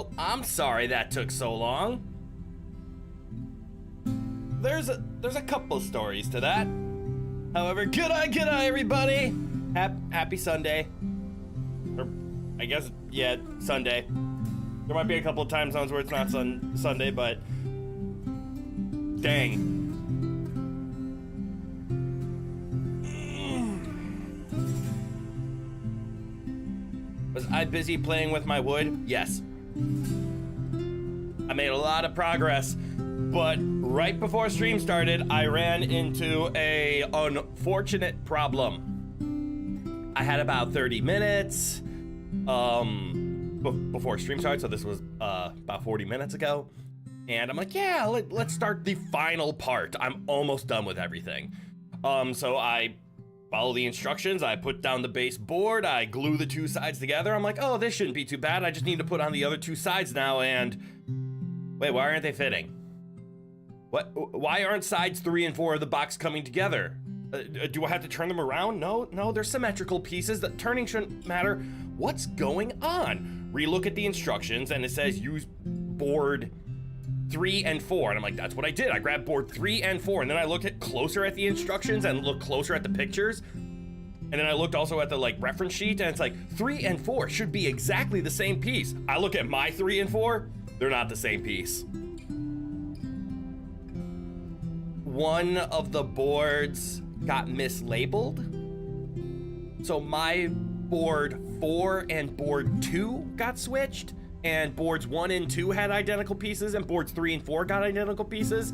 Well, I'm sorry that took so long. There's a couple stories to that. However, good eye, everybody. Happy Sunday. Or, I guess, yeah, Sunday. There might be a couple of time zones where it's not Sunday, but dang. Was I busy playing with my wood? Yes. I made a lot of progress, but right before stream started, I ran into a unfortunate problem. I had about 30 minutes before stream started, so this was about 40 minutes ago. And I'm like, yeah, let's start the final part. I'm almost done with everything. So I follow the instructions, I put down the base board, I glue the two sides together. I'm like, oh, this shouldn't be too bad. I just need to put on the other two sides now, and wait, why aren't they fitting? Why aren't sides 3 and 4 of the box coming together? Do I have to turn them around? No, they're symmetrical pieces. That turning shouldn't matter. What's going on? Relook at the instructions, and it says use board 3 and 4, and I'm like, that's what I did. I grabbed board 3 and 4, and then I looked closer at the instructions and looked closer at the pictures, and then I looked also at the reference sheet, and it's like 3 and 4 should be exactly the same piece. I look at my 3 and 4, they're not the same piece. One of the boards got mislabeled, so my board 4 and board 2 got switched, and boards 1 and 2 had identical pieces, and boards 3 and 4 got identical pieces.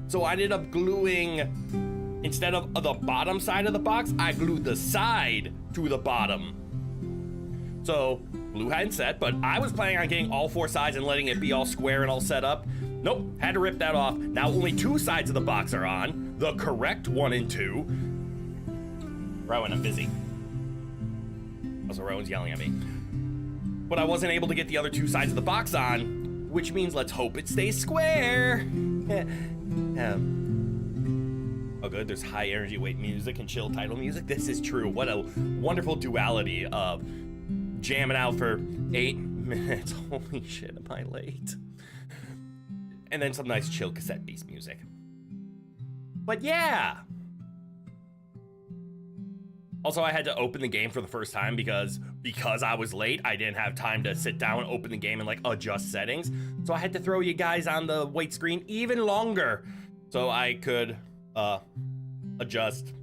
So I ended up gluing, instead of the bottom side of the box, I glued the side to the bottom. So glue hadn't set, but I was planning on getting all 4 sides and letting it be all square and all set up. Nope, had to rip that off. Now only 2 sides of the box are on, the correct 1 and 2. Rowan, I'm busy. Also, Rowan's yelling at me. But I wasn't able to get the other 2 sides of the box on, which means let's hope it stays square. Oh good, there's high energy weight music and chill title music. This is true. What a wonderful duality of jamming out for 8 minutes. Holy shit, am I late? And then some nice chill Cassette Beasts music. But yeah. Also, I had to open the game for the first time because I was late. I didn't have time to sit down, open the game, and adjust settings. So I had to throw you guys on the wait screen even longer so I could adjust,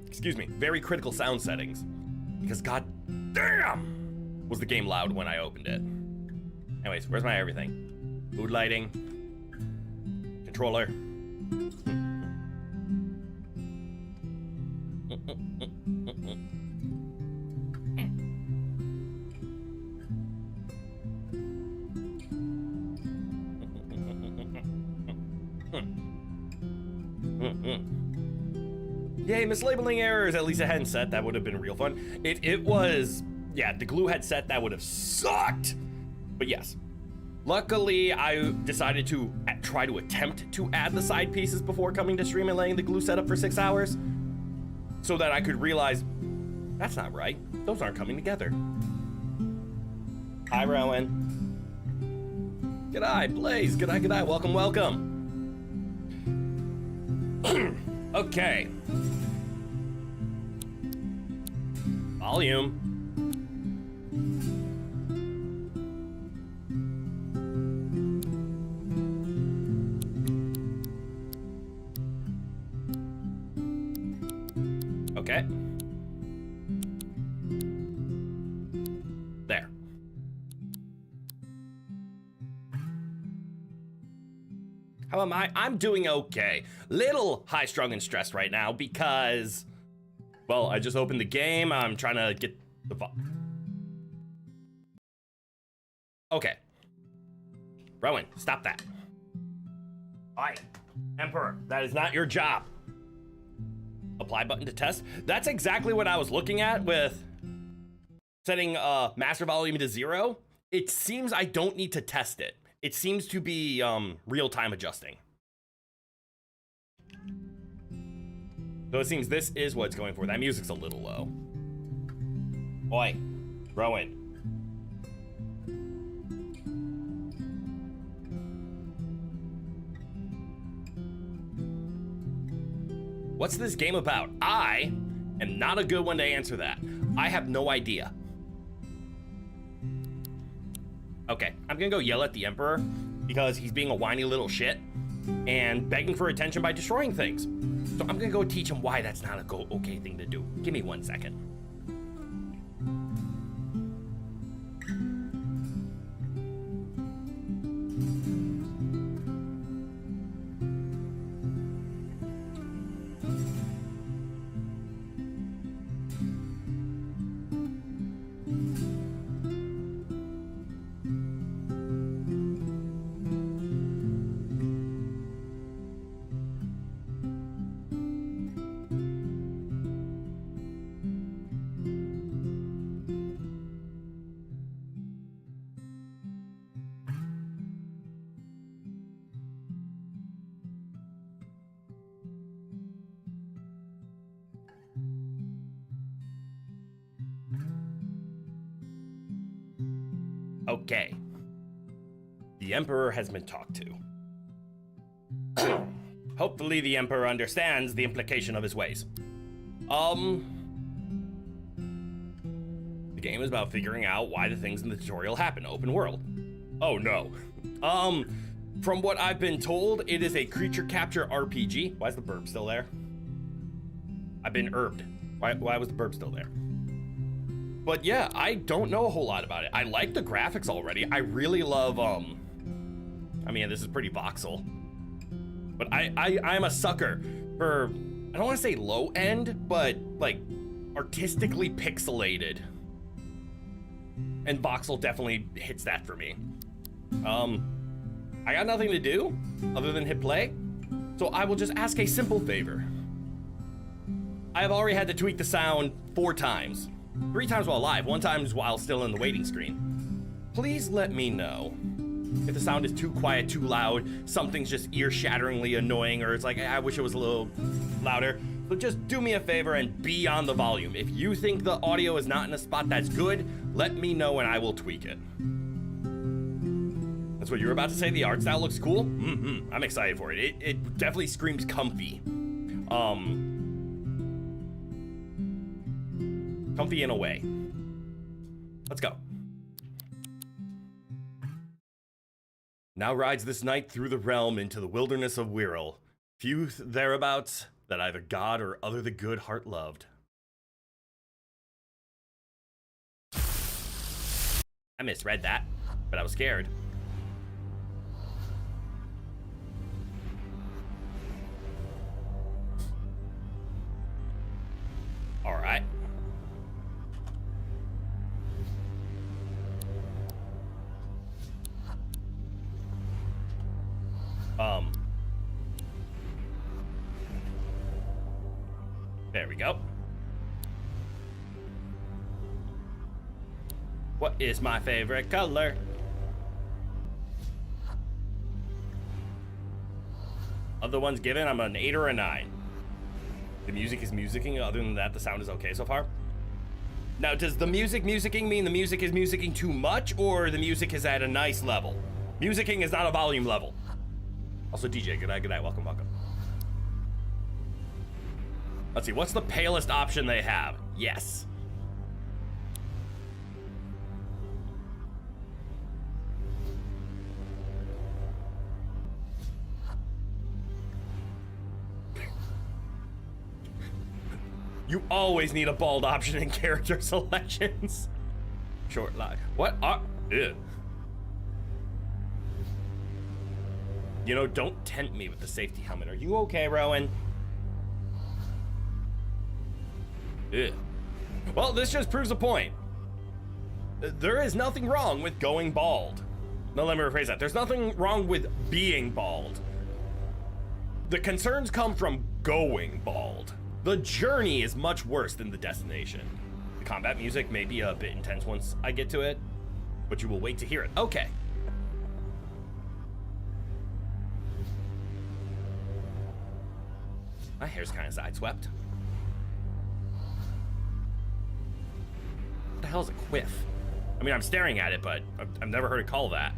excuse me, very critical sound settings. Because god damn was the game loud when I opened it. Anyways, where's my everything? Mood lighting, controller. Yay, mislabeling errors. At least it hadn't set. That would have been real fun. It was, yeah, the glue had set. That would have sucked. But yes. Luckily, I decided to try to attempt to add the side pieces before coming to stream and letting the glue set up for 6 hours so that I could realize that's not right. Those aren't coming together. Hi, Rowan. G'day, Blaze. G'day. Welcome. Okay. Volume. Okay. There. How am I? I'm doing okay. Little high-strung and stressed right now because, well, I just opened the game. I'm trying to get the okay. Rowan, stop that. Hi, Emperor. That is not your job. Apply button to test. That's exactly what I was looking at with setting master volume to 0. It seems I don't need to test it. It seems to be real-time adjusting. So it seems this is what it's going for. That music's a little low. Oi, Rowan. What's this game about? I am not a good one to answer that. I have no idea. Okay, I'm gonna go yell at the Emperor because he's being a whiny little shit and begging for attention by destroying things. So I'm gonna go teach him why that's not a okay thing to do. Give me 1 second. Okay. The Emperor has been talked to. Hopefully the Emperor understands the implication of his ways. The game is about figuring out why the things in the tutorial happen. Open world. Oh no. From what I've been told, it is a creature capture RPG. Why is the burp still there? I've been herbed. Why was the burp still there? But yeah, I don't know a whole lot about it. I like the graphics already. I really love, I mean, this is pretty voxel. But I'm a sucker for, I don't want to say low end, but like artistically pixelated. And voxel definitely hits that for me. I got nothing to do other than hit play. So I will just ask a simple favor. I have already had to tweak the sound 4 times. 3 times while live, 1 time while still in the waiting screen. Please let me know if the sound is too quiet, too loud, something's just ear-shatteringly annoying, or it's like, I wish it was a little louder. So just do me a favor and be on the volume. If you think the audio is not in a spot that's good, let me know and I will tweak it. That's what you were about to say? The art style looks cool? I'm excited for it. It definitely screams comfy. Comfy in a way. Let's go. Now rides this knight through the realm into the wilderness of Wirral. Few thereabouts that either God or other the good heart loved. I misread that, but I was scared. All right. There we go. What is my favorite color? Of the ones given, I'm an 8 or a 9. The music is musicking. Other than that, the sound is okay so far. Now, does the musicking mean the music is musicking too much, or the music is at a nice level? Musicking is not a volume level. Also, DJ, good night, welcome. Let's see, what's the palest option they have? Yes. You always need a bald option in character selections. Short line. What are... Ew. You know, don't tempt me with the safety helmet. Are you okay, Rowan? Ew. Well, this just proves a point. There is nothing wrong with going bald. No, let me rephrase that. There's nothing wrong with being bald. The concerns come from going bald. The journey is much worse than the destination. The combat music may be a bit intense once I get to it, but you will wait to hear it. Okay. My hair's kind of sideswept. What the hell is a quiff? I mean, I'm staring at it, but I've never heard it called that.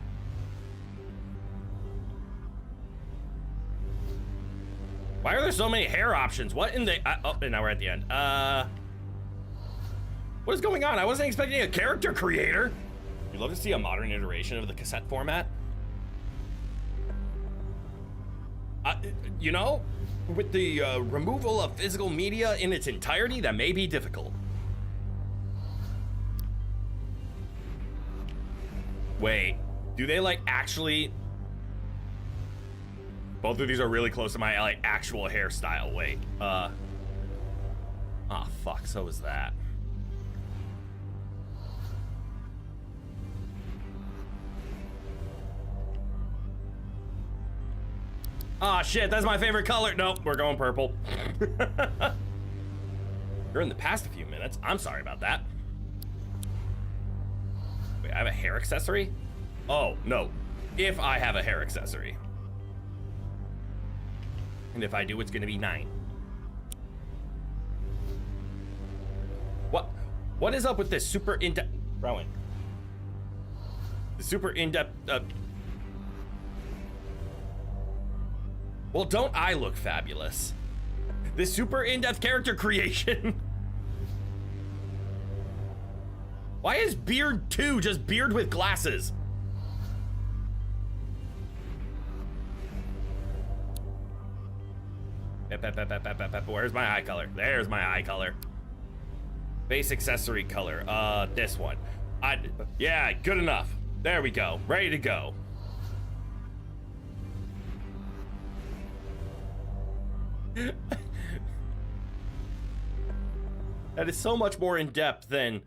Why are there so many hair options? What in the... oh, and now we're at the end. What is going on? I wasn't expecting a character creator. You'd love to see a modern iteration of the cassette format. You know, with the removal of physical media in its entirety, that may be difficult. Wait, do they like actually... Both of these are really close to my like actual hairstyle. Wait, oh fuck, so is that. Oh shit, that's my favorite color. Nope, we're going purple. You're in the past a few minutes. I'm sorry about that. Wait, I have a hair accessory? Oh, no. If I have a hair accessory. And if I do, it's gonna be 9. What is up with this super in-depth... Rowan. The super in-depth... Well, don't I look fabulous? This super in-depth character creation. Why is Beard 2 just Beard with glasses? Where's my eye color? There's my eye color. Base accessory color. This one. Yeah, good enough. There we go. Ready to go. That is so much more in depth than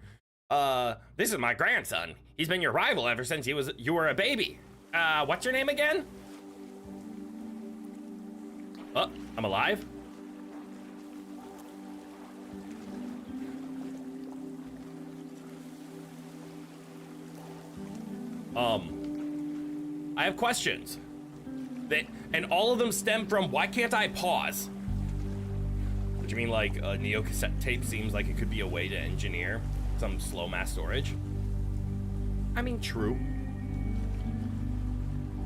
this is my grandson. He's been your rival ever since you were a baby. What's your name again? Oh, I'm alive. I have questions. And all of them stem from, why can't I pause? What do you mean, like, a Neo cassette tape seems like it could be a way to engineer some slow mass storage? I mean, true.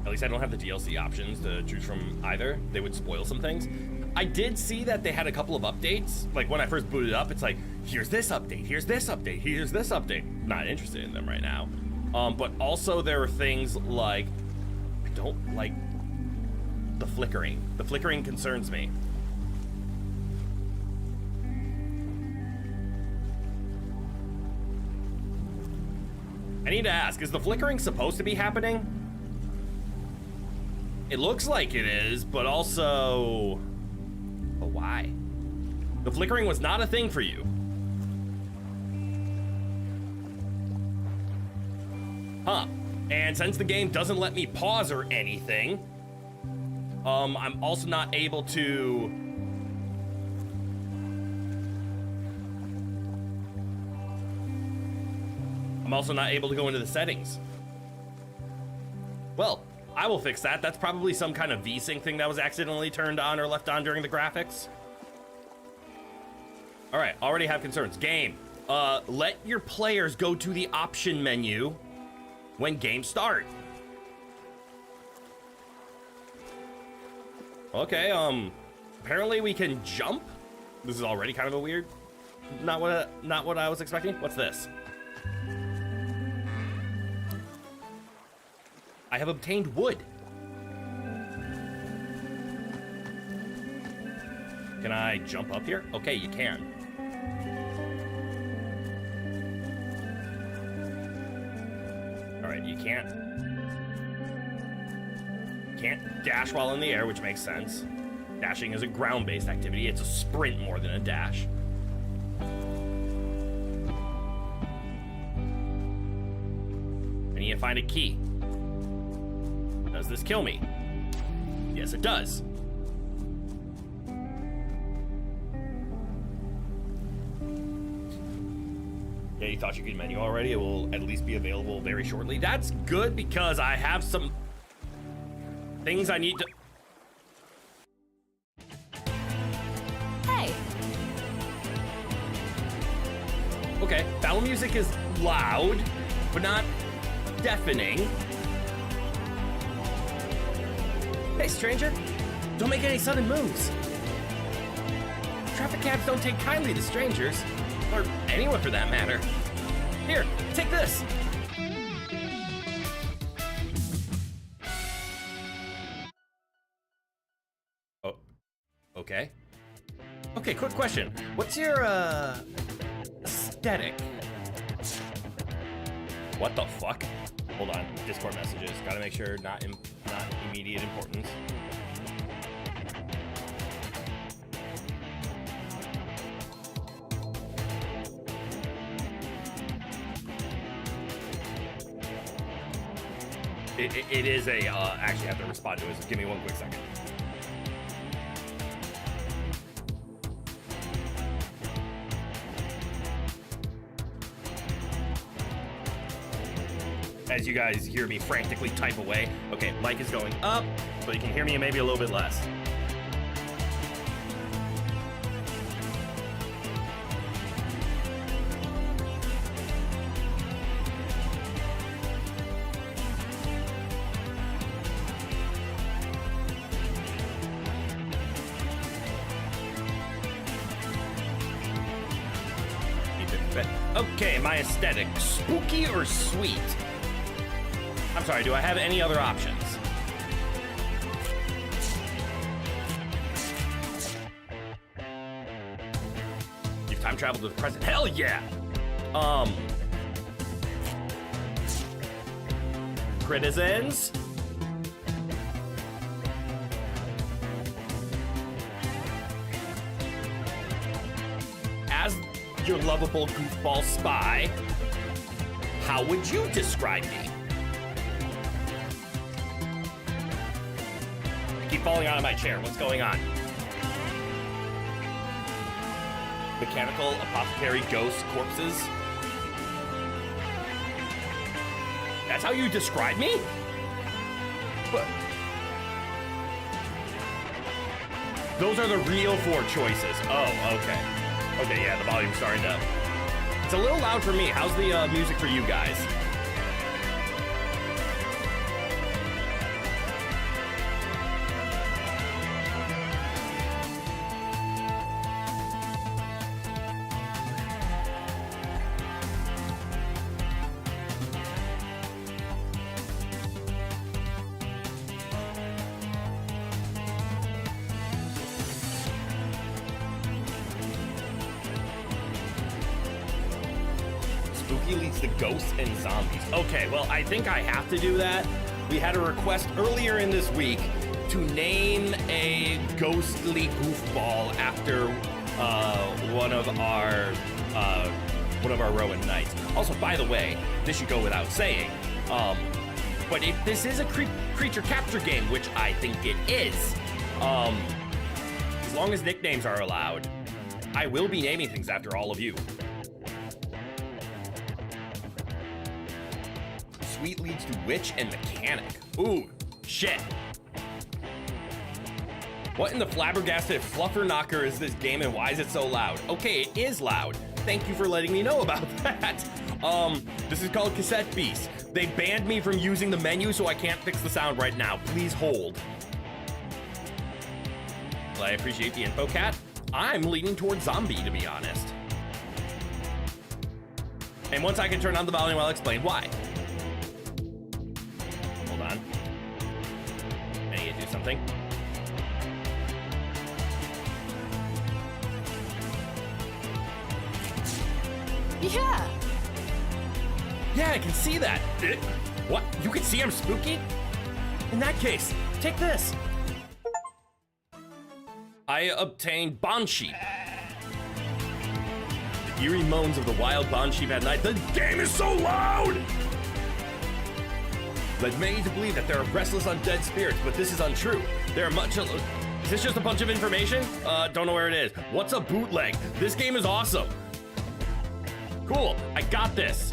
At least I don't have the DLC options to choose from either. They would spoil some things. I did see that they had a couple of updates. Like, when I first booted up, it's like, here's this update, here's this update, here's this update. Not interested in them right now. But also there are things like, I don't like the flickering. The flickering concerns me. I need to ask, is the flickering supposed to be happening? It looks like it is, but also... But why? The flickering was not a thing for you. Huh. And since the game doesn't let me pause or anything, I'm also not able to... I'm also not able to go into the settings. Well, I will fix that. That's probably some kind of VSync thing that was accidentally turned on or left on during the graphics. All right, already have concerns. Game, let your players go to the option menu when games start. Okay, apparently we can jump. This is already kind of a weird, not what I was expecting. What's this? I have obtained wood. Can I jump up here? Okay, you can. All right, you can't dash while in the air, which makes sense. Dashing is a ground-based activity. It's a sprint more than a dash. I need to find a key. Does this kill me? Yes, it does. Yeah, you thought you could menu already? It will at least be available very shortly. That's good because I have some things I need to... Hey! Okay, battle music is loud, but not deafening. Hey, stranger. Don't make any sudden moves. traffic cabs don't take kindly to strangers. Or anyone for that matter. Here, take this. Oh, okay. Okay, quick question. What's your, aesthetic? What the fuck? Hold on, Discord messages. Gotta make sure not immediate importance. It is a, actually I have to respond to it, so give me one quick second. As you guys hear me frantically type away. Okay, mic is going up, so you can hear me maybe a little bit less. Okay, my aesthetic, spooky or sweet? I'm sorry, do I have any other options? You've time traveled to the present? Hell yeah! Citizens? As your lovable goofball spy, how would you describe me? I keep falling out of my chair. What's going on? Mechanical apothecary ghost corpses? That's how you describe me? What? Those are the real 4 choices. Oh, okay. Okay, yeah, the volume's starting to... It's a little loud for me. How's the music for you guys? Spooky leads to ghosts and zombies. Okay, well, I think I have to do that. We had a request earlier in this week to name a ghostly goofball after one of our Rowan Knights. Also, by the way, this should go without saying, but if this is a creature capture game, which I think it is, as long as nicknames are allowed, I will be naming things after all of you. Sweet leads to witch and mechanic. Ooh, shit. What in the flabbergasted flufferknocker is this game and why is it so loud? Okay, it is loud. Thank you for letting me know about that. This is called Cassette Beasts. They banned me from using the menu, so I can't fix the sound right now. Please hold. Well, I appreciate the info, Cat. I'm leaning towards zombie, to be honest. And once I can turn on the volume, I'll explain why. Hold on. I need to do something. Yeah. Yeah, I can see that. What? You can see I'm spooky? In that case, take this. I obtained bond sheep. The eerie moans of the wild bond sheep at night. The game is so loud! Led many to believe that there are restless undead spirits, but this is untrue. There are much... Is this just a bunch of information? Don't know where it is. What's a bootleg? This game is awesome. Cool, I got this.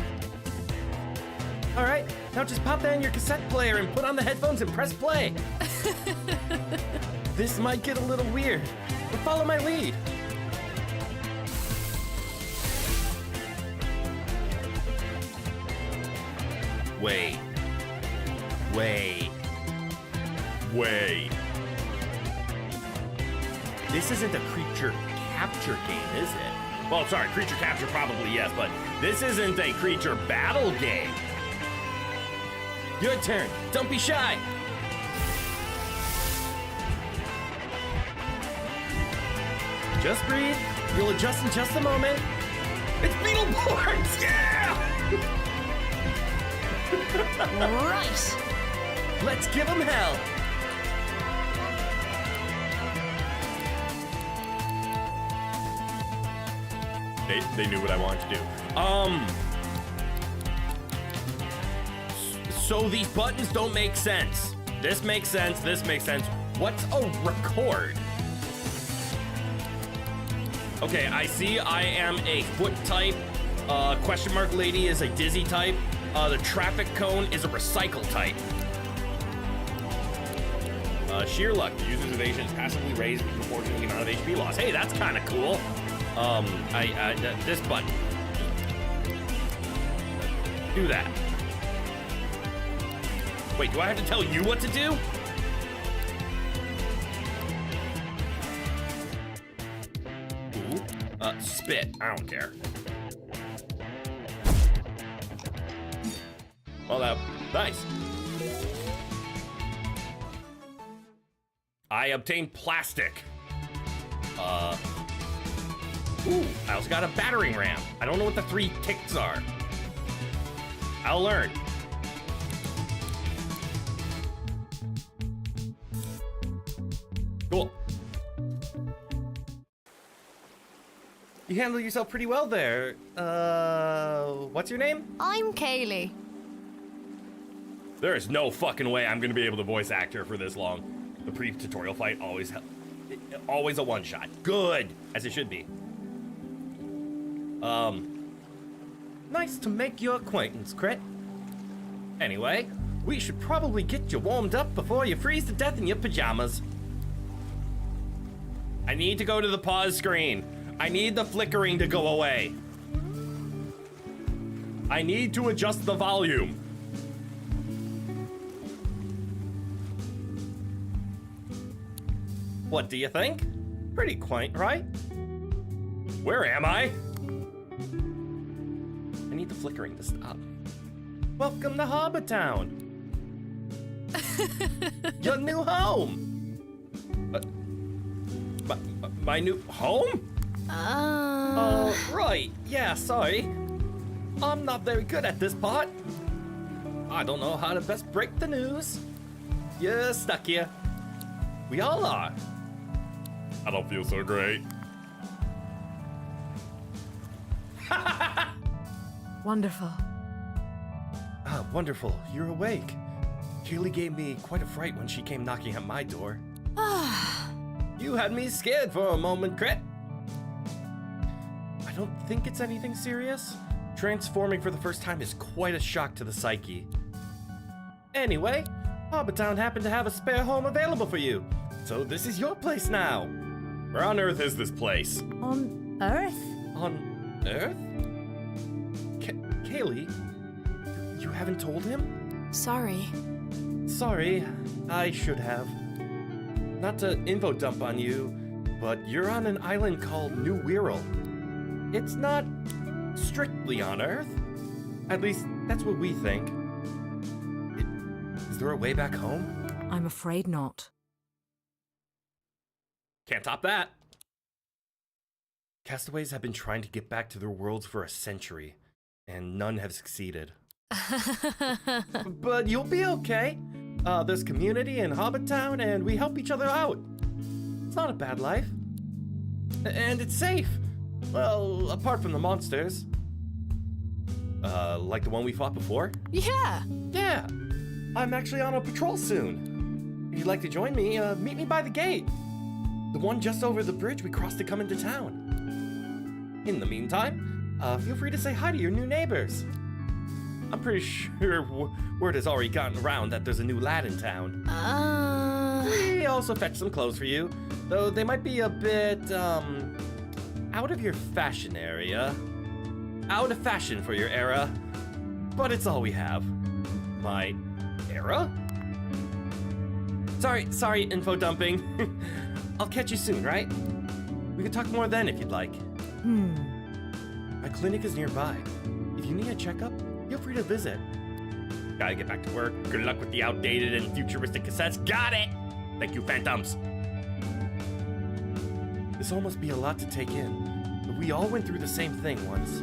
All right, now just pop that in your cassette player and put on the headphones and press play. This might get a little weird, but follow my lead. Wait. This isn't a creature capture game, is it? Well, sorry, creature capture probably yes, but this isn't a creature battle game. Your turn. Don't be shy. Just breathe. You'll adjust in just a moment. It's Beetleborgs! Yeah! Right. Let's give them hell. They knew what I wanted to do. So these buttons don't make sense. This makes sense, this makes sense. What's a record? Okay, I see I am a foot type. Question mark lady is a dizzy type. The traffic cone is a recycle type. Sheer luck. The user's evasion is passively raised with proportion to the amount of HP loss. Hey, that's kind of cool. This button. Do that. Wait, do I have to tell you what to do? Ooh, spit. I don't care. Well, nice. I obtained plastic. Ooh, I also got a battering ram. I don't know what the 3 ticks are. I'll learn. Cool. You handle yourself pretty well there. What's your name? I'm Kaylee. There is no fucking way I'm gonna be able to voice act her for this long. The pre-tutorial fight always a one-shot. Good, as it should be. Nice to make your acquaintance, Crit. Anyway, we should probably get you warmed up before you freeze to death in your pajamas. I need to go to the pause screen. I need the flickering to go away. I need to adjust the volume. What do you think? Pretty quaint, right? Where am I? I need the flickering to stop. Welcome to Harbor Town. Your new home. My new home? Right. Yeah, sorry. I'm not very good at this part. I don't know how to best break the news. You're stuck here. We all are. I don't feel so great. Wonderful. Ah, wonderful. You're awake. Kaylee gave me quite a fright when she came knocking at my door. You had me scared for a moment, Crit. I don't think it's anything serious. Transforming for the first time is quite a shock to the psyche. Anyway, Harbor Town happened to have a spare home available for you. So this is your place now. Where on Earth is this place? On Earth? On Earth? Kaylee, you haven't told him? Sorry. Sorry, I should have. Not to info dump on you, but you're on an island called New Wirral. It's not strictly on Earth. At least, that's what we think. Is there a way back home? I'm afraid not. Can't top that. Castaways have been trying to get back to their worlds for a century, and none have succeeded. But you'll be okay. There's community in Harbor Town, and we help each other out. It's not a bad life. And it's safe. Well, apart from the monsters. Like the one we fought before? Yeah. Yeah. I'm actually on a patrol soon. If you'd like to join me, meet me by the gate. The one just over the bridge we crossed to come into town. In the meantime, feel free to say hi to your new neighbors. I'm pretty sure word has already gotten around that there's a new lad in town. We also fetched some clothes for you, though they might be a bit, out of your fashion area. Out of fashion for your era. But it's all we have. My era? Sorry, info dumping. I'll catch you soon, right? We could talk more then if you'd like. Hmm. My clinic is nearby. If you need a checkup, feel free to visit. Gotta get back to work. Good luck with the outdated and futuristic cassettes. Got it! Thank you, Phantoms. This all must be a lot to take in, but we all went through the same thing once.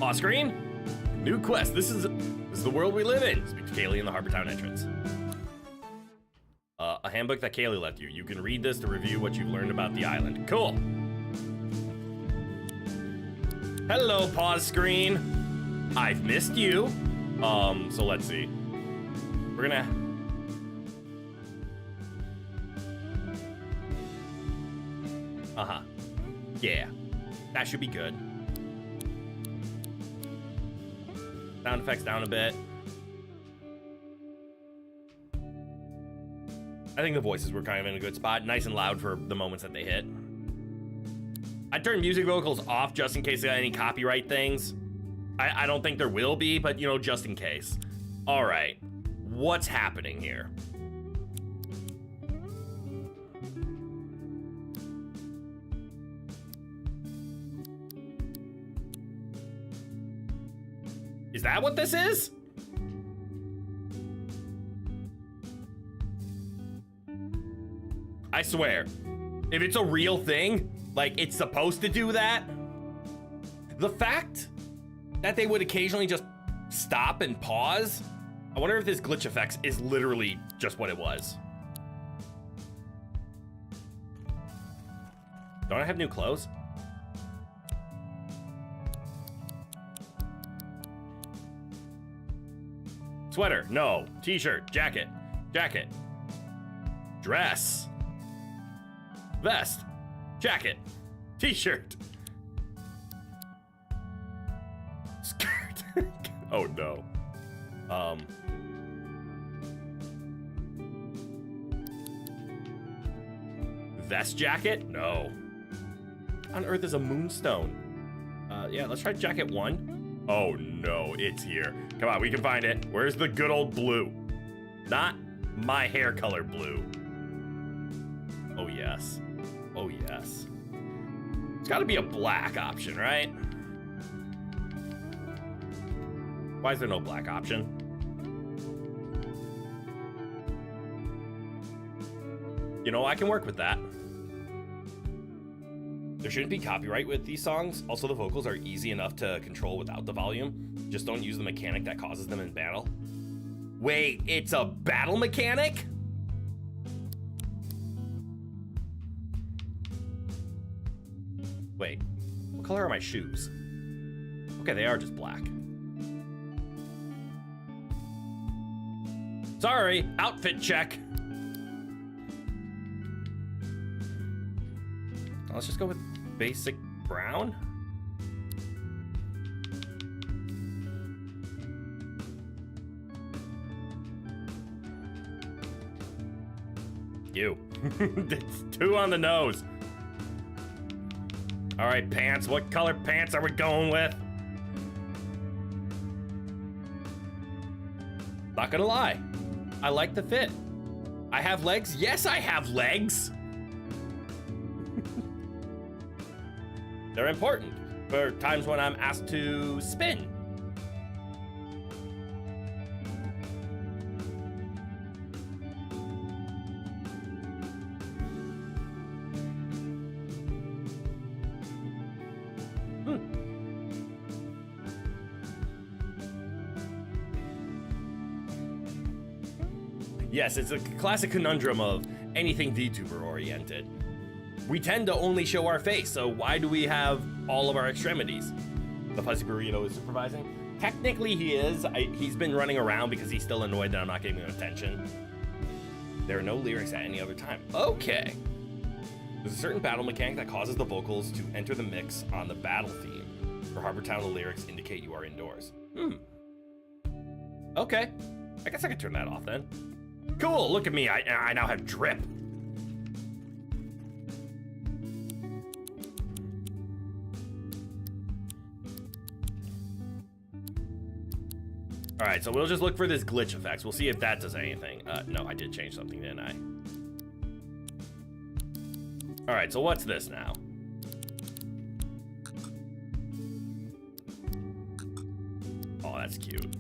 Off screen? New quest. This is the world we live in. Speak to Kaylee in the Harbor Town entrance. A handbook that Kaylee left you. You can read this to review what you've learned about the island. Cool. Hello, pause screen. I've missed you. So let's see. We're gonna... Uh-huh. Yeah. That should be good. Sound effects down a bit. I think the voices were kind of in a good spot. Nice and loud for the moments that they hit. I turned music vocals off just in case there are any copyright things. I don't think there will be, but you know, just in case. All right, what's happening here? Is that what this is? I swear, if it's a real thing, like it's supposed to do that, the fact that they would occasionally just stop and pause, I wonder if this glitch effects is literally just what it was. Don't I have new clothes? Sweater, no. T-shirt, jacket, jacket, dress, vest, jacket, t-shirt, skirt. Oh no. Vest jacket? No. On Earth is a moonstone. Yeah, let's try jacket 1. Oh no, it's here. Come on, we can find it. Where's the good old blue? Not my hair color blue. Oh yes. Oh yes. It's gotta be a black option, right? Why is there no black option? You know, I can work with that. There shouldn't be copyright with these songs. Also, the vocals are easy enough to control without the volume. Just don't use the mechanic that causes them in battle. Wait, it's a battle mechanic? Wait, what color are my shoes? Okay, they are just black. Sorry, outfit check. Let's just go with basic brown. You. It's 2 on the nose. All right, pants. What color pants are we going with? Not gonna lie, I like the fit. I have legs. Yes, I have legs. They're important for times when I'm asked to spin. Yes, it's a classic conundrum of anything VTuber oriented. We tend to only show our face, so why do we have all of our extremities? The Fuzzy Burrito is supervising? Technically he is. He's been running around because he's still annoyed that I'm not giving him attention. There are no lyrics at any other time. Okay. There's a certain battle mechanic that causes the vocals to enter the mix on the battle theme. For Harbor Town, the lyrics indicate you are indoors. Okay. I guess I could turn that off then. Cool, look at me. I now have drip. All right, so we'll just look for this glitch effects. We'll see if that does anything. No, I did change something, didn't I? All right, so what's this now? Oh, that's cute.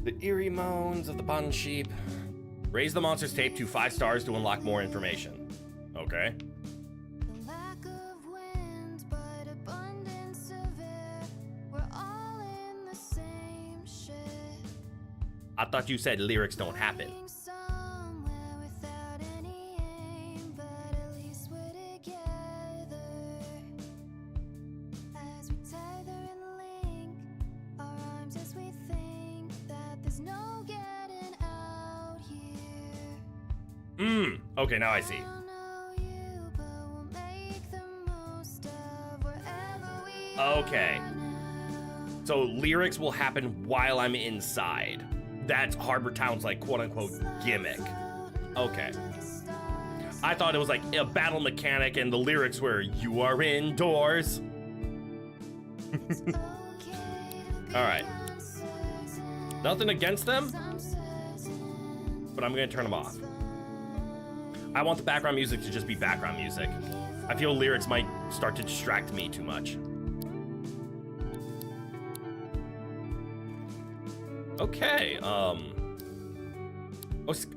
The eerie moans of the bun sheep. Raise the monster's tape to 5 stars to unlock more information. Okay. I thought you said lyrics don't happen. Okay, now I see. Okay. So lyrics will happen while I'm inside. That's Harbor Town's, like, quote-unquote gimmick. Okay. I thought it was like a battle mechanic and the lyrics were, "You are indoors." Alright. Nothing against them, but I'm gonna turn them off. I want the background music to just be background music. I feel lyrics might start to distract me too much. Okay,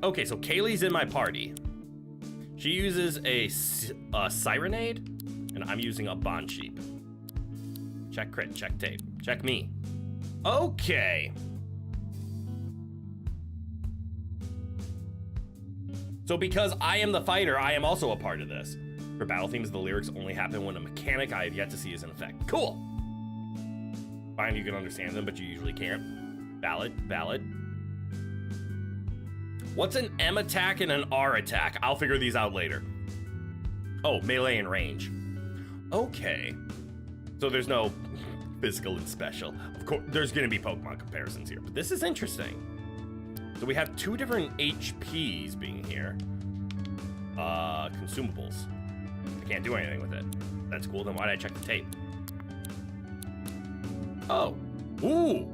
okay, so Kaylee's in my party. She uses a Sirenade, and I'm using a Bond Sheep. Check crit, check tape, check me. Okay. So because I am the fighter, I am also a part of this. For battle themes, the lyrics only happen when a mechanic I have yet to see is in effect. Cool. Fine, you can understand them, but you usually can't. Valid. What's an M attack and an R attack? I'll figure these out later. Oh, melee and range. Okay. So there's no physical and special. Of course, there's gonna be Pokemon comparisons here, but this is interesting. So we have 2 different HPs being here. Consumables. I can't do anything with it. That's cool, then why did I check the tape? Oh. Ooh.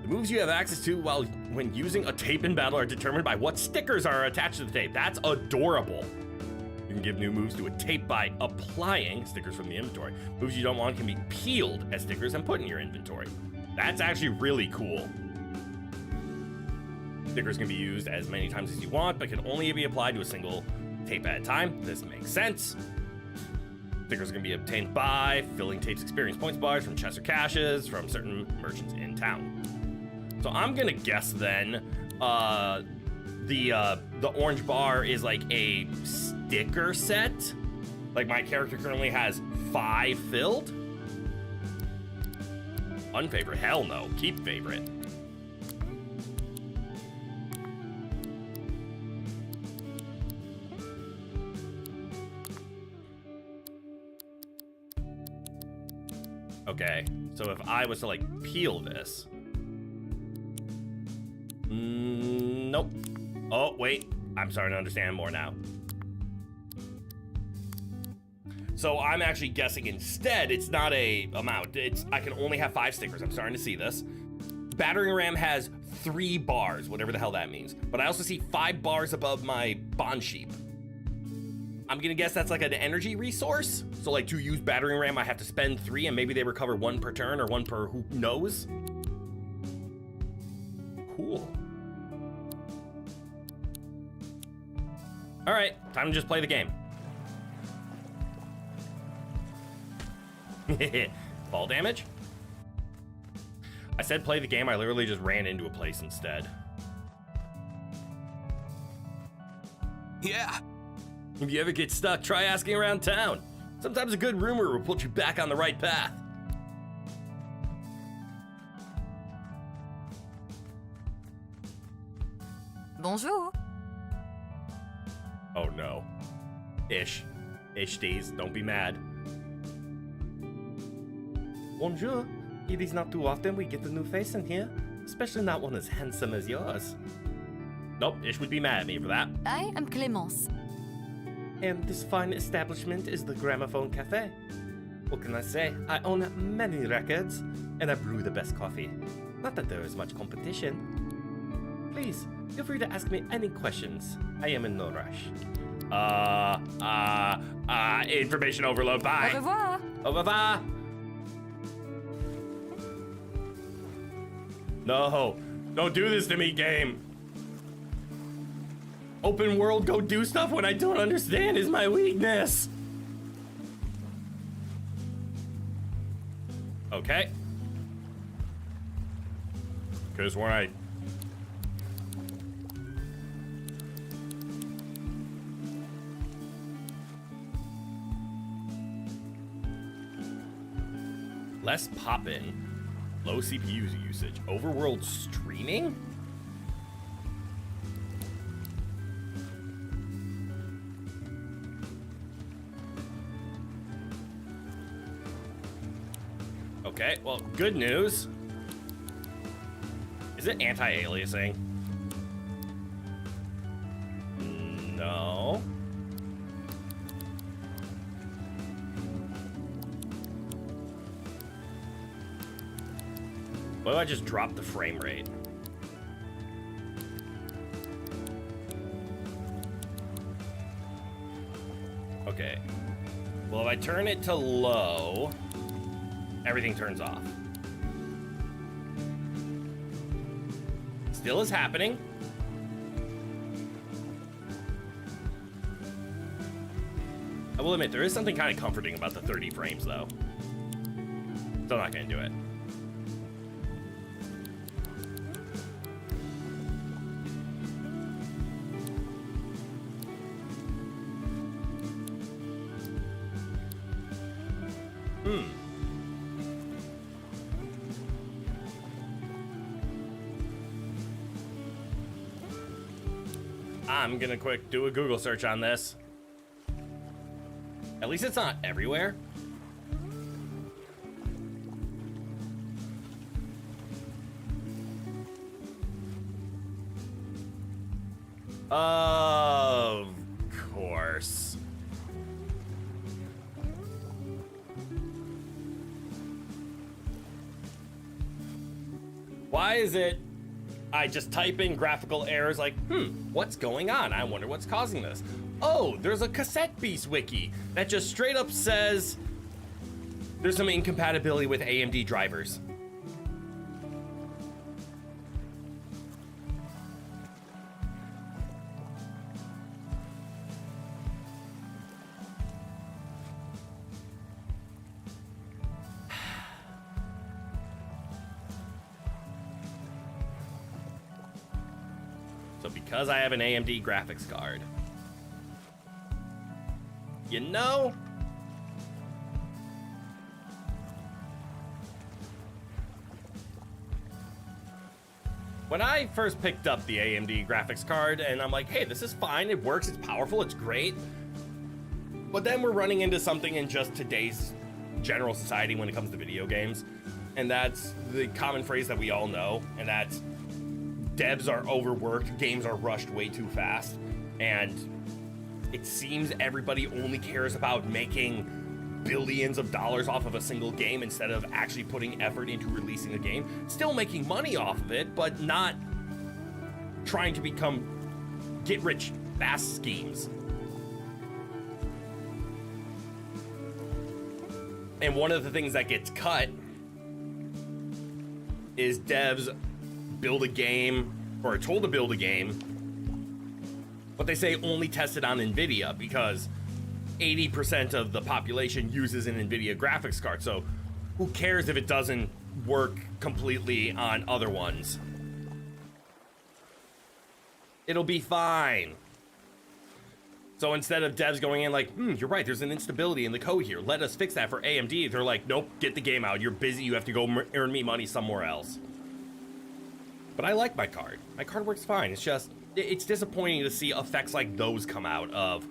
The moves you have access to when using a tape in battle are determined by what stickers are attached to the tape. That's adorable. You can give new moves to a tape by applying stickers from the inventory. Moves you don't want can be peeled as stickers and put in your inventory. That's actually really cool. Stickers can be used as many times as you want, but can only be applied to a single tape at a time. This makes sense. Stickers can be obtained by filling tapes experience points bars from chests or caches from certain merchants in town. So I'm gonna guess then the orange bar is like a sticker set. Like my character currently has 5 filled. Unfavorite? Hell no. Keep favorite. Okay, so if I was to like peel this. Nope. Oh, wait. I'm starting to understand more now. So I'm actually guessing instead it's not a amount. I can only have 5 stickers. I'm starting to see this. Battering ram has 3 bars, whatever the hell that means. But I also see 5 bars above my Bond Sheep. I'm gonna guess that's like an energy resource. So like to use battering ram, I have to spend 3 and maybe they recover 1 per turn or 1 per who knows. Cool. All right, time to just play the game. Fall damage? I said play the game, I literally just ran into a place instead. Yeah. If you ever get stuck, try asking around town. Sometimes a good rumor will put you back on the right path. Bonjour. Oh no. Ish. Ish D's, don't be mad. Bonjour. It is not too often we get a new face in here, especially not one as handsome as yours. Nope, Ish would be mad at me for that. I am Clémence. And this fine establishment is the Gramophone Cafe. What can I say? I own many records, and I brew the best coffee. Not that there is much competition. Please, feel free to ask me any questions. I am in no rush. Information overload, Au bye. revoir. Au revoir. No, don't do this to me, game. Open world, go do stuff when I don't understand is my weakness. Okay. Because when I... Less pop-in, low CPU usage, overworld streaming? Okay, well, good news. Is it anti-aliasing? No. What if I just drop the frame rate? Okay. Well, if I turn it to low, everything turns off. Still is happening. I will admit, there is something kind of comforting about the 30 frames, though. Still not going to do it. I'm gonna quick do a Google search on this. At least it's not everywhere. Of course. Why is it I just type in graphical errors like, what's going on? I wonder what's causing this. Oh, there's a Cassette Beasts wiki that just straight up says there's some incompatibility with AMD drivers. So because I have an AMD graphics card, you know, when I first picked up the AMD graphics card and I'm like, hey, this is fine, it works, it's powerful, it's great. But then we're running into something in just today's general society when it comes to video games. And that's the common phrase that we all know, and that's devs are overworked, games are rushed way too fast, and it seems everybody only cares about making billions of dollars off of a single game instead of actually putting effort into releasing the game. Still making money off of it, but not trying to become get-rich-fast schemes. And one of the things that gets cut is devs build a game, or are told to build a game, but they say only test it on NVIDIA because 80% of the population uses an NVIDIA graphics card, so who cares if it doesn't work completely on other ones? It'll be fine. So instead of devs going in like, you're right, there's an instability in the code here, let us fix that for AMD, they're like, nope, get the game out, you're busy, you have to go earn me money somewhere else. But I like my card. My card works fine. It's just, it's disappointing to see effects like those come out of,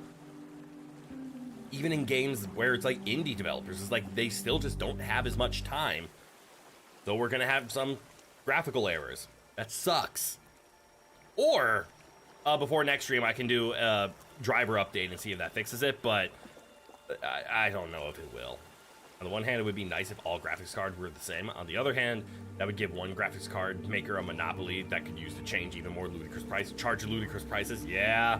even in games where it's like indie developers, it's like they still just don't have as much time. So we're gonna have some graphical errors. That sucks. Or, before next stream, I can do a driver update and see if that fixes it, but I don't know if it will. On the one hand, it would be nice if all graphics cards were the same. On the other hand, that would give one graphics card maker a monopoly that could use to change even more ludicrous prices, charge ludicrous prices. Yeah.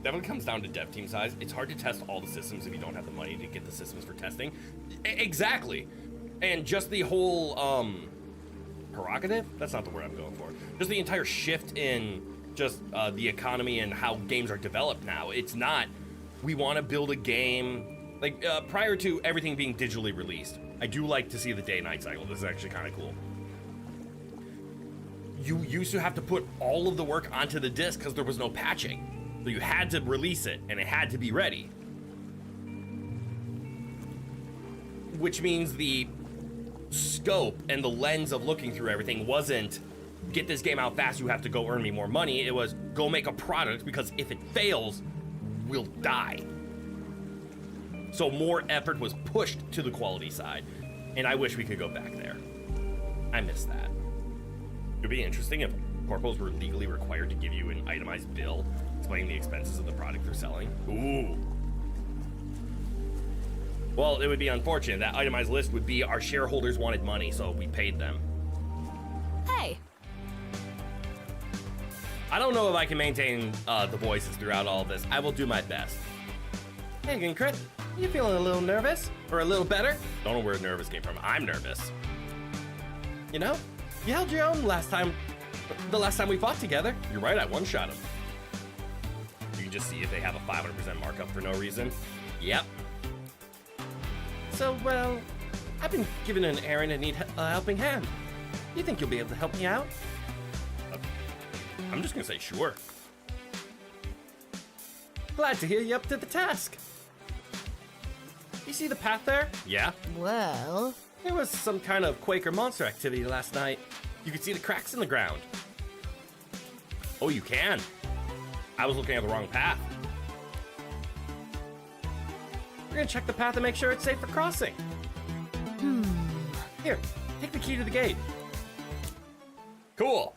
Definitely comes down to dev team size. It's hard to test all the systems if you don't have the money to get the systems for testing. Exactly. And just the whole prerogative, that's not the word I'm going for. Just the entire shift in just the economy and how games are developed now. It's not, we want to build a game, like prior to everything being digitally released. I do like to see the day-night cycle. This is actually kind of cool. You used to have to put all of the work onto the disc because there was no patching. So you had to release it, and it had to be ready. Which means the scope and the lens of looking through everything wasn't, get this game out fast, you have to go earn me more money. It was, go make a product, because if it fails, we'll die. So more effort was pushed to the quality side, and I wish we could go back there. I miss that. It would be interesting if corpos were legally required to give you an itemized bill explaining the expenses of the product they're selling. Ooh. Well, it would be unfortunate. That itemized list would be our shareholders wanted money, so we paid them. Hey. I don't know if I can maintain the voices throughout all of this. I will do my best. Hey, Ginkrit, you feeling a little nervous? Or a little better? Don't know where nervous came from. I'm nervous. You know, you held your own the last time we fought together. You're right, I one-shot him. You can just see if they have a 500% markup for no reason. Yep. So, well, I've been given an errand and need a helping hand. You think you'll be able to help me out? I'm just gonna say sure. Glad to hear you up to the task. You see the path there? Yeah. Well. There was some kind of Quaker monster activity last night. You could see the cracks in the ground. Oh, you can. I was looking at the wrong path. We're gonna check the path and make sure it's safe for crossing. Here, take the key to the gate. Cool.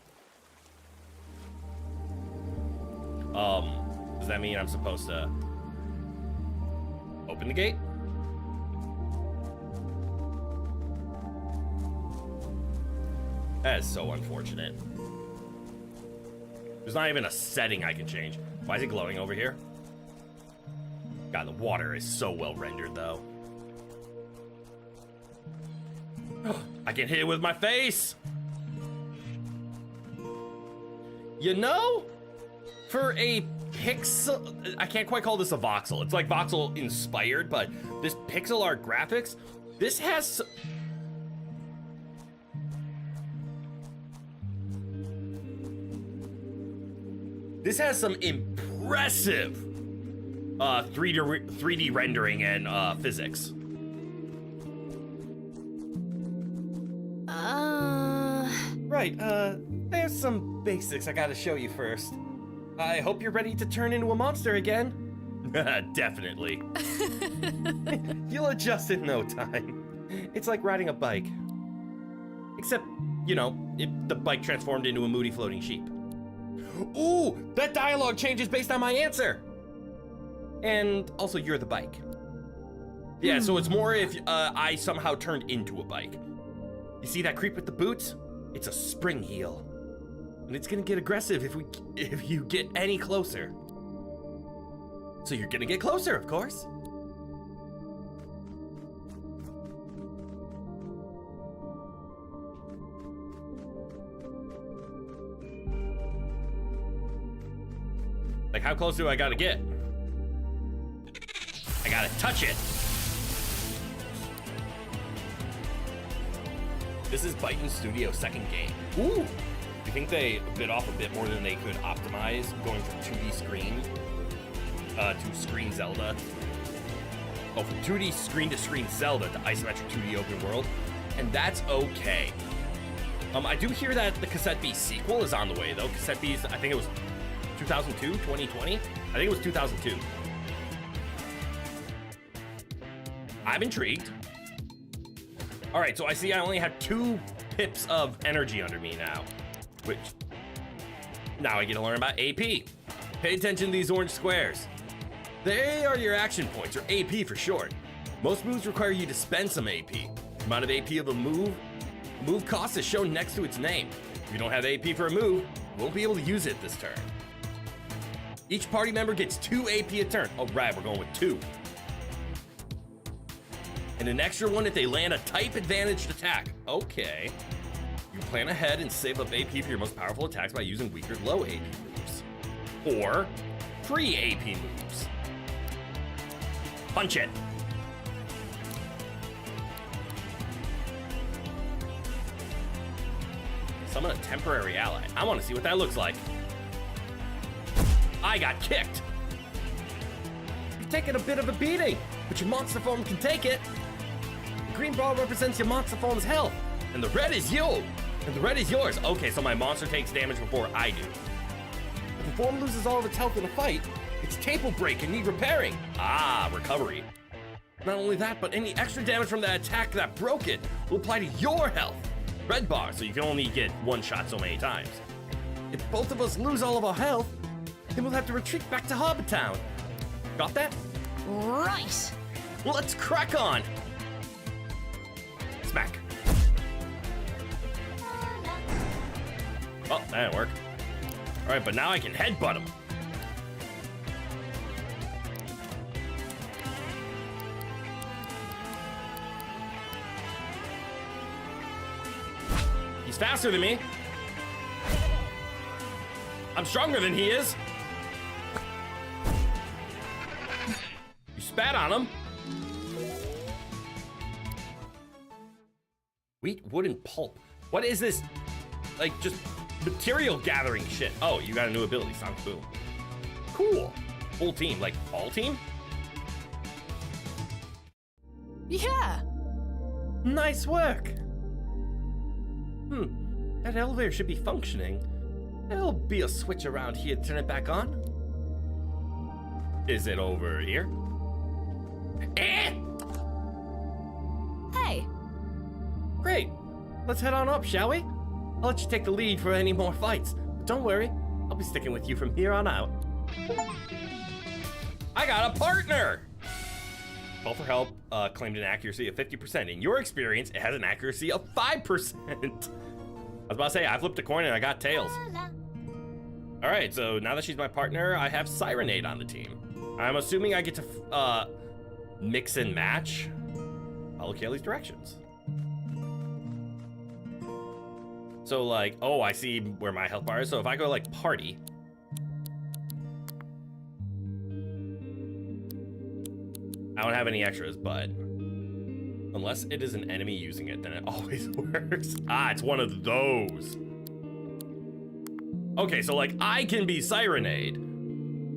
Does that mean I'm supposed to open the gate? That is so unfortunate. There's not even a setting I can change. Why is it glowing over here? God, the water is so well rendered, though. I can hit it with my face! You know, for a pixel... I can't quite call this a voxel. It's like voxel inspired, but this pixel art graphics, this has... This has some impressive 3D rendering and physics. Right, there's some basics I gotta show you first. I hope you're ready to turn into a monster again. Definitely. You'll adjust in no time. It's like riding a bike. Except, you know, if the bike transformed into a moody floating sheep. Ooh, that dialogue changes based on my answer. And also, you're the bike. Yeah, so it's more if I somehow turned into a bike. You see that creep with the boots? It's a spring heel. And it's gonna get aggressive if you get any closer. So you're gonna get closer, of course. Like, how close do I gotta get? I gotta touch it. This is Byton Studio's second game. Ooh! You think they bit off a bit more than they could optimize, going from 2D screen to screen Zelda? Oh, from 2D screen to screen Zelda to isometric 2D open world, and that's okay. I do hear that the Cassette Beasts sequel is on the way, though. Cassette Beasts, I think it was 2002, 2020? I think it was 2002. I'm intrigued. All right, so I see I only have 2 pips of energy under me now, which now I get to learn about AP. Pay attention to these orange squares. They are your action points, or AP for short. Most moves require you to spend some AP. The amount of AP of a move cost is shown next to its name. If you don't have AP for a move, you won't be able to use it this turn. Each party member gets 2 AP a turn. Oh, right, we're going with 2. And an extra one if they land a type advantaged attack. Okay. You plan ahead and save up AP for your most powerful attacks by using weaker low AP moves. Or free AP moves. Punch it. Summon a temporary ally. I want to see what that looks like. I got kicked. You're taking a bit of a beating, but your monster form can take it. The green ball represents your monster form's health, and the red is you. And the red is yours. Okay, so my monster takes damage before I do. If the form loses all of its health in a fight, its tape will break and need repairing. Ah, recovery. Not only that, but any extra damage from that attack that broke it will apply to your health. Red bar, so you can only get one shot so many times. If both of us lose all of our health, then we'll have to retreat back to Harbor Town. Got that? Right. Well, let's crack on. Smack. Oh, that didn't work. All right, but now I can headbutt him. He's faster than me. I'm stronger than he is. You spat on him. Wheat, wood, and pulp. What is this? Like, just material gathering shit. Oh, you got a new ability, Sonic Boom. Cool. Full team, like all team? Yeah. Nice work. That elevator should be functioning. There'll be a switch around here to turn it back on. Is it over here? Eh! Hey. Great. Let's head on up, shall we? I'll let you take the lead for any more fights. But don't worry, I'll be sticking with you from here on out. I got a partner! Call for help claimed an accuracy of 50%. In your experience, it has an accuracy of 5%. I was about to say, I flipped a coin and I got tails. All right, so now that she's my partner, I have Sirenade on the team. I'm assuming I get to mix and match. Follow Kaylee's directions. So like, oh, I see where my health bar is. So if I go like party. I don't have any extras, but unless it is an enemy using it, then it always works. Ah, it's one of those. Okay, so like I can be Sirenade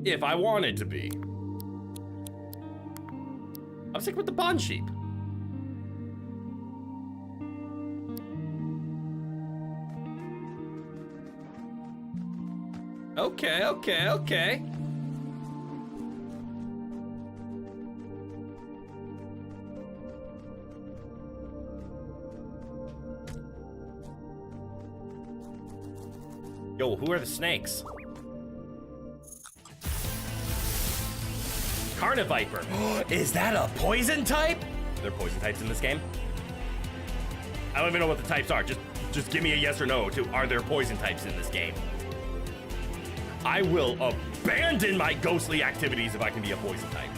if I wanted to be. I'm sick with the Bond Sheep. Okay. Yo, who are the snakes? Carniviper. Is that a poison type? Are there poison types in this game? I don't even know what the types are. Just give me a yes or no to are there poison types in this game? I will abandon my ghostly activities if I can be a poison type.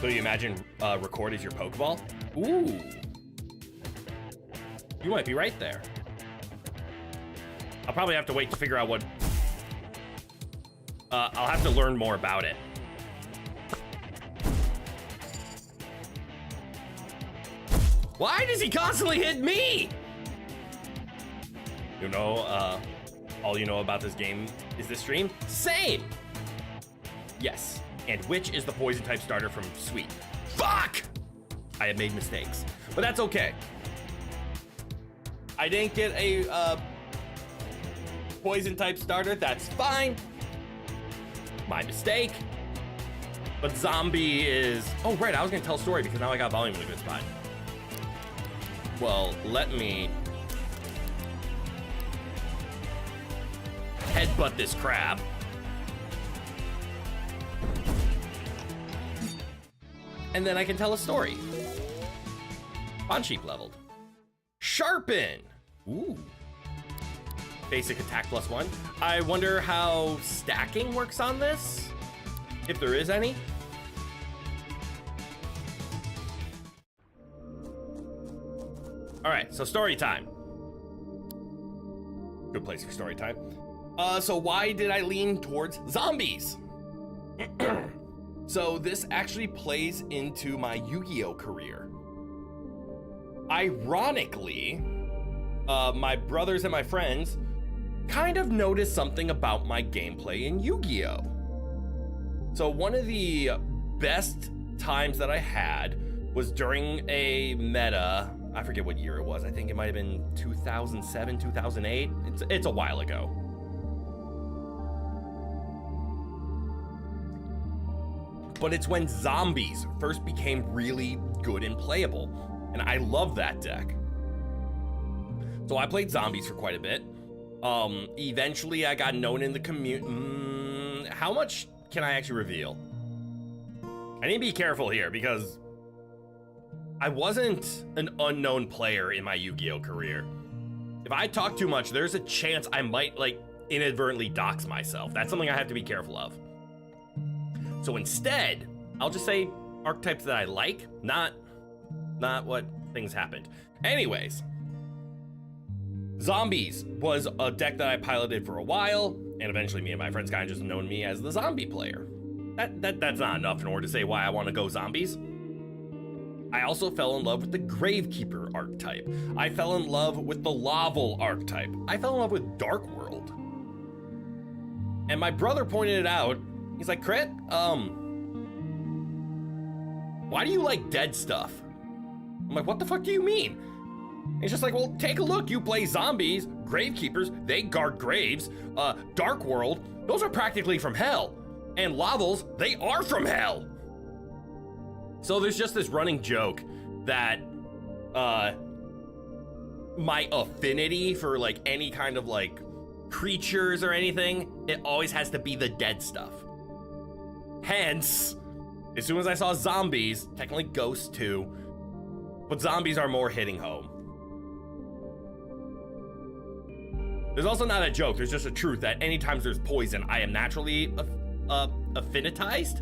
So you imagine record as your Pokeball? Ooh. You might be right there. I'll probably have to wait to figure out what... I'll have to learn more about it. Why does he constantly hit me? You know, all you know about this game is this stream? Same! Yes. And which is the poison type starter from Sweet? Fuck! I have made mistakes, but that's okay. I didn't get a poison type starter, that's fine. My mistake. But Zombie is... Oh, right, I was gonna tell a story because now I got volume in a good spot. well, let me headbutt this crab. And then I can tell a story. Pawn sheep leveled. Sharpen. Ooh. Basic attack +1. I wonder how stacking works on this, if there is any. All right, so story time. Good place for story time. So why did I lean towards zombies? So this actually plays into my Yu-Gi-Oh career. Ironically, my brothers and my friends kind of noticed something about my gameplay in Yu-Gi-Oh. So one of the best times that I had was during a meta. I forget what year it was. I think it might have been 2007, 2008. It's a while ago. But it's when zombies first became really good and playable. And I love that deck. So I played zombies for quite a bit. Eventually I got known in the community. How much can I actually reveal? I need to be careful here because I wasn't an unknown player in my Yu-Gi-Oh career. If I talk too much, there's a chance I might inadvertently dox myself. That's something I have to be careful of. So instead, I'll just say archetypes that I like, not what things happened. Anyways, zombies was a deck that I piloted for a while, and eventually me and my friends kind of just known me as the zombie player. That's not enough in order to say why I want to go zombies. I also fell in love with the Gravekeeper archetype. I fell in love with the Laval archetype. I fell in love with Dark World. And my brother pointed it out. He's like, Crit, why do you like dead stuff? I'm like, what the fuck do you mean? And he's just like, well, take a look. You play zombies, Gravekeepers, they guard graves. Dark World, those are practically from hell. And Lavals, they are from hell. So there's just this running joke that my affinity for any kind of creatures or anything, it always has to be the dead stuff. Hence, as soon as I saw zombies, technically ghosts too, but zombies are more hitting home. There's also not a joke, there's just a truth that anytime there's poison, I am naturally affinitized?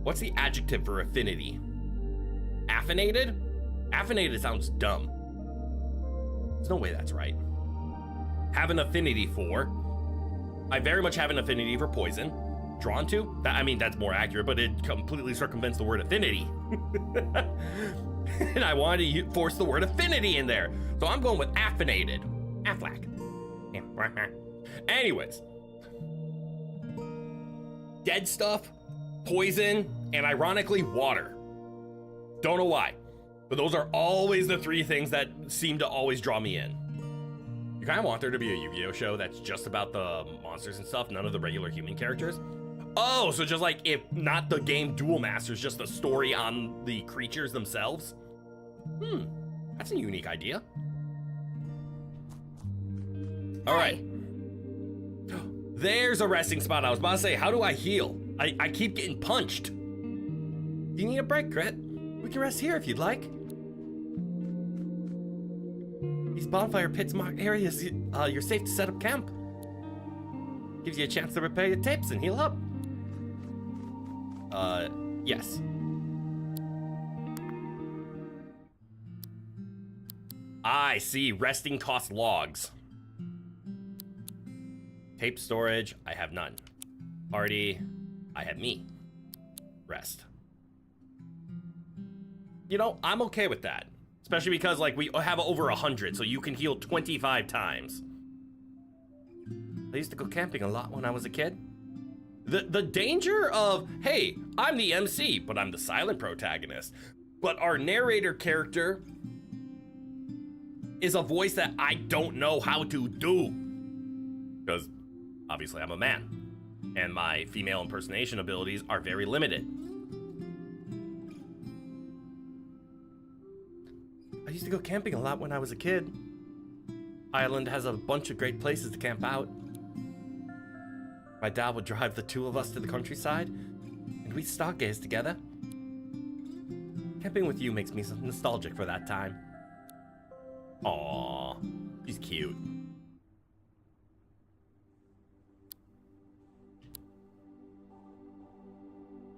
What's the adjective for affinity? Affinated? Affinated sounds dumb. There's no way that's right. Have an affinity for. I very much have an affinity for poison. Drawn to? That's more accurate, but it completely circumvents the word affinity. And I wanted to force the word affinity in there. So I'm going with affinated. Afflack. Anyways. Dead stuff, poison, and ironically, water. Don't know why, but those are always the three things that seem to always draw me in. You kind of want there to be a Yu-Gi-Oh show that's just about the monsters and stuff, none of the regular human characters. Oh, so just if not the game Duel Masters, just the story on the creatures themselves? That's a unique idea. All right. There's a resting spot. I was about to say, how do I heal? I keep getting punched. Do you need a break, Crit? We can rest here if you'd like. These bonfire pits mark areas you're safe to set up camp. Gives you a chance to repair your tapes and heal up. Yes. I see. Resting cost logs. Tape storage, I have none. Party, I have me. Rest. You know, I'm okay with that. Especially because, we have over 100, so you can heal 25 times. I used to go camping a lot when I was a kid. The danger of, hey, I'm the MC, but I'm the silent protagonist. But our narrator character is a voice that I don't know how to do. Because, obviously, I'm a man. And my female impersonation abilities are very limited. used to go camping a lot when I was a kid. Ireland has a bunch of great places to camp out. My dad would drive the two of us to the countryside, and we'd stargaze together. Camping with you makes me nostalgic for that time. Aww, she's cute.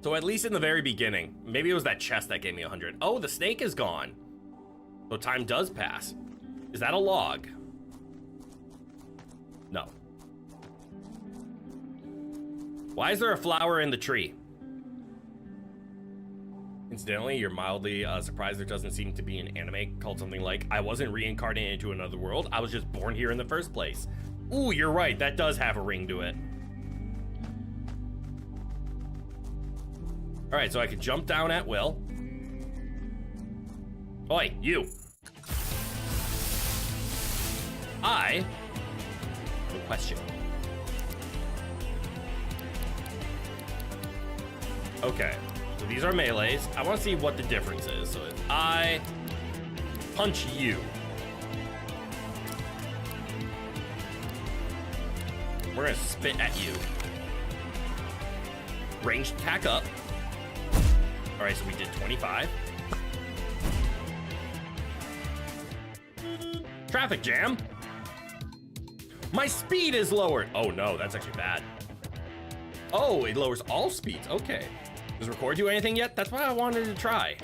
So at least in the very beginning, maybe it was that chest that gave me 100. Oh, the snake is gone. So time does pass. Is that a log? No. Why is there a flower in the tree? Incidentally, you're mildly surprised there doesn't seem to be an anime called something like, I wasn't reincarnated into another world, I was just born here in the first place. Ooh, you're right, that does have a ring to it. Alright, so I can jump down at will. Oi, you. No question. Okay, so these are melees. I want to see what the difference is. So if I punch you, we're gonna spit at you. Ranged attack up. All right, so we did 25. Traffic jam. My speed is lowered. Oh no, that's actually bad. Oh, it lowers all speeds. Okay. Does record do anything yet? That's what I wanted to try.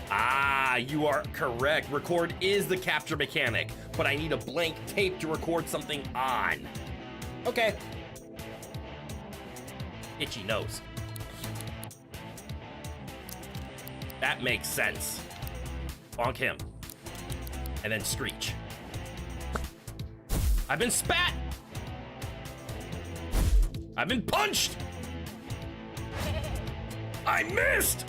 Ah, you are correct. Record is the capture mechanic, but I need a blank tape to record something on. Okay. Itchy nose. That makes sense. Bonk him. And then screech. I've been spat! I've been punched! I missed!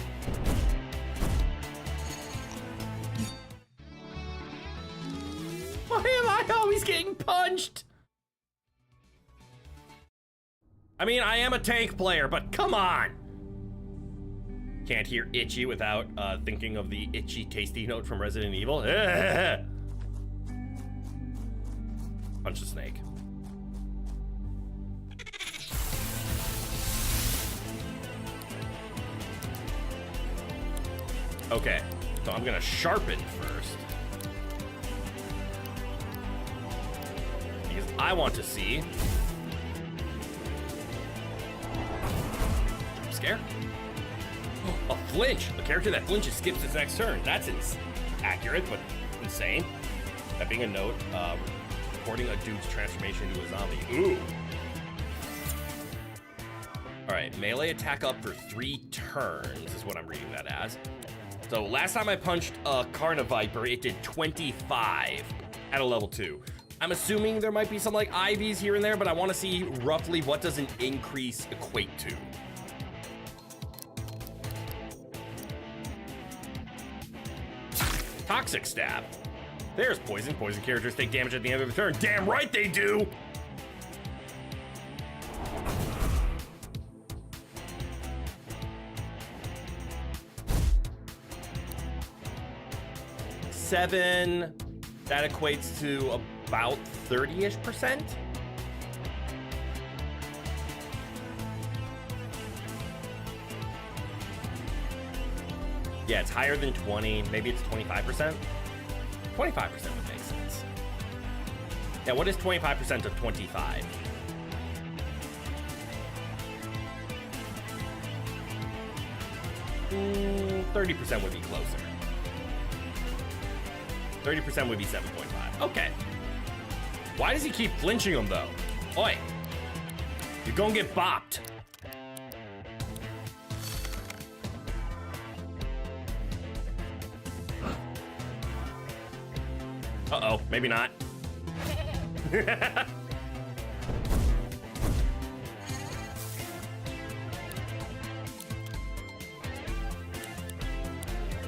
Why am I always getting punched? I mean, I am a tank player, but come on! Can't hear itchy without thinking of the itchy tasty note from Resident Evil. Punch the snake. Okay, so I'm gonna sharpen first. Because I want to see. I'm scared. A flinch! A character that flinches skips its next turn. That's accurate, but insane. That being a note, recording a dude's transformation into a zombie. Ooh! Alright, melee attack up for 3 turns is what I'm reading that as. So last time I punched a Carniviper, it did 25 at a level 2. I'm assuming there might be some like IVs here and there, but I want to see roughly what does an increase equate to. Toxic stab. There's poison. Poison characters take damage at the end of the turn. Damn right they do! Seven. That equates to about 30-ish%. Yeah, it's higher than 20. Maybe it's 25%. 25% would make sense. Yeah, what is 25% of 25? Mm, 30% would be closer. 30% would be 7.5. Okay. Why does he keep flinching him, though? Oi. You're gonna get bopped. Uh-oh, maybe not.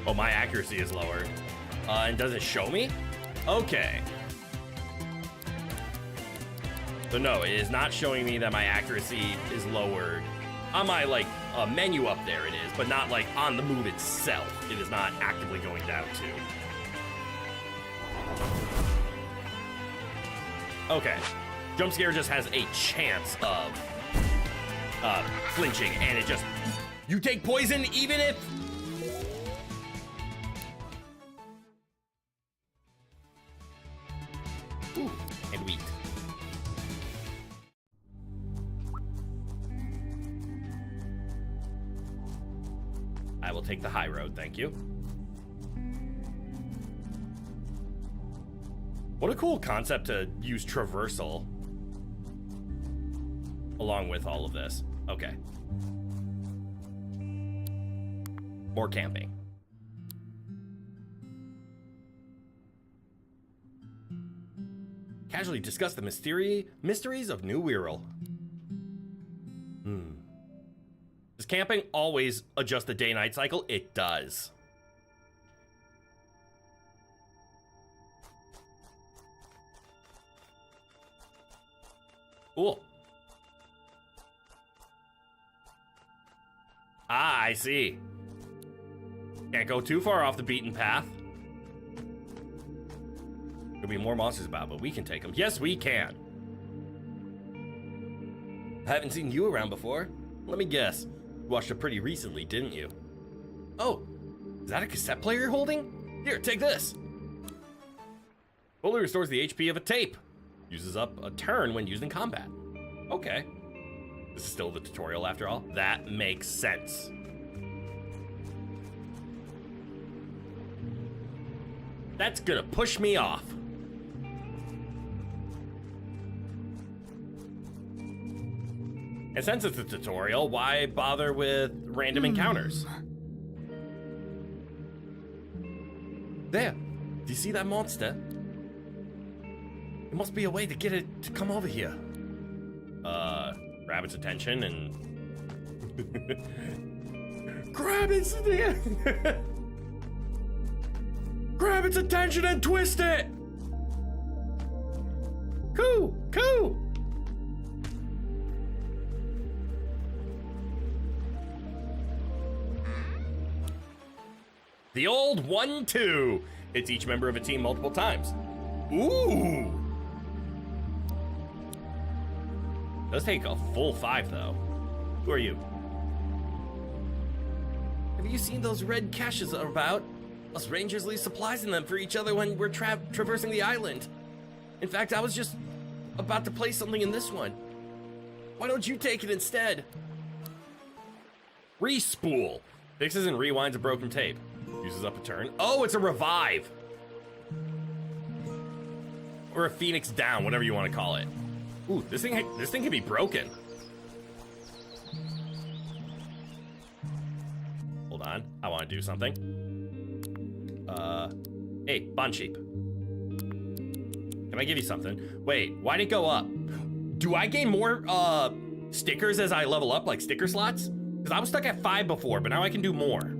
Oh, my accuracy is lowered. And does it show me? Okay. So no, it is not showing me that my accuracy is lowered On my, like, menu up there it is, but not, like, on the move itself. It is not actively going down to. Okay. Jump scare just has a chance of flinching, and it just... You take poison even if... Ooh, and wheat. I will take the high road, thank you. What a cool concept to use traversal along with all of this. Okay. More camping. Casually discuss the mysteries of New Wirral. Does camping always adjust the day-night cycle? It does. Cool. Ah, I see. Can't go too far off the beaten path. There'll be more monsters about, but we can take them. Yes, we can. I haven't seen you around before. Let me guess. You watched it pretty recently, didn't you? Oh, is that a cassette player you're holding? Here, take this. Fully restores the HP of a tape. Uses up a turn when used in combat. Okay. This is still the tutorial after all. That makes sense. That's gonna push me off. And since it's a tutorial, why bother with random encounters? There. Do you see that monster? There must be a way to get it to come over here. Grab its attention and... Grab its... Grab its attention and twist it! Coo! Coo! The old 1-2. It's each member of a team multiple times. Ooh! Does take a full 5, though. Who are you? Have you seen those red caches about? Us rangers leave supplies in them for each other when we're traversing the island. In fact, I was just about to place something in this one. Why don't you take it instead? Respool. Fixes and rewinds a broken tape. Uses up a turn. Oh, it's a revive. Or a phoenix down, whatever you want to call it. Ooh, this thing can be broken. Hold on, I want to do something. Hey, Bond Sheep. Can I give you something? Wait, why'd it go up? Do I gain more, stickers as I level up, like sticker slots? Because I was stuck at 5 before, but now I can do more.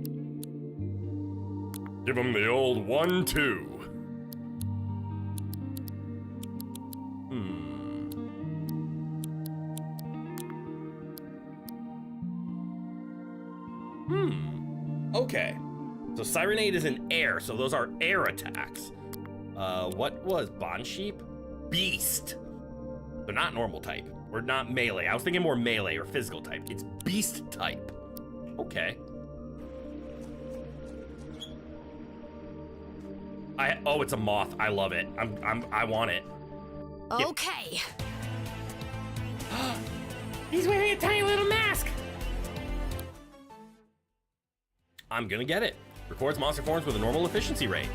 Give him the old 1-2. Okay. So Sirenade is an air, so those are air attacks. What was Bond Sheep? Beast. They're not normal type, or not melee. I was thinking more melee or physical type. It's beast type. Okay. Oh, it's a moth. I love it. I want it. Okay. He's wearing a tiny little mask. I'm gonna get it. Records monster forms with a normal efficiency rate.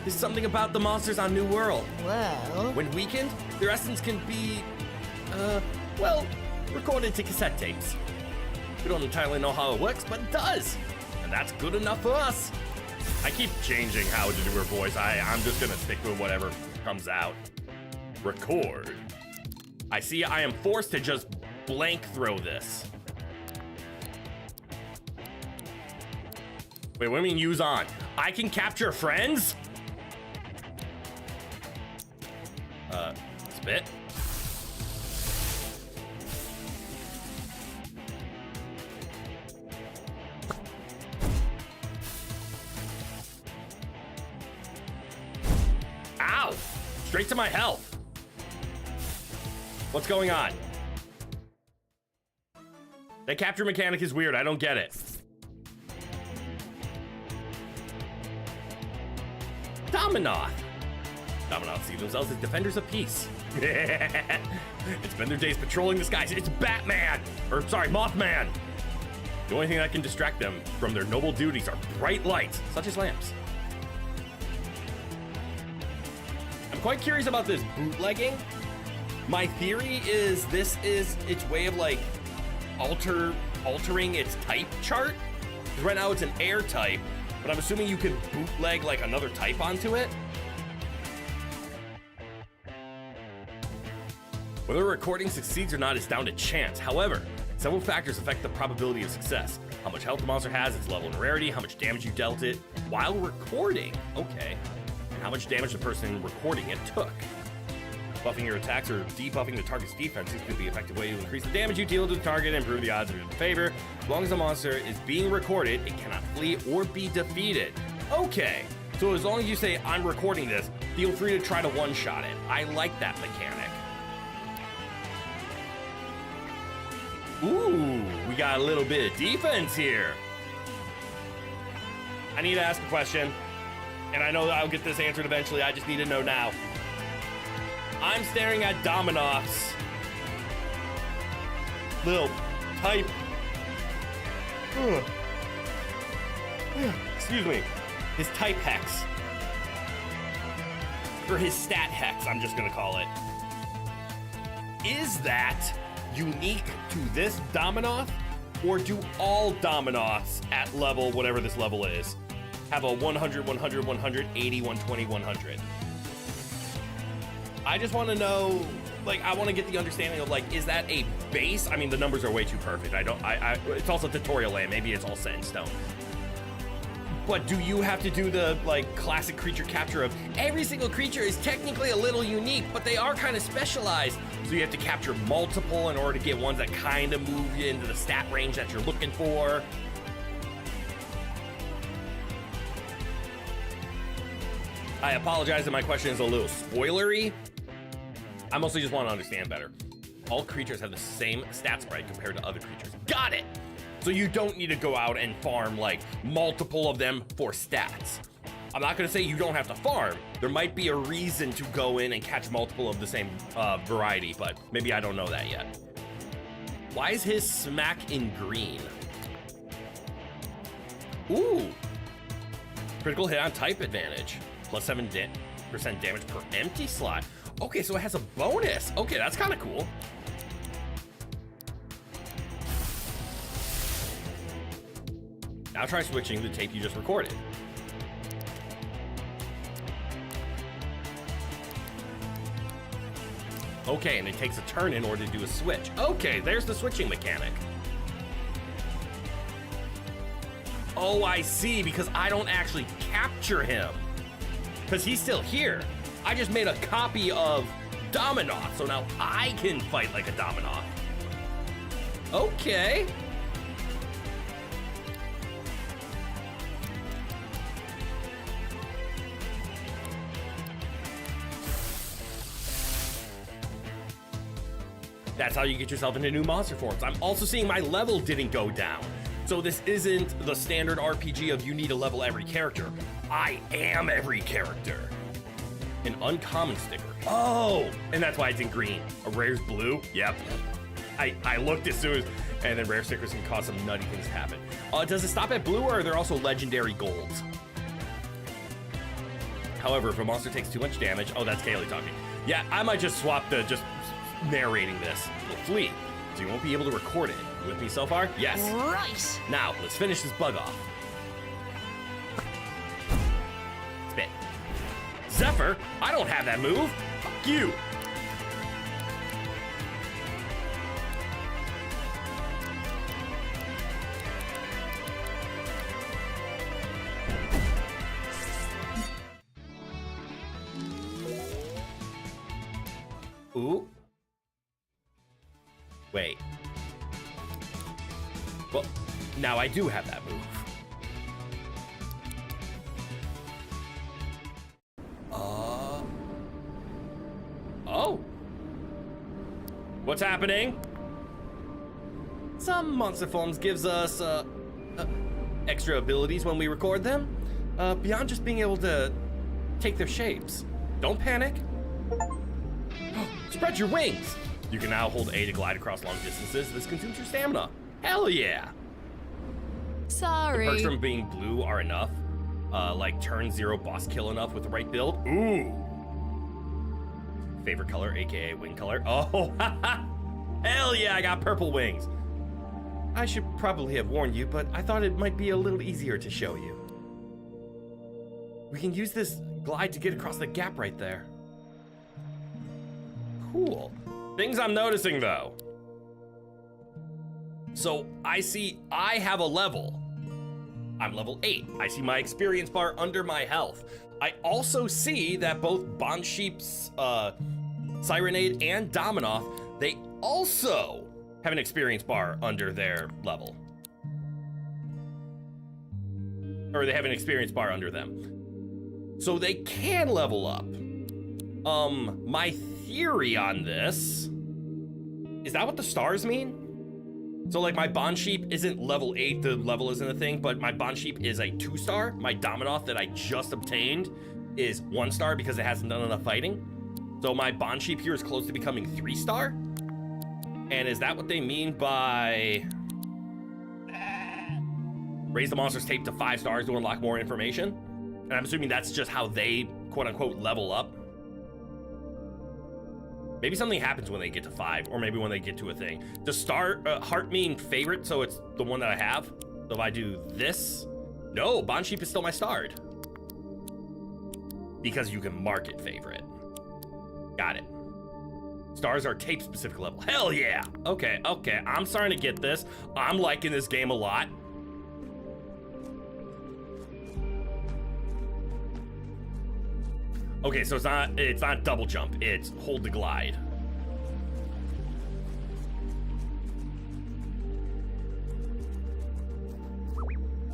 There's something about the monsters on New Wirral. Well... When weakened, their essence can be, well, recorded to cassette tapes. We don't entirely know how it works, but it does. And that's good enough for us. I keep changing how to do her voice. I'm just gonna stick with whatever comes out. Record. I see I am forced to just blank throw this. Wait, what do you mean use on? I can capture friends? Spit. straight to my health. What's going on? That capture mechanic is weird. I don't get it. Dominoth. Dominoth see themselves as defenders of peace. It's been their days patrolling the skies. It's Batman! Or, sorry, Mothman! The only thing that can distract them from their noble duties are bright lights, such as lamps. I'm quite curious about this bootlegging. My theory is this is its way of, like, altering its type chart. Because right now it's an air type, but I'm assuming you could bootleg, like, another type onto it. Whether a recording succeeds or not is down to chance. However, several factors affect the probability of success. How much health the monster has, its level and rarity, how much damage you dealt it while recording. Okay. And how much damage the person recording it took. Buffing your attacks or debuffing the target's defenses could be an effective way to increase the damage you deal to the target and improve the odds of your favor. As long as the monster is being recorded, it cannot flee or be defeated. Okay. So as long as you say, I'm recording this, feel free to try to one-shot it. I like that mechanic. Ooh, we got a little bit of defense here. I need to ask a question, and I know that I'll get this answered eventually. I just need to know now. I'm staring at Dominoth's little type. Excuse me. His type hex. Or his stat hex, I'm just gonna call it. Is that unique to this Dominoth, or do all Dominoths at level, whatever this level is, have a 100, 100, 100, 80, 120, 100? I just want to know, like, I want to get the understanding of, like, is that a base? I mean, the numbers are way too perfect. It's also tutorial land. Maybe it's all set in stone. But do you have to do the, like, classic creature capture of every single creature is technically a little unique, but they are kind of specialized? So you have to capture multiple in order to get ones that kind of move you into the stat range that you're looking for. I apologize if my question is a little spoilery. I mostly just want to understand better. All creatures have the same stat sprite compared to other creatures. Got it! So you don't need to go out and farm, like, multiple of them for stats. I'm not going to say you don't have to farm. There might be a reason to go in and catch multiple of the same variety, but maybe I don't know that yet. Why is his smack in green? Ooh. Critical hit on type advantage. Plus 7% damage per empty slot. Okay, so it has a bonus. Okay, that's kind of cool. Now try switching the tape you just recorded. Okay, and it takes a turn in order to do a switch. Okay, there's the switching mechanic. Oh, I see, because I don't actually capture him. Because he's still here. I just made a copy of Dominoth, so now I can fight like a Dominoth. Okay. That's how you get yourself into new monster forms. I'm also seeing my level didn't go down. So this isn't the standard RPG of you need to level every character. I am every character. An uncommon sticker. Oh, and that's why it's in green. A rare's blue? Yep. I looked as soon as, and then rare stickers can cause some nutty things to happen. Does it stop at blue, or are there also legendary golds? However, if a monster takes too much damage, oh, that's Kaylee talking. Yeah, I might just swap the just narrating this. It'll flee, so you won't be able to record it. You with me so far? Yes. Right. Now, let's finish this bug off. Spit. Zephyr? I don't have that move. Fuck you. Ooh. Wait. Well, now I do have that move. Oh. What's happening? Some monster forms gives us extra abilities when we record them, beyond just being able to take their shapes. Don't panic. Spread your wings. You can now hold A to glide across long distances. This consumes your stamina. Hell yeah. Sorry. The perks from being blue are enough. Like turn 0 boss kill enough with the right build. Ooh. Favorite color, aka wing color. Oh, hell yeah, I got purple wings. I should probably have warned you, but I thought it might be a little easier to show you. We can use this glide to get across the gap right there. Cool. Things I'm noticing though. So I see I have a level. I'm level 8. I see my experience bar under my health. I also see that both Bonsheep's, Sirenade and Dominoff, they also have an experience bar under their level. Or they have an experience bar under them. So they can level up. My theory on this, is that what the stars mean? So like my Bonsheep isn't level 8, the level isn't a thing, but my Bonsheep is a 2-star. My Dominoff that I just obtained is 1-star because it hasn't done enough fighting. So my Bonsheep here is close to becoming 3-star. And is that what they mean by raise the monster's tape to 5 stars to unlock more information? And I'm assuming that's just how they quote unquote level up. Maybe something happens when they get to 5, or maybe when they get to a thing. Does heart mean favorite, so it's the one that I have? So if I do this, no, Bonsheep is still my starred. Because you can mark it favorite. Got it. Stars are tape specific level. Hell yeah. Okay, I'm starting to get this. I'm liking this game a lot. Okay, so it's not double jump, it's hold the glide.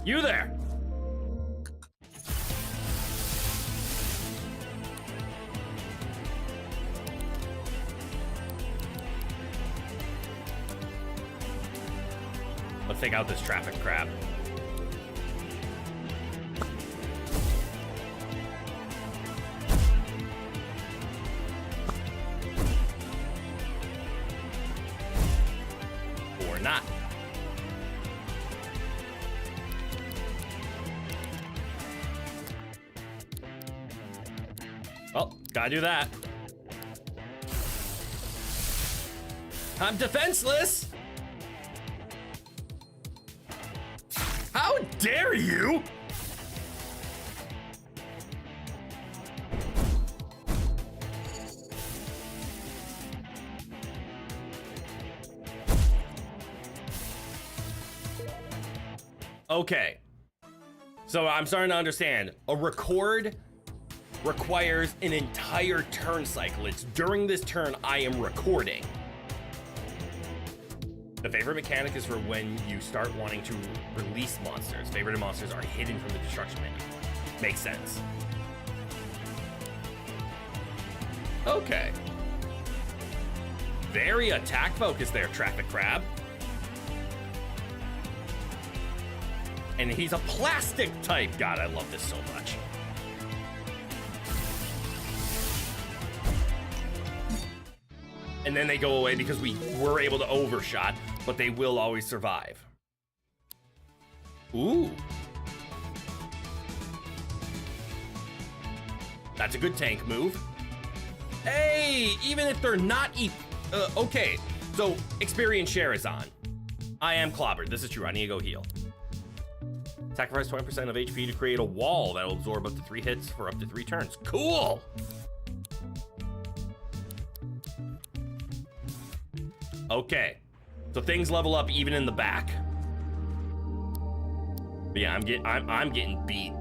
You there! Let's take out this traffic crab. Or not. Well, gotta do that. I'm defenseless! How dare you! Okay. So I'm starting to understand. A record requires an entire turn cycle. It's during this turn I am recording. The favorite mechanic is for when you start wanting to release monsters. Favorite monsters are hidden from the destruction menu. Makes sense. Okay. Very attack focused there, Traffic Crab. And he's a plastic type. God, I love this so much. And then they go away because we were able to overshot, but they will always survive. Ooh. That's a good tank move. Hey, even if they're not okay, so experience share is on. I am clobbered. This is true. I need to go heal. Sacrifice 20% of HP to create a wall that will absorb up to 3 hits for up to 3 turns. Cool! Okay, so things level up even in the back. But yeah, I'm getting beat.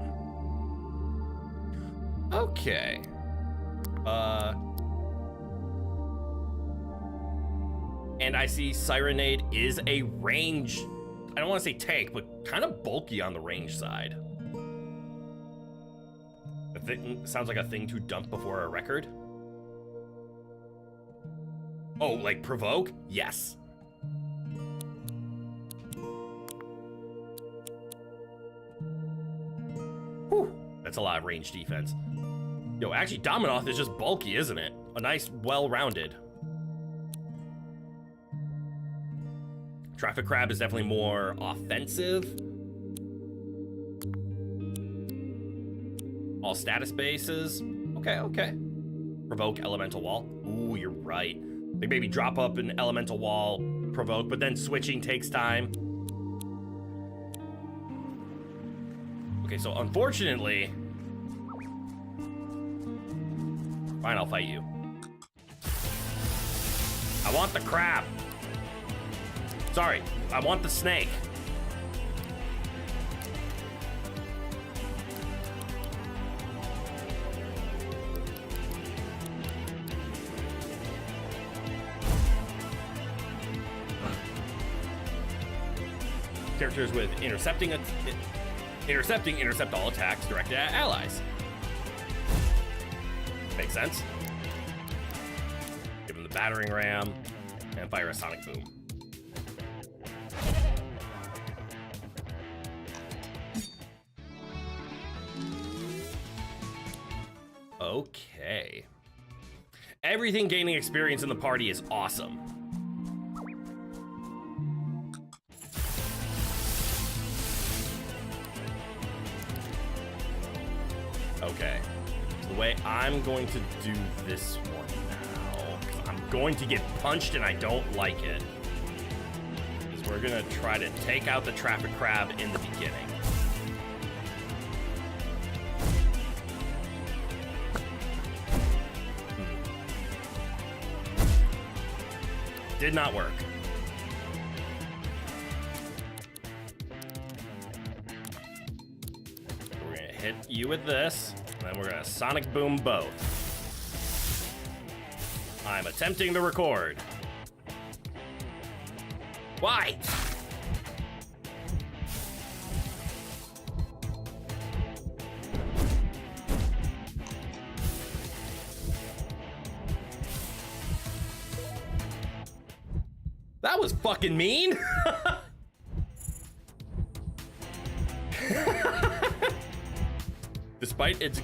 Okay. And I see Sirenade is a range. I don't want to say tank, but kind of bulky on the range side. Sounds like a thing to dump before a record. Oh, like provoke? Yes. Whew, that's a lot of range defense. Yo, actually, Dominoth is just bulky, isn't it? A nice, well-rounded. Traffic Crab is definitely more offensive. All status bases. Okay, okay. Provoke Elemental Wall. Ooh, you're right. Like maybe drop up an Elemental Wall, provoke, but then switching takes time. Okay, so unfortunately... Fine, I'll fight you. I want the crab. Sorry, I want the snake. Characters with intercept all attacks directed at allies. Makes sense. Give him the battering ram and fire a sonic boom. Okay. Everything gaining experience in the party is awesome. Okay. The way I'm going to do this one now, 'cause I'm going to get punched and I don't like it, is we're gonna try to take out the traffic crab in the beginning. Did not work. We're gonna hit you with this, and then we're gonna sonic boom both. I'm attempting to record. Why? That was fucking mean. Despite its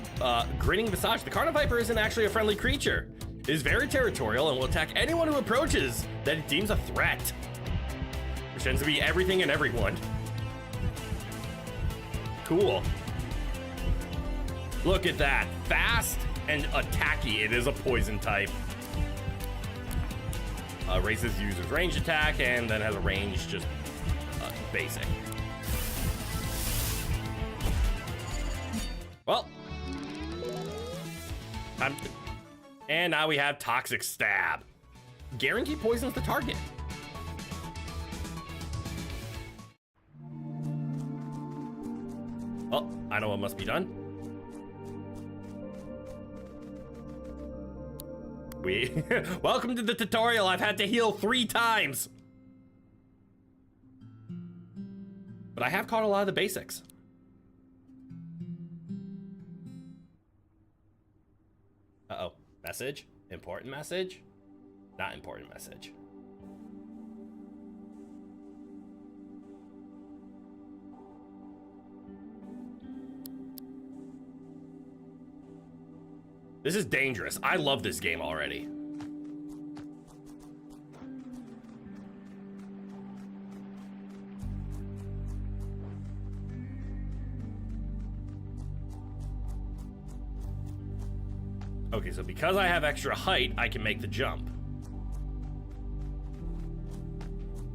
grinning visage, the Carniviper isn't actually a friendly creature. It is very territorial and will attack anyone who approaches that it deems a threat. Which tends to be everything and everyone. Cool. Look at that. Fast and attacky. It is a poison type. Raises user's range attack and then has a range just basic. Well, and now we have Toxic Stab. Guarantee poisons the target. Oh, I know what must be done. Welcome to the tutorial. I've had to heal 3 times. But I have caught a lot of the basics. Uh-oh. Message? Important message? Not important message. This is dangerous. I love this game already. Okay, so because I have extra height, I can make the jump.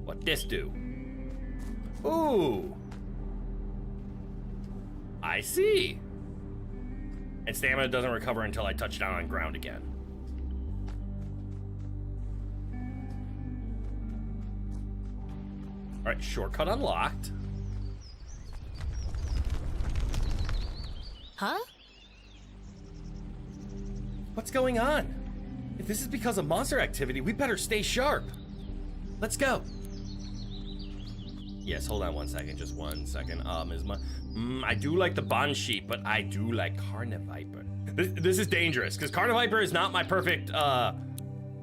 What this do? Ooh. I see. And stamina doesn't recover until I touch down on ground again. All right, shortcut unlocked. Huh? What's going on? If this is because of monster activity, we better stay sharp. Let's go. Yes, hold on one second, just 1 second. I do like the Bond Sheep, but I do like Carniviper. This is dangerous, because Carniviper is not my perfect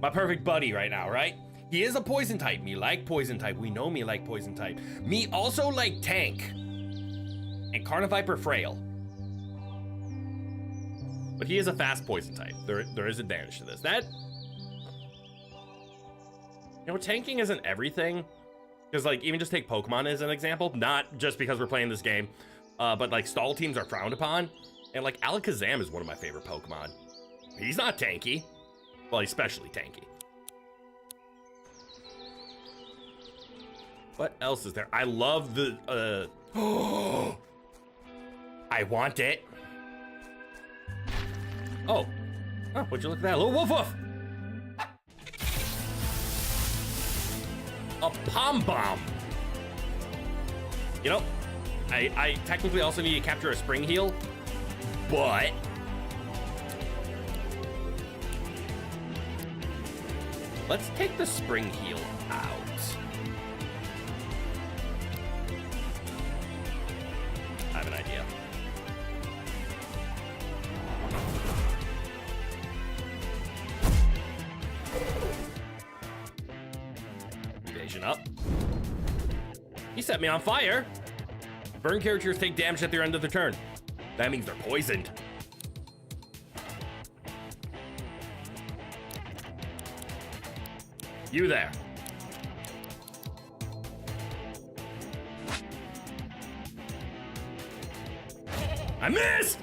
My perfect buddy right now, right? He is a poison type. Me like poison type. We know me like poison type. Me also like tank. And Carniviper frail. But he is a fast poison type. There is advantage to this. That... You know, tanking isn't everything. Because, like, even just take Pokemon as an example. Not just because we're playing this game. But, like, stall teams are frowned upon. And, like, Alakazam is one of my favorite Pokemon. He's not tanky. Well, he's especially tanky. What else is there? I love the, I want it. Oh, would you look at that? A little woof woof. A Pom Bomb. You know, I technically also need to capture a Spring Heal, but let's take the Spring Heal out. I have an idea. Evasion up. He set me on fire. Burn characters take damage at their end of the turn. That means they're poisoned. You there. I missed!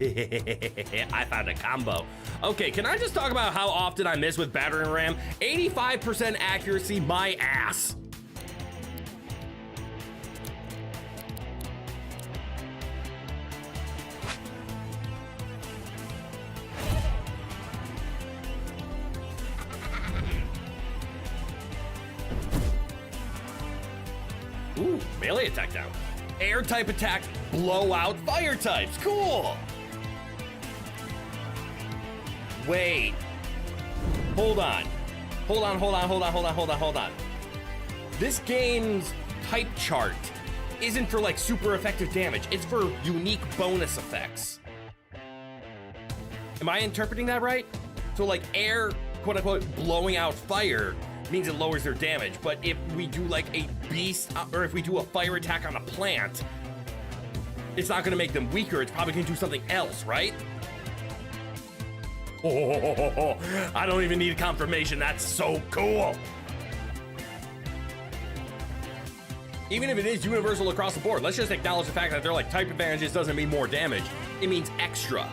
I found a combo. Okay, can I just talk about how often I miss with battering ram? 85% accuracy, my ass. Ooh, melee attack down. Air type attacks blow out fire types. Cool. Wait. Hold on. Hold on. This game's type chart isn't for like super effective damage. It's for unique bonus effects. Am I interpreting that right? So like air, quote unquote, blowing out fire means it lowers their damage. But if we do like a beast, or if we do a fire attack on a plant, it's not gonna make them weaker. It's probably gonna do something else, right? Oh, I don't even need confirmation. That's so cool. Even if it is universal across the board, let's just acknowledge the fact that they're like type advantages doesn't mean more damage. It means extra.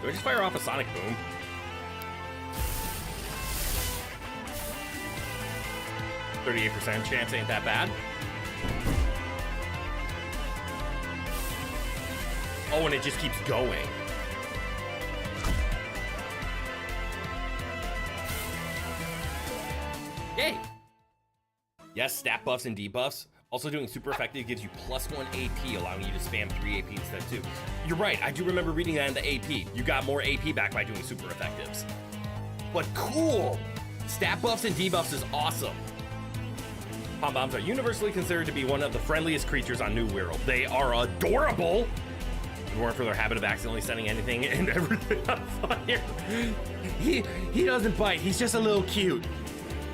Do I just fire off a Sonic Boom? %, chance ain't that bad. Oh, and it just keeps going. Yay! Yes, stat buffs and debuffs. Also doing super effective gives you +1 AP, allowing you to spam 3 AP instead of 2. You're right, I do remember reading that in the AP. You got more AP back by doing super effectives. But cool! Stat buffs and debuffs is awesome. Pom Bombs are universally considered to be one of the friendliest creatures on New World. They are adorable! If it weren't for their habit of accidentally setting anything and everything on fire. He doesn't bite, he's just a little cute.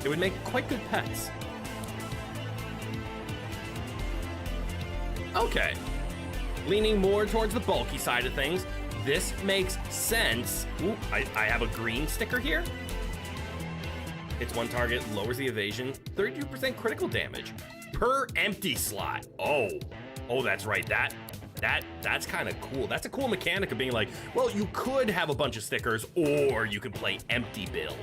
It would make quite good pets. Okay. Leaning more towards the bulky side of things. This makes sense. Ooh, I have a green sticker here. Hits one target, lowers the evasion, 32% critical damage per empty slot. Oh, that's right. That's kind of cool. That's a cool mechanic of being like, well, you could have a bunch of stickers or you could play empty build.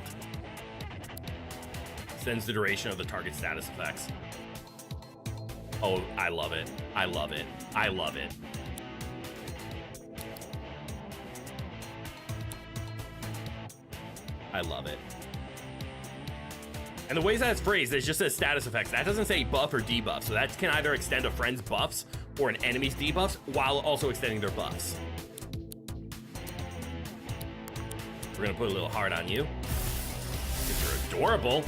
Extends the duration of the target status effects. Oh, I love it. I love it. I love it. I love it. And the ways that it's phrased, it just says status effects. That doesn't say buff or debuff. So that can either extend a friend's buffs or an enemy's debuffs while also extending their buffs. We're gonna put a little heart on you. You're adorable.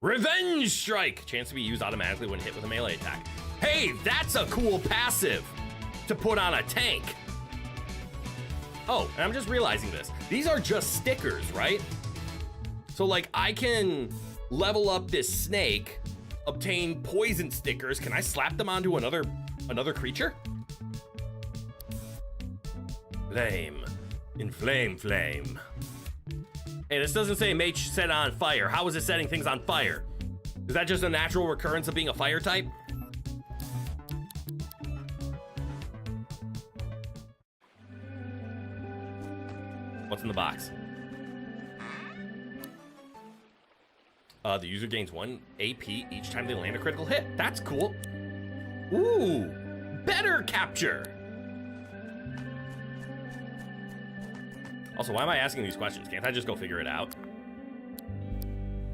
Revenge Strike! Chance to be used automatically when hit with a melee attack. Hey, that's a cool passive to put on a tank. Oh, and I'm just realizing this. These are just stickers, right? So like I can level up this snake, obtain poison stickers. Can I slap them onto another creature? Flame. Inflame flame. Hey, this doesn't say mage set on fire. How is it setting things on fire? Is that just a natural recurrence of being a fire type? What's in the box? The user gains 1 AP each time they land a critical hit. That's cool. Ooh, better capture. Also, why am I asking these questions? Can't I just go figure it out?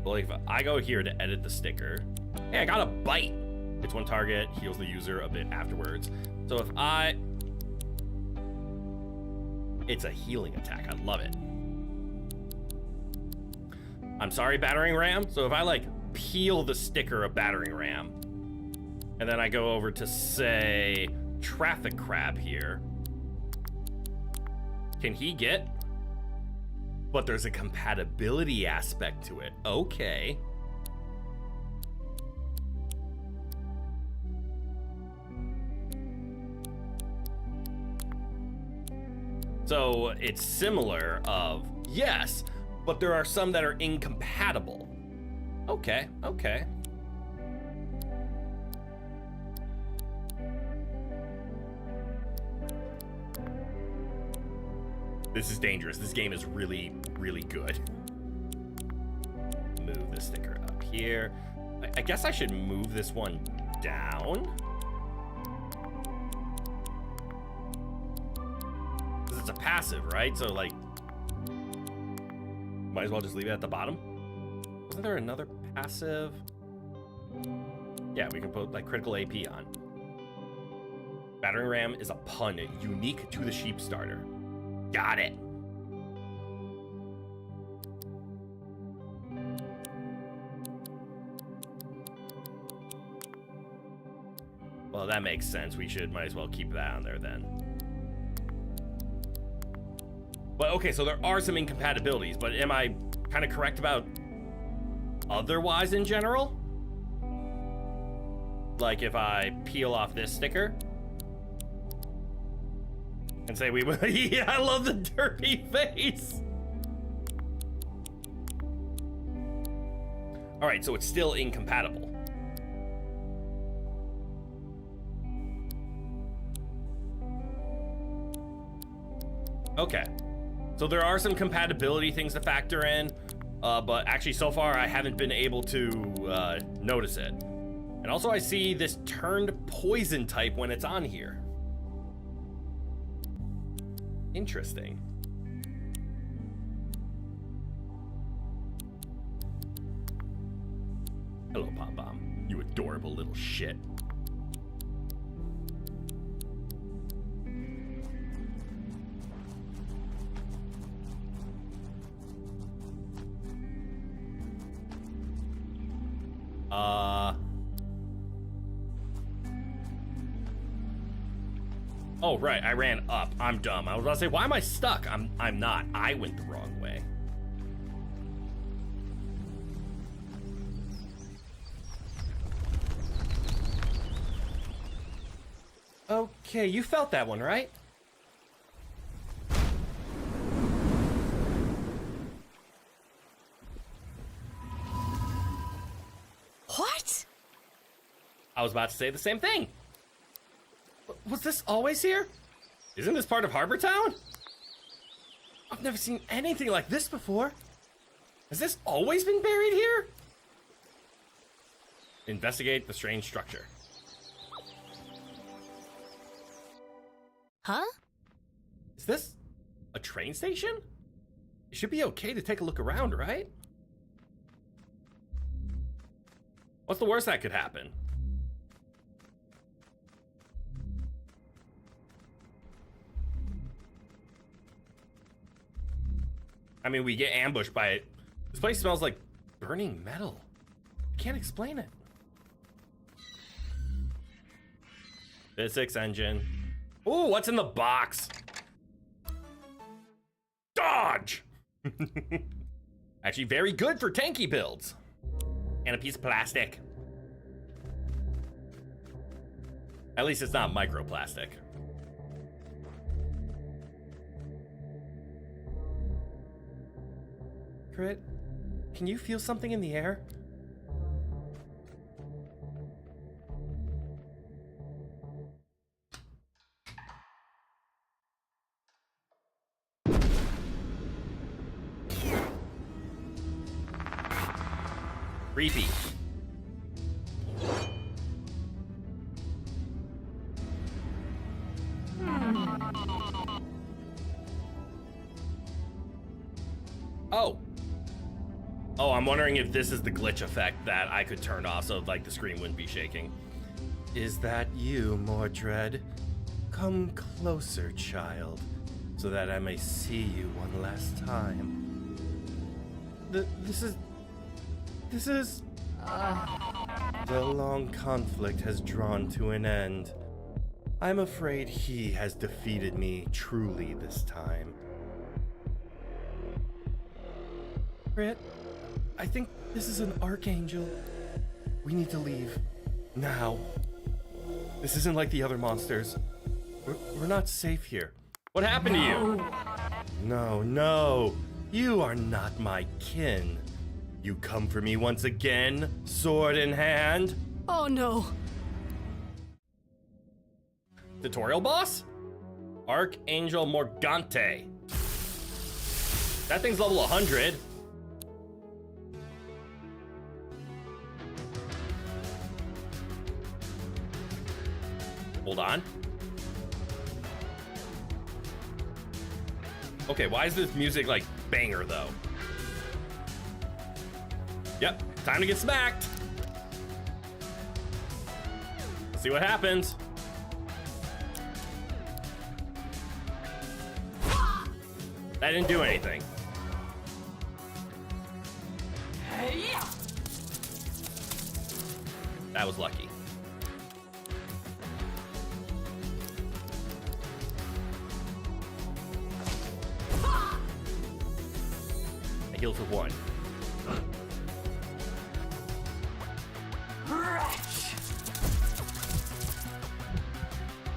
Well, like, if I go here to edit the sticker, hey, I got a bite. It's one target, heals the user a bit afterwards. So if it's a healing attack. I love it. I'm sorry, battering ram. So if I like peel the sticker of battering ram, and then I go over to say traffic crab here, can he get? But there's a compatibility aspect to it. Okay. So it's similar of, yes, but there are some that are incompatible. Okay, okay. This is dangerous. This game is really, really good. Move the sticker up here. I guess I should move this one down. Because it's a passive, right? So, like, might as well just leave it at the bottom. Wasn't there another passive? Yeah, we can put, like, critical AP on. Battering ram is a pun unique to the sheep starter. Got it. Well, that makes sense. We might as well keep that on there then. But okay, so there are some incompatibilities, but am I kind of correct about otherwise in general? Like if I peel off this sticker and say yeah, I love the derpy face. All right, so it's still incompatible. Okay, so there are some compatibility things to factor in, but actually so far I haven't been able to notice it. And also I see this turned poison type when it's on here. Interesting. Hello, Pom Pom. You adorable little shit. Oh, right, I ran up. I'm dumb. I was about to say, why am I stuck? I'm not. I went the wrong way. Okay, you felt that one, right? What? I was about to say the same thing. Was this always here? Isn't this part of Harbor Town? I've never seen anything like this before. Has this always been buried here? Investigate the strange structure. Huh? Is this a train station? It should be okay to take a look around, right? What's the worst that could happen? I mean, we get ambushed by it. This place smells like burning metal. I can't explain it. Physics engine. Ooh, what's in the box? Dodge! Actually, very good for tanky builds. And a piece of plastic. At least it's not microplastic. Crit, can you feel something in the air? Creepy. Oh, I'm wondering if this is the glitch effect that I could turn off so like the screen wouldn't be shaking. Is that you, Mordred? Come closer, child, so that I may see you one last time. This is... The long conflict has drawn to an end. I'm afraid he has defeated me truly this time. Crit, I think this is an archangel. We need to leave. Now. This isn't like the other monsters. We're not safe here. What happened to you? No. You are not my kin. You come for me once again, sword in hand? Oh no. Tutorial boss? Archangel Morgante. That thing's level 100. Hold on. Okay, why is this music like banger though? Yep, time to get smacked. Let's see what happens. That didn't do anything. That was lucky. I healed for 1.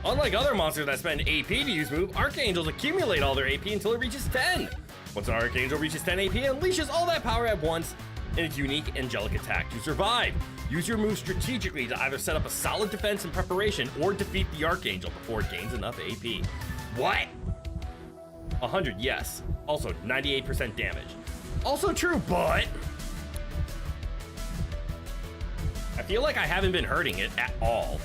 Unlike other monsters that spend AP to use move, Archangels accumulate all their AP until it reaches 10. Once an Archangel reaches 10 AP, it unleashes all that power at once in its unique angelic attack to survive. Use your move strategically to either set up a solid defense in preparation or defeat the Archangel before it gains enough AP. What? 100, yes. Also, 98% damage. Also true, but... I feel like I haven't been hurting it at all.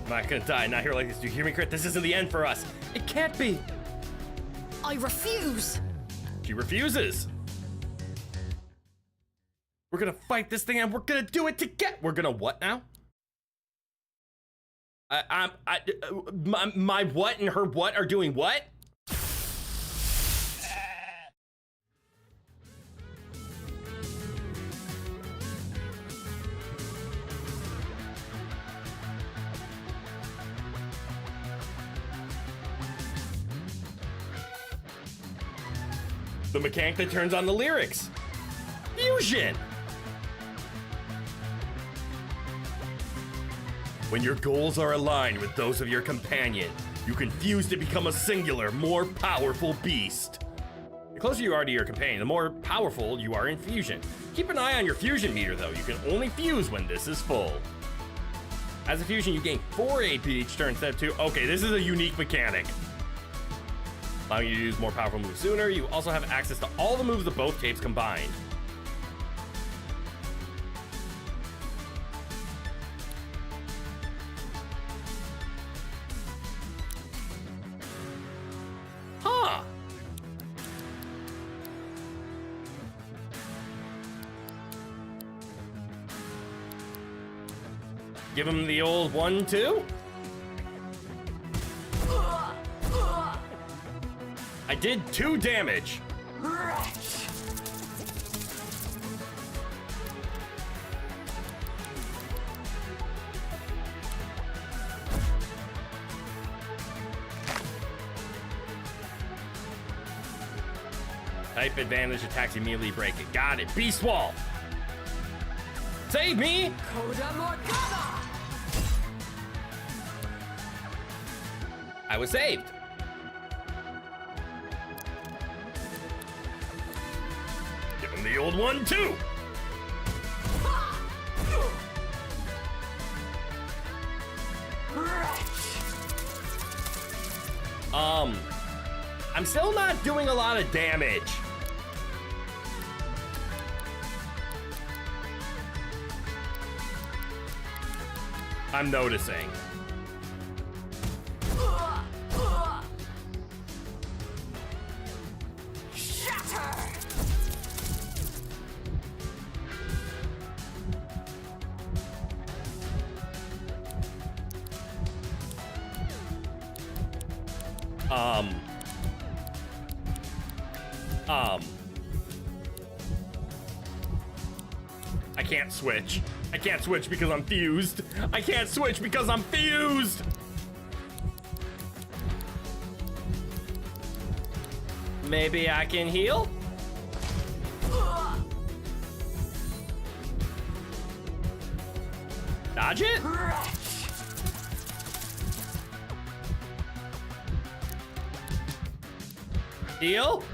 I'm not gonna die, not here like this. Do you hear me, Crit? This isn't the end for us. It can't be. I refuse. She refuses. We're gonna fight this thing and we're gonna do it together. We're gonna what now? My what and her what are doing what? The mechanic that turns on the lyrics. Fusion! When your goals are aligned with those of your companion, you can fuse to become a singular, more powerful beast. The closer you are to your companion, the more powerful you are in fusion. Keep an eye on your fusion meter though. You can only fuse when this is full. As a fusion, you gain 4 AP each turn instead of 2. Okay, this is a unique mechanic. Allowing you to use more powerful moves sooner. You also have access to all the moves of both tapes combined. Give him the old 1-2. I did 2 damage. Type advantage attacks immediately break it. Got it. Beast wall. Save me. I was saved. Give him the old 1-2. I'm still not doing a lot of damage. I'm noticing. I can't switch. I can't switch because I'm fused. I can't switch because I'm fused. Maybe I can heal? Dodge it? Heal?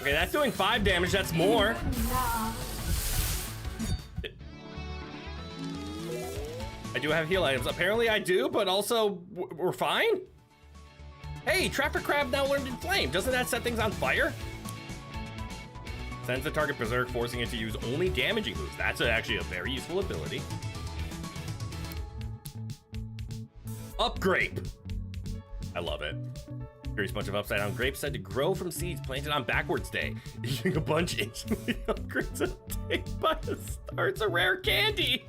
Okay, that's doing 5 damage. That's more. I do have heal items. Apparently I do, but also we're fine. Hey, Traffic Crab now learned in Flame. Doesn't that set things on fire? Sends the target berserk, forcing it to use only damaging moves. That's actually a very useful ability. Upgrape. I love it. Curious bunch of upside down grapes said to grow from seeds planted on backwards day. Eating a bunch instantly upgrades a take by the star. It's a rare candy.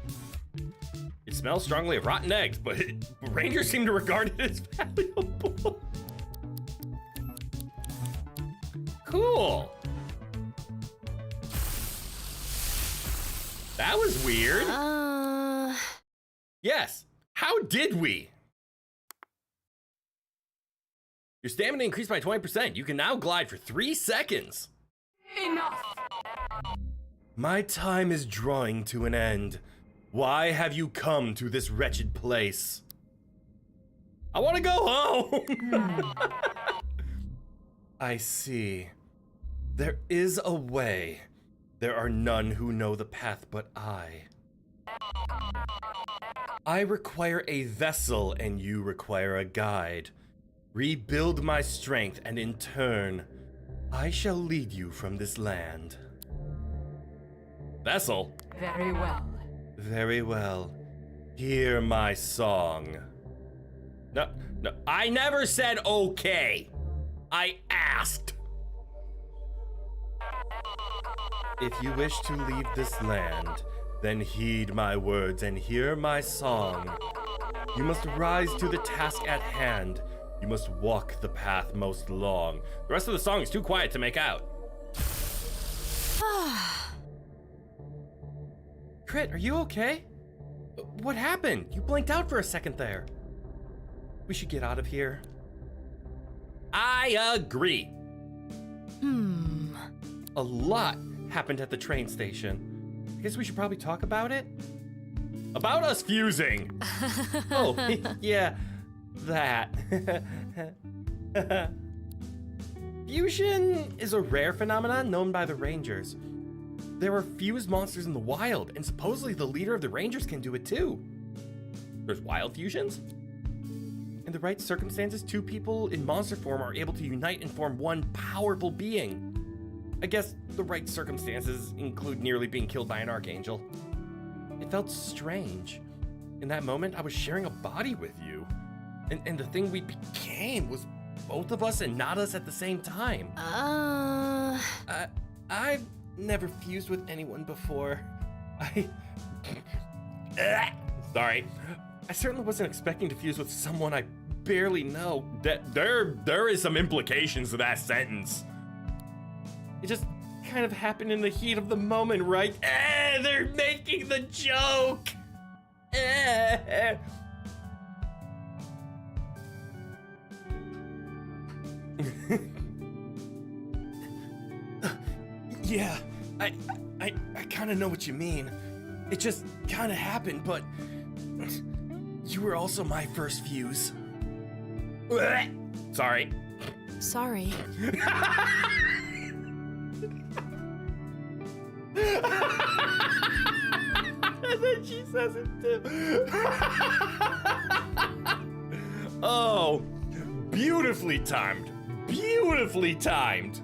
It smells strongly of rotten eggs, but rangers seem to regard it as valuable. Cool. That was weird. Yes. How did we? Your stamina increased by 20%. You can now glide for 3 seconds. Enough. My time is drawing to an end. Why have you come to this wretched place? I want to go home. I see. There is a way. There are none who know the path but I. I require a vessel and you require a guide. Rebuild my strength and in turn, I shall lead you from this land. Vessel? Very well. Very well. Hear my song. No, I never said okay. I asked. If you wish to leave this land, then heed my words and hear my song. You must rise to the task at hand. You must walk the path most long. The rest of the song is too quiet to make out. Crit, are you okay? What happened? You blinked out for a second there. We should get out of here. I agree. A lot happened at the train station. I guess we should probably talk about it. About us fusing. Oh, yeah, that. Fusion is a rare phenomenon known by the Rangers. There are fused monsters in the wild, and supposedly the leader of the Rangers can do it too. There's wild fusions? In the right circumstances, 2 people in monster form are able to unite and form one powerful being. I guess the right circumstances include nearly being killed by an archangel. It felt strange. In that moment, I was sharing a body with you. And the thing we became was both of us and not us at the same time. I've never fused with anyone before. Sorry. I certainly wasn't expecting to fuse with someone I barely know. There is some implications to that sentence. It just kind of happened in the heat of the moment, right? They're making the joke. Yeah, I kind of know what you mean. It just kind of happened, but you were also my first fuse. Sorry. Sorry. And then she says it too. Oh, beautifully timed. Beautifully timed.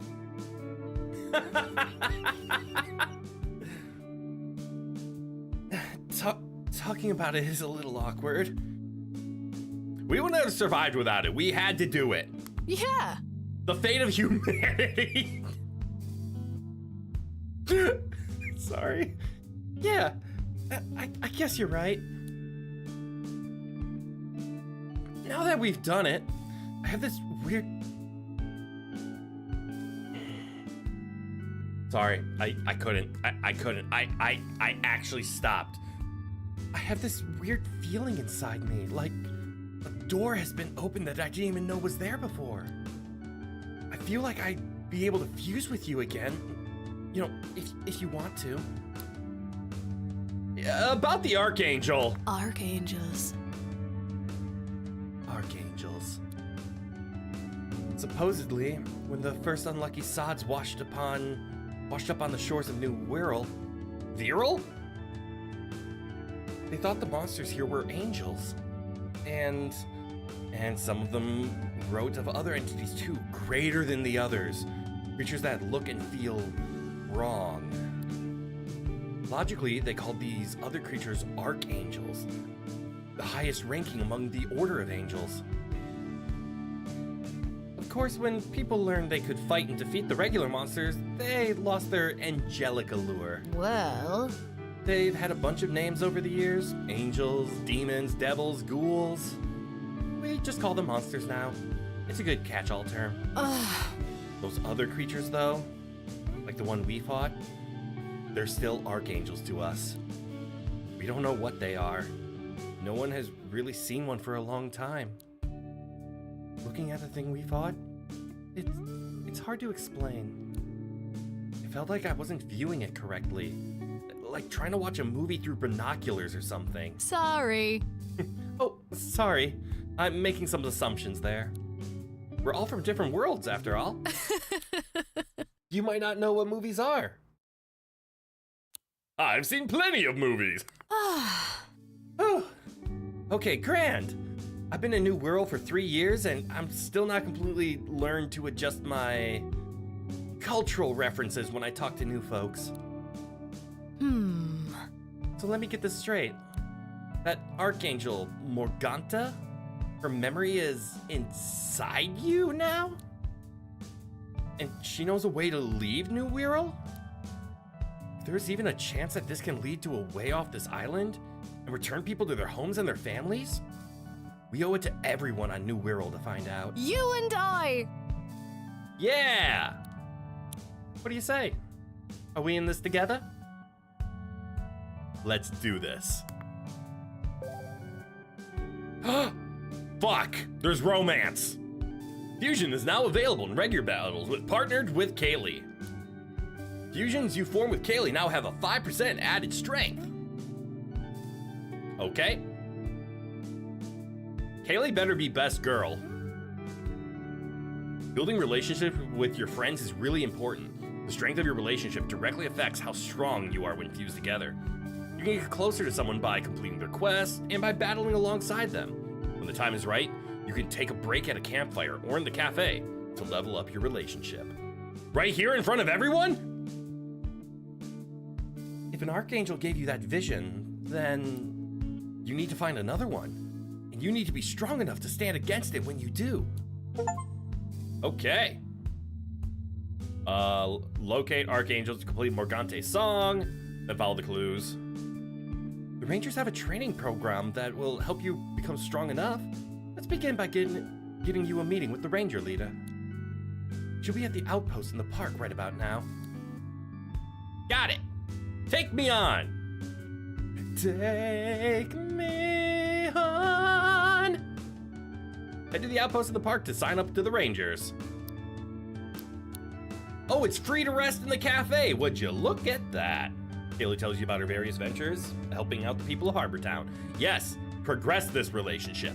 Talking about it is a little awkward. We wouldn't have survived without it. We had to do it. Yeah. The fate of humanity. Sorry. Yeah, I guess you're right. Now that we've done it, I have this weird... Sorry, I couldn't. I couldn't. I actually stopped. I have this weird feeling inside me, like a door has been opened that I didn't even know was there before. I feel like I'd be able to fuse with you again. You know, if you want to. Yeah, about the Archangel. Archangels. Archangels. Supposedly, when the first unlucky sods washed up on the shores of New Wirral, Viral? They thought the monsters here were angels. And some of them wrote of other entities too, greater than the others. Creatures that look and feel wrong. Logically, they called these other creatures archangels, the highest ranking among the order of angels. Of course, when people learned they could fight and defeat the regular monsters, they lost their angelic allure. Well... They've had a bunch of names over the years. Angels, demons, devils, ghouls. We just call them monsters now. It's a good catch-all term. Those other creatures, though, like the one we fought, they're still archangels to us. We don't know what they are. No one has really seen one for a long time. Looking at the thing we fought, it's hard to explain. It felt like I wasn't viewing it correctly. Like trying to watch a movie through binoculars or something. Sorry. Oh, sorry. I'm making some assumptions there. We're all from different worlds, after all. You might not know what movies are. I've seen plenty of movies. Oh, okay, grand. I've been in New Wirral for 3 years, and I'm still not completely learned to adjust my cultural references when I talk to new folks. So let me get this straight. That Archangel, Morganta, her memory is inside you now? And she knows a way to leave New Wirral? If there's even a chance that this can lead to a way off this island and return people to their homes and their families, we owe it to everyone on New Wirral to find out. You and I! Yeah! What do you say? Are we in this together? Let's do this. Fuck! There's romance! Fusion is now available in regular battles partnered with Kaylee. Fusions you form with Kaylee now have a 5% added strength. Okay. Kaylee better be best girl. Building relationships with your friends is really important. The strength of your relationship directly affects how strong you are when fused together. You can get closer to someone by completing their quests and by battling alongside them. When the time is right, you can take a break at a campfire or in the cafe to level up your relationship. Right here in front of everyone? If an archangel gave you that vision, then you need to find another one. And you need to be strong enough to stand against it when you do. Okay. Locate archangels to complete Morgante's song, then follow the clues. The Rangers have a training program that will help you become strong enough. Let's begin by getting you a meeting with the ranger leader. She'll be at the outpost in the park right about now. Got it. Take me on. Take me on. Head to the outpost in the park to sign up to the Rangers. Oh, it's free to rest in the cafe. Would you look at that? Kaylee tells you about her various ventures, helping out the people of Harbor Town. Yes, progress this relationship.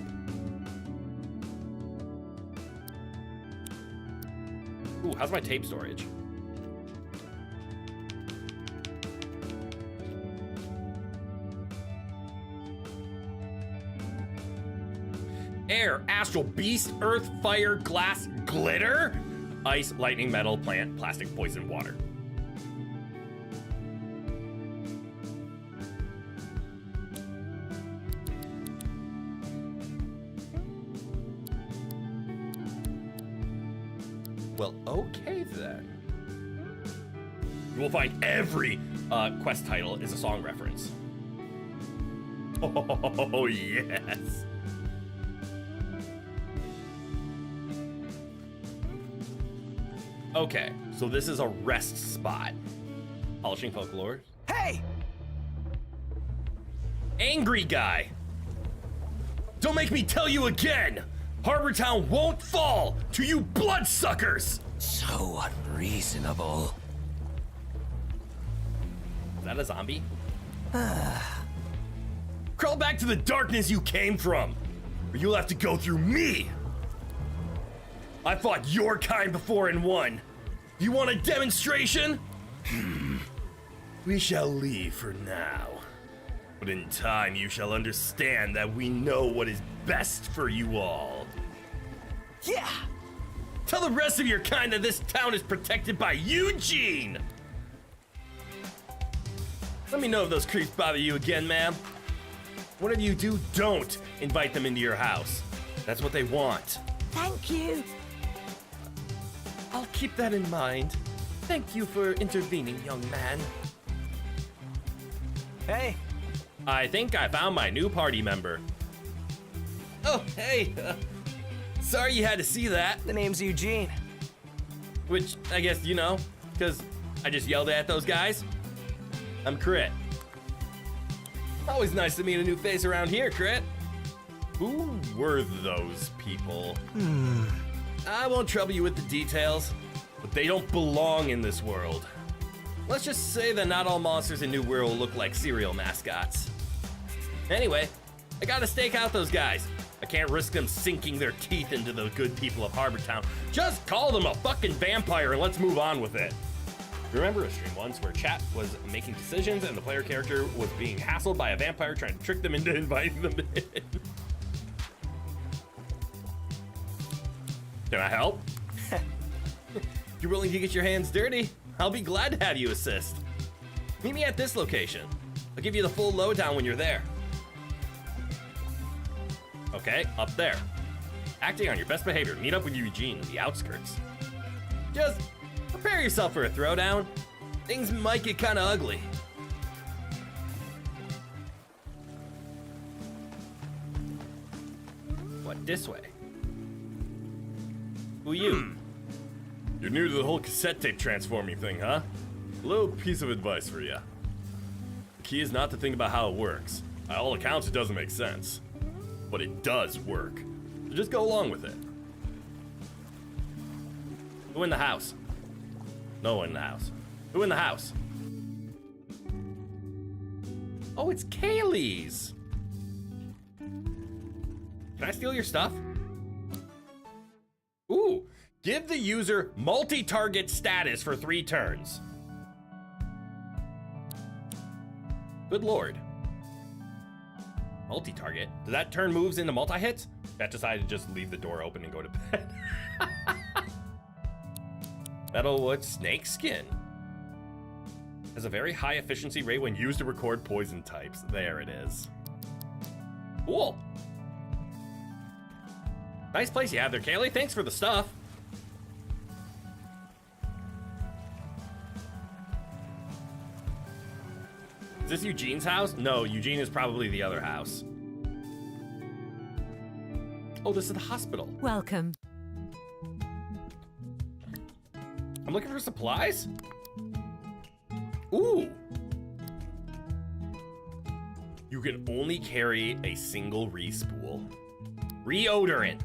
Ooh, how's my tape storage? Air, astral, beast, earth, fire, glass, glitter, ice, lightning, metal, plant, plastic, poison, water. Well, okay then. You will find every quest title is a song reference. Oh, yes. Okay, so this is a rest spot. Polishing folklore. Hey! Angry guy! Don't make me tell you again! Harbor Town won't fall to you bloodsuckers! So unreasonable. Is that a zombie? Crawl back to the darkness you came from, or you'll have to go through me! I fought your kind before and won. You want a demonstration? We shall leave for now. But in time you shall understand that we know what is best for you all. Yeah! Tell the rest of your kind that this town is protected by Eugene! Let me know if those creeps bother you again, ma'am. Whatever you do, don't invite them into your house. That's what they want. Thank you. I'll keep that in mind. Thank you for intervening, young man. Hey. I think I found my new party member. Oh, hey. Sorry you had to see that. The name's Eugene. Which, I guess, you know, because I just yelled at those guys. I'm Crit. Always nice to meet a new face around here, Crit. Who were those people? I won't trouble you with the details, but they don't belong in this world. Let's just say that not all monsters in New World look like cereal mascots. Anyway, I gotta stake out those guys. I can't risk them sinking their teeth into the good people of Harbor Town. Just call them a fucking vampire and let's move on with it. Remember a stream once where chat was making decisions and the player character was being hassled by a vampire trying to trick them into inviting them in? Can I help? If you're willing to get your hands dirty, I'll be glad to have you assist. Meet me at this location. I'll give you the full lowdown when you're there. Okay, up there. Acting on your best behavior, meet up with Eugene in the outskirts. Just prepare yourself for a throwdown. Things might get kinda ugly. What, this way? Who you? You're new to the whole cassette tape transforming thing, huh? A little piece of advice for you. The key is not to think about how it works. By all accounts, it doesn't make sense. But it does work. So just go along with it. Who in the house? No one in the house. Who in the house? Oh, it's Kaylee's. Can I steal your stuff? Ooh, give the user multi-target status for 3 turns. Good lord. Multi-target? Does that turn moves into multi-hits? That decided to just leave the door open and go to bed. Metalwood snake skin. Has a very high efficiency rate when used to record poison types. There it is. Cool. Nice place you have there, Kaylee. Thanks for the stuff. Is this Eugene's house? No, Eugene is probably the other house. Oh, this is the hospital. Welcome. I'm looking for supplies? Ooh. You can only carry a single re-spool. Reodorant.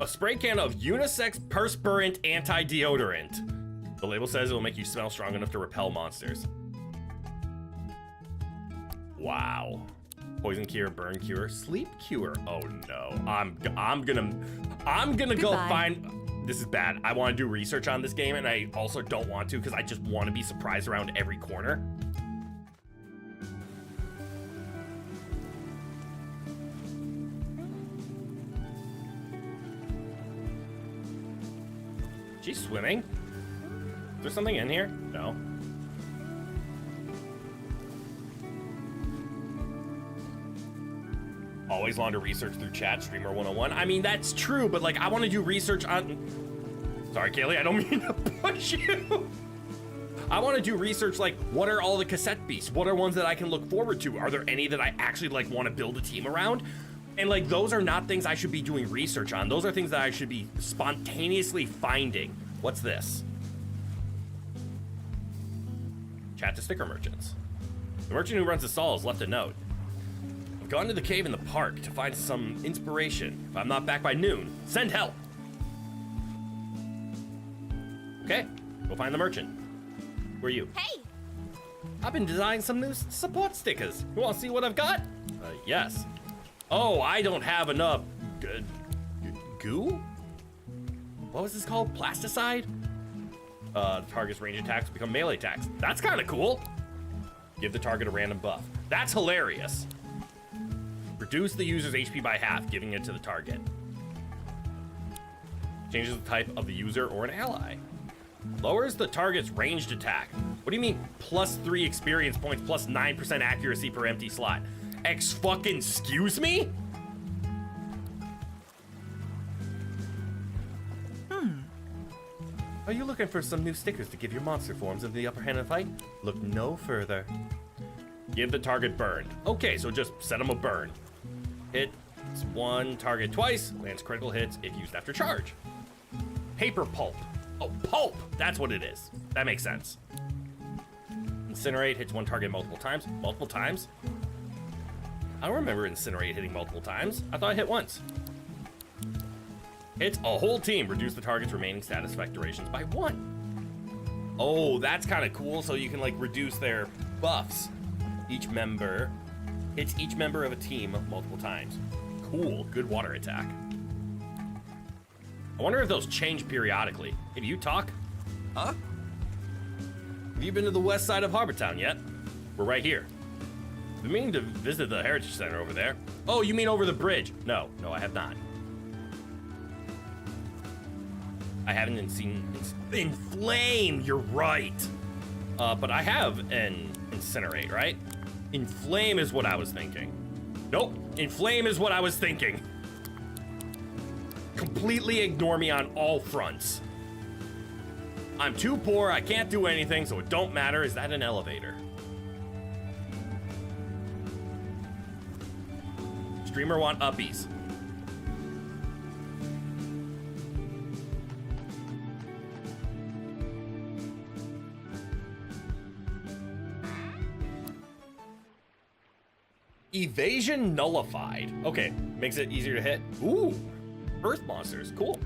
A spray can of unisex perspirant anti-deodorant. The label says it will make you smell strong enough to repel monsters. Wow. Poison cure, burn cure, sleep cure. Oh no. I'm gonna go Goodbye. find. This is bad. I want to do research on this game, and I also don't want to because I just want to be surprised around every corner. She's swimming? Is there something in here? No. Always want to research through chat, Streamer 101. I mean, that's true, but like, I want to do research on... Sorry, Kaylee, I don't mean to push you. I want to do research, like, what are all the cassette beasts? What are ones that I can look forward to? Are there any that I actually, like, want to build a team around? And, like, those are not things I should be doing research on. Those are things that I should be spontaneously finding. What's this? Chat to sticker merchants. The merchant who runs the stall has left a note. I've gone to the cave in the park to find some inspiration. If I'm not back by noon, send help. Okay, go find the merchant. Who are you? Hey! I've been designing some new support stickers. You want to see what I've got? Yes. Oh, I don't have enough goo? What was this called? Plasticide? The target's range attacks become melee attacks. That's kind of cool. Give the target a random buff. That's hilarious. Reduce the user's HP by half, giving it to the target. Changes the type of the user or an ally. Lowers the target's ranged attack. What do you mean +3 experience points, plus 9% accuracy per empty slot? Excuse me? Are you looking for some new stickers to give your monster forms in the upper hand in the fight? Look no further. Give the target burn. Okay, so just set him a burn. Hits one target twice, lands critical hits if used after charge. Paper pulp. Oh, pulp! That's what it is. That makes sense. Incinerate hits one target multiple times. Multiple times? I don't remember Incinerate hitting multiple times. I thought I hit once. Hits a whole team. Reduce the target's remaining status effect durations by 1. Oh, that's kind of cool. So you can like reduce their buffs. Each member hits each member of a team multiple times. Cool. Good water attack. I wonder if those change periodically. Hey, do you talk? Huh? Have you been to the west side of Harbortown yet? We're right here. I've been meaning to visit the Heritage Center over there. Oh, you mean over the bridge? No, I have not. I haven't seen Inflame, you're right. But I have an Incinerate, right? Inflame is what I was thinking. Nope, Inflame is what I was thinking. Completely ignore me on all fronts. I'm too poor, I can't do anything, so it don't matter. Is that an elevator? Streamer want uppies. Evasion nullified. Okay, makes it easier to hit. Ooh, earth monsters, cool.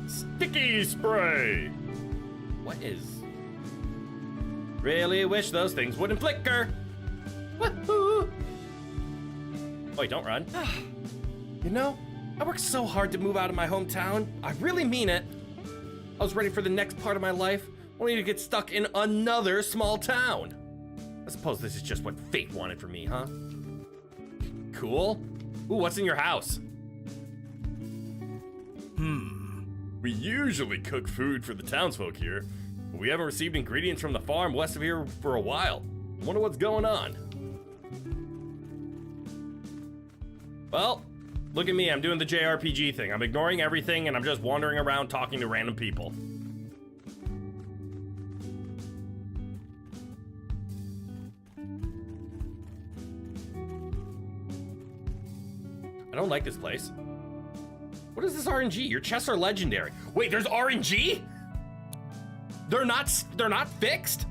Sticky spray. What is? Really wish those things wouldn't flicker. Woohoo! Wait, don't run. You know, I worked so hard to move out of my hometown. I really mean it. I was ready for the next part of my life, only to get stuck in another small town. I suppose this is just what fate wanted for me, huh? Cool. Ooh, what's in your house? We usually cook food for the townsfolk here, but we haven't received ingredients from the farm west of here for a while. I wonder what's going on. Well, look at me, I'm doing the JRPG thing. I'm ignoring everything and I'm just wandering around talking to random people. I don't like this place. What is this RNG? Your chests are legendary. Wait, there's RNG? They're not fixed?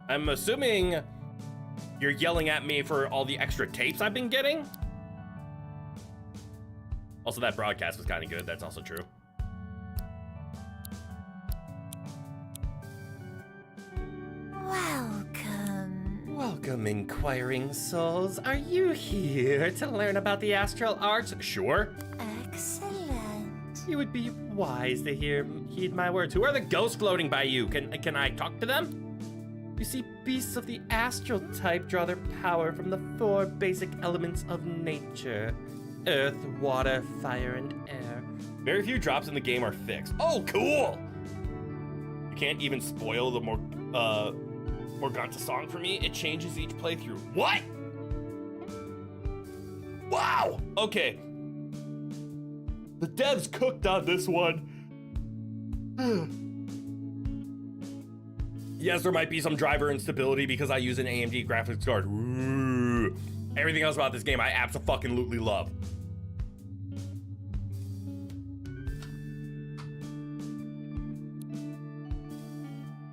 I'm assuming you're yelling at me for all the extra tapes I've been getting. Also, that broadcast was kind of good. That's also true. Welcome. Welcome, inquiring souls. Are you here to learn about the astral arts? Sure. Excellent. You would be wise to heed my words. Who are the ghosts floating by you? Can I talk to them? You see, beasts of the astral type draw their power from the 4 basic elements of nature: earth, water, fire, and air. Very few drops in the game are fixed. Oh, cool! You can't even spoil the Morganta song for me. It changes each playthrough. What? Wow! Okay. The devs cooked on this one. Yes, there might be some driver instability because I use an AMD graphics card. Ooh. Everything else about this game I abso-fucking-lutely love.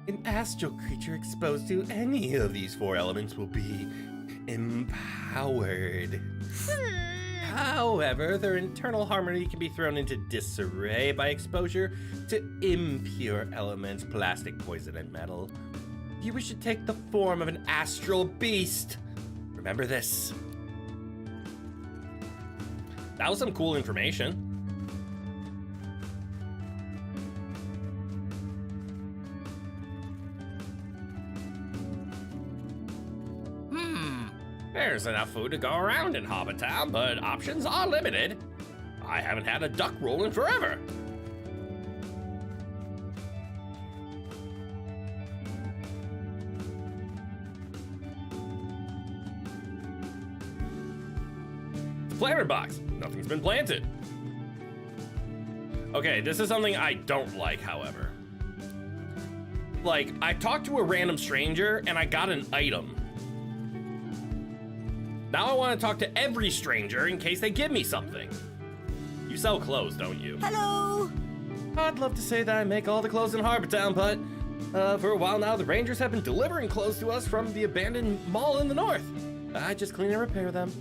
An astral creature exposed to any of these 4 elements will be empowered. However, their internal harmony can be thrown into disarray by exposure to impure elements, plastic, poison, and metal. You wish to take the form of an astral beast. Remember this. That was some cool information. There's enough food to go around in Hobbit Town, but options are limited. I haven't had a duck roll in forever. It's a planter box. Nothing's been planted. Okay, this is something I don't like, however. Like, I talked to a random stranger and I got an item. Now I want to talk to every stranger in case they give me something. You sell clothes, don't you? Hello. I'd love to say that I make all the clothes in Harbor Town, but for a while now, the Rangers have been delivering clothes to us from the abandoned mall in the north. I just clean and repair them.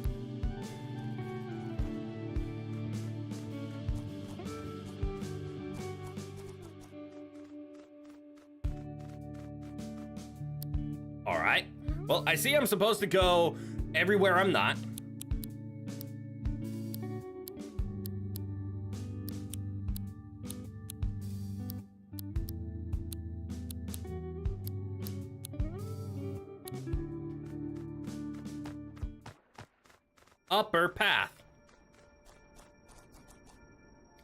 All right. Well, I see I'm supposed to go everywhere I'm not. Upper path.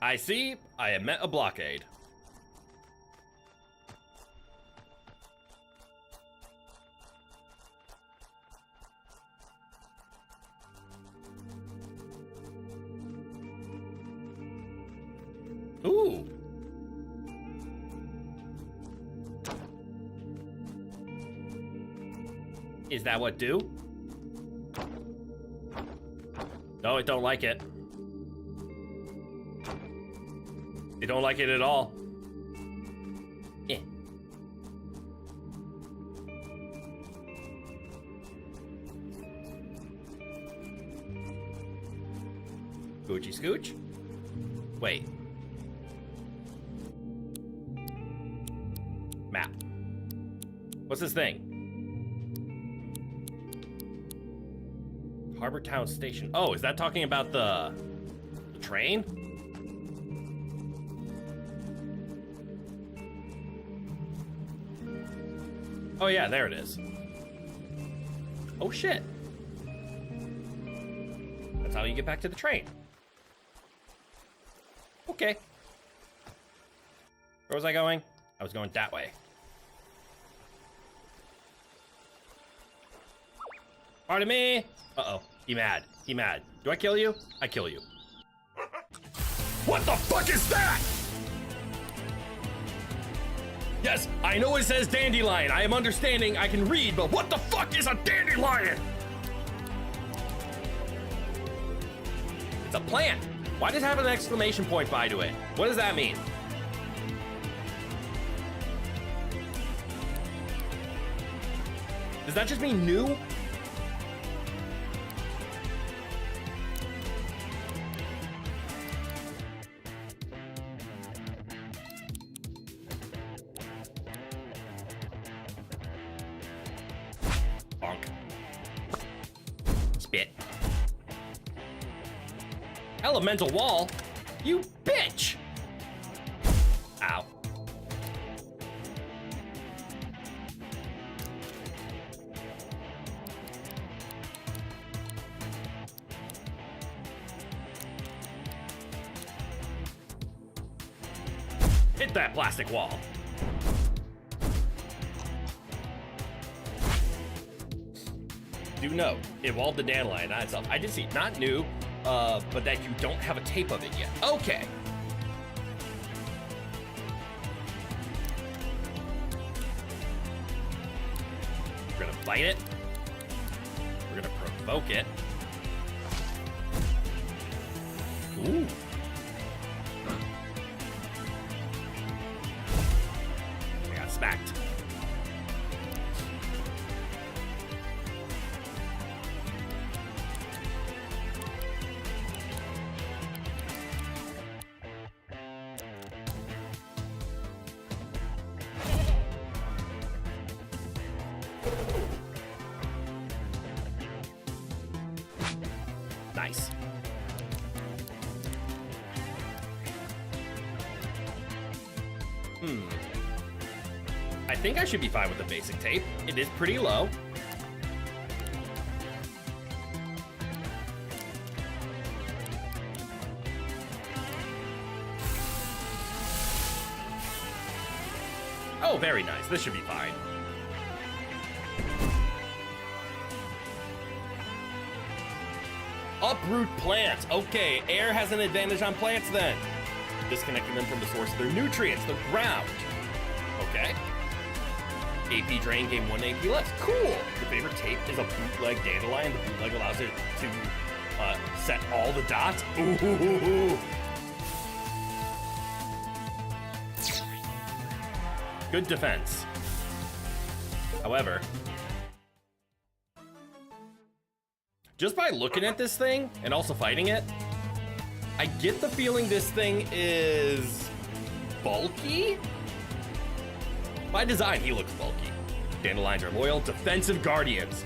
I see I have met a blockade. Ooh. Is that what do? No, it don't like it. It don't like it at all. Eh. Scoochie scooch? Wait. Map. What's this thing? Harbor Town Station. Oh, is that talking about the train? Oh yeah, there it is. Oh shit. That's how you get back to the train. Okay. Where was I going? I was going that way. Pardon me. Uh-oh. He mad. He mad. Do I kill you? I kill you. What the fuck is that? Yes, I know it says dandelion. I am understanding, I can read, but what the fuck is a dandelion? It's a plant. Why does it have an exclamation point by to it? What does that mean? Does that just mean new? Bonk. Spit. Elemental wall? You bitch! Ow. Hit that plastic wall. Do note, it walled the dandelion on itself. I did see, not new, but that you don't have a tape of it yet. Okay. We're gonna bite it. We're gonna provoke it. Ooh. I got smacked. Nice. I think I should be fine with the basic tape. It is pretty low. Oh, very nice. This should be fine. Uproot plants. Okay, air has an advantage on plants then. Disconnecting them from the source of their nutrients, the ground. Okay. AP drain, gain 1 AP less. Cool. Your favorite tape is a bootleg dandelion. The bootleg allows it to set all the dots. Ooh. Good defense. However, just by looking at this thing and also fighting it, I get the feeling this thing is bulky. By design, he looks bulky. Dandelions are loyal, defensive guardians.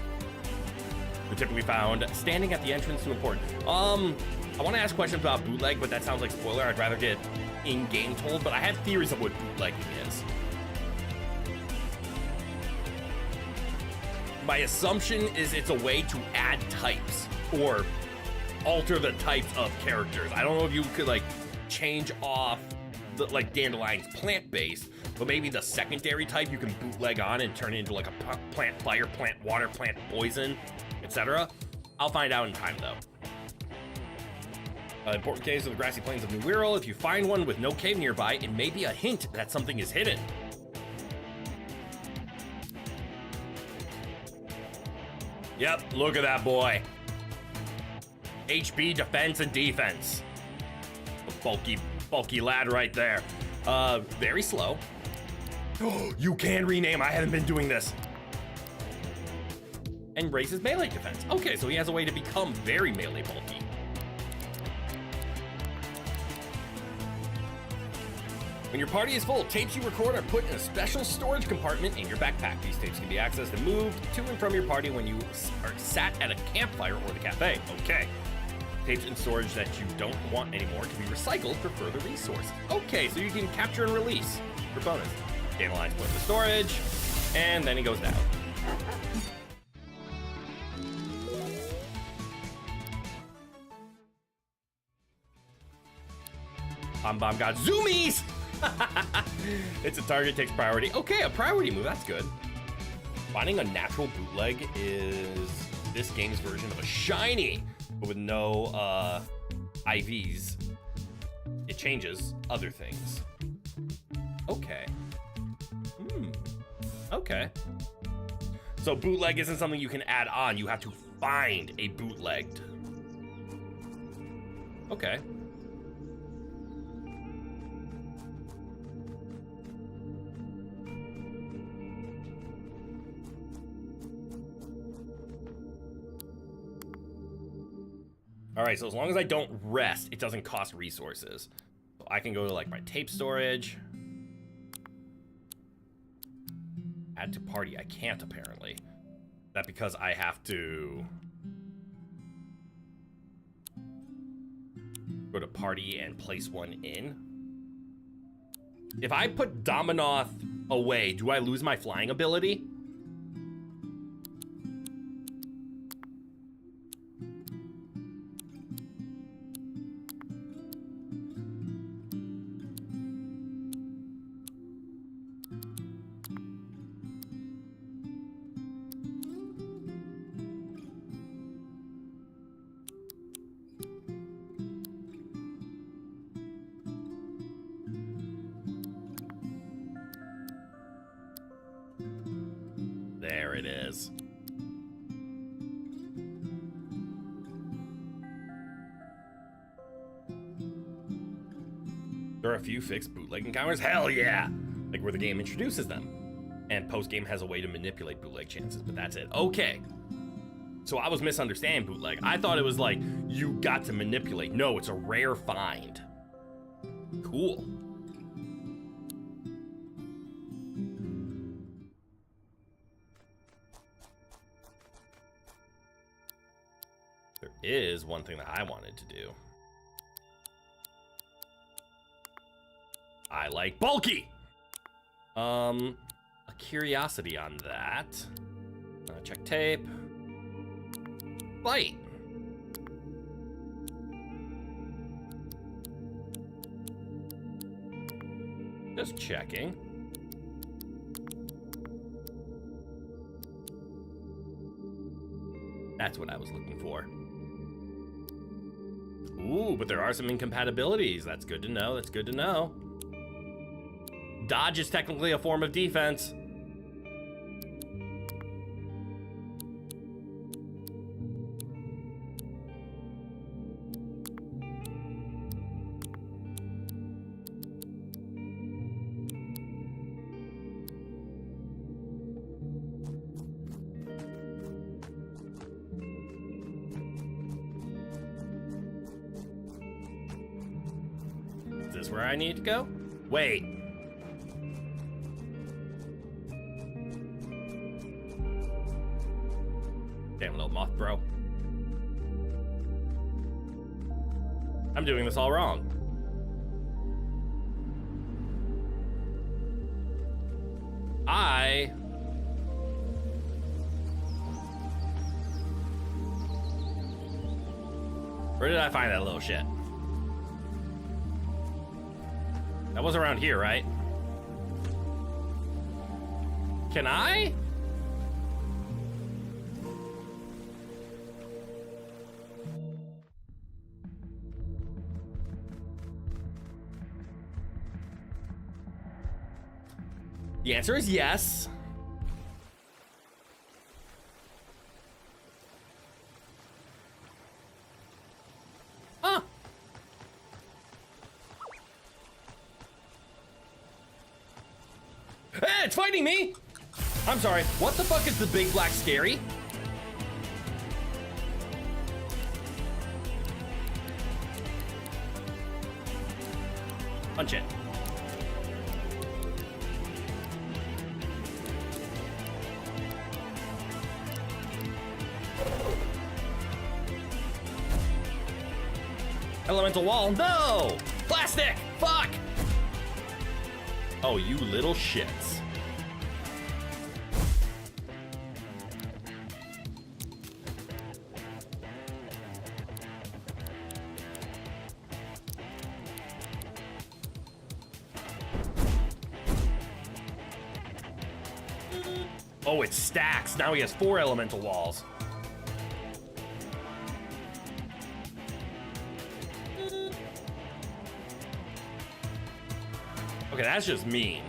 They're typically found standing at the entrance to important. I want to ask questions about bootleg, but that sounds like spoiler. I'd rather get in-game told, but I have theories of what bootlegging is. My assumption is it's a way to add types or alter the types of characters. I don't know if you could like change off the like Dandelion's plant-based, but maybe the secondary type you can bootleg on and turn it into like a plant fire, plant water, plant poison, etc. I'll find out in time though. Important caves of the grassy plains of New Wirral. If you find one with no cave nearby, it may be a hint that something is hidden. Yep, look at that boy. HP, defense, and defense. A bulky lad right there. Very slow. Oh, you can rename. I haven't been doing this. And raises melee defense. Okay, so he has a way to become very melee bulky. When your party is full, tapes you record are put in a special storage compartment in your backpack. These tapes can be accessed and moved to and from your party when you are sat at a campfire or the cafe. Okay. Tapes in storage that you don't want anymore can be recycled for further resources. Okay, so you can capture and release for bonus. Dandelion's put in the storage, and then he goes down. Bomb got zoomies! It's a target, takes priority. Okay, a priority move, that's good. Finding a natural bootleg is this game's version of a shiny, but with no IVs. it changes other things. Okay. Okay. So bootleg isn't something you can add on. You have to find a bootlegged. Okay. All right, so as long as I don't rest, it doesn't cost resources. So I can go to like my tape storage. Add to party, I can't apparently. Is that because I have to go to party and place one in? If I put Dominoth away, do I lose my flying ability? There it is. There are a few fixed bootleg encounters. Hell yeah! Like where the game introduces them. And post-game has a way to manipulate bootleg chances, but that's it. Okay. So I was misunderstanding bootleg. I thought it was like, you got to manipulate. No, it's a rare find. Cool. There is one thing that I wanted to do. I like bulky. A curiosity on that. Check tape. Fight. Just checking. That's what I was looking for. Ooh, but there are some incompatibilities. That's good to know. That's good to know. Dodge is technically a form of defense. Is this where I need to go? Wait. Damn little moth bro. I'm doing this all wrong. Where did I find that little shit? That was around here, right? Can I? The answer is yes. Huh. Hey, it's fighting me! I'm sorry, what the fuck is the big black scary? Punch it. Elemental wall, no! Plastic, fuck! Oh, you little shits. Oh, it stacks. Now he has 4 elemental walls. Okay, that's just mean.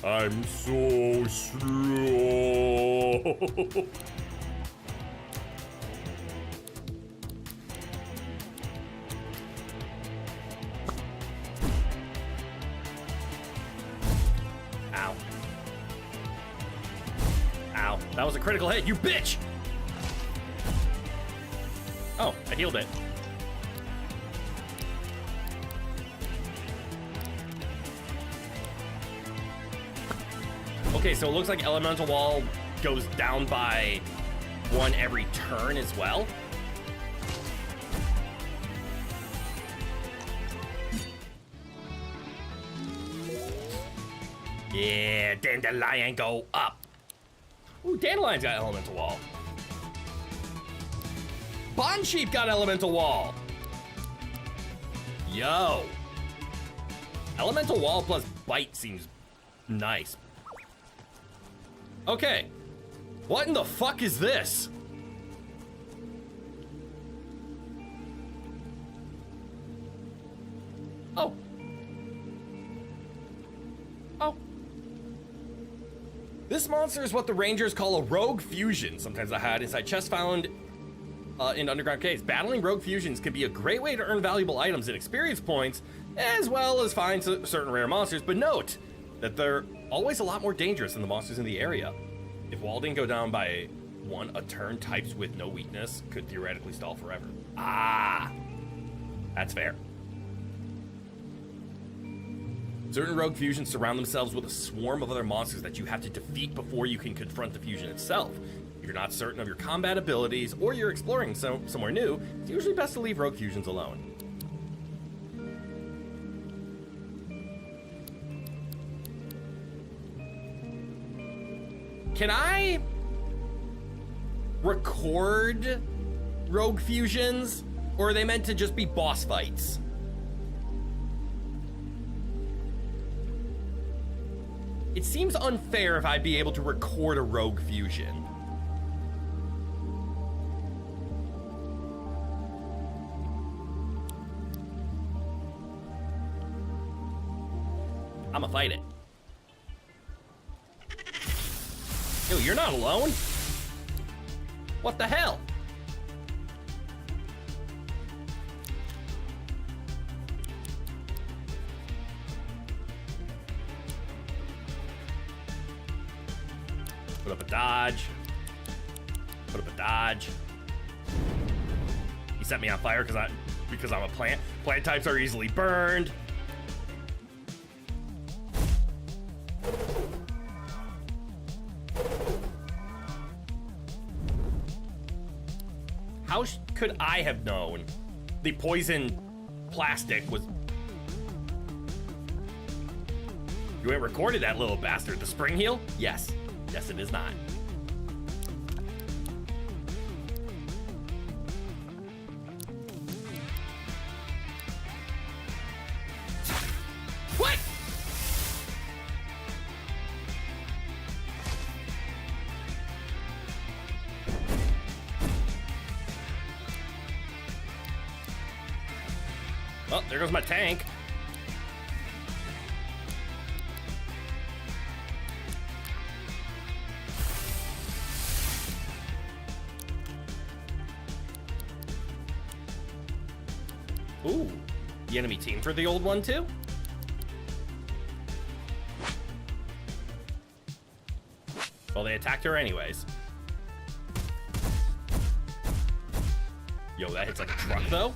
I'm so slow. Ow. Ow. That was a critical hit, you bitch! Oh, I healed it. Okay, so it looks like Elemental Wall goes down by 1 every turn as well. Yeah, Dandelion go up. Ooh, Dandelion's got Elemental Wall. Bond Sheep got Elemental Wall. Yo. Elemental Wall plus Bite seems nice. Okay. What in the fuck is this? Oh. Oh. This monster is what the Rangers call a rogue fusion. Sometimes I hide inside chests found in underground caves. Battling rogue fusions can be a great way to earn valuable items and experience points, as well as find certain rare monsters, but note that they're always a lot more dangerous than the monsters in the area. If wall didn't go down by 1 a turn, types with no weakness could theoretically stall forever. Ah, that's fair. Certain rogue fusions surround themselves with a swarm of other monsters that you have to defeat before you can confront the fusion itself. If you're not certain of your combat abilities or you're exploring somewhere new, it's usually best to leave rogue fusions alone. Can I record rogue fusions, or are they meant to just be boss fights? It seems unfair if I'd be able to record a rogue fusion. I'ma fight it. Yo, you're not alone. What the hell? Put up a dodge. Put up a dodge. He set me on fire because I'm a plant. Plant types are easily burned. How could I have known the poison plastic was... You ain't recorded that little bastard. The spring heal? Yes. Yes, it is not. What? Well, there goes my tank. Ooh, the enemy team for the old one too? Well, they attacked her anyways. Yo, that hits like a truck though.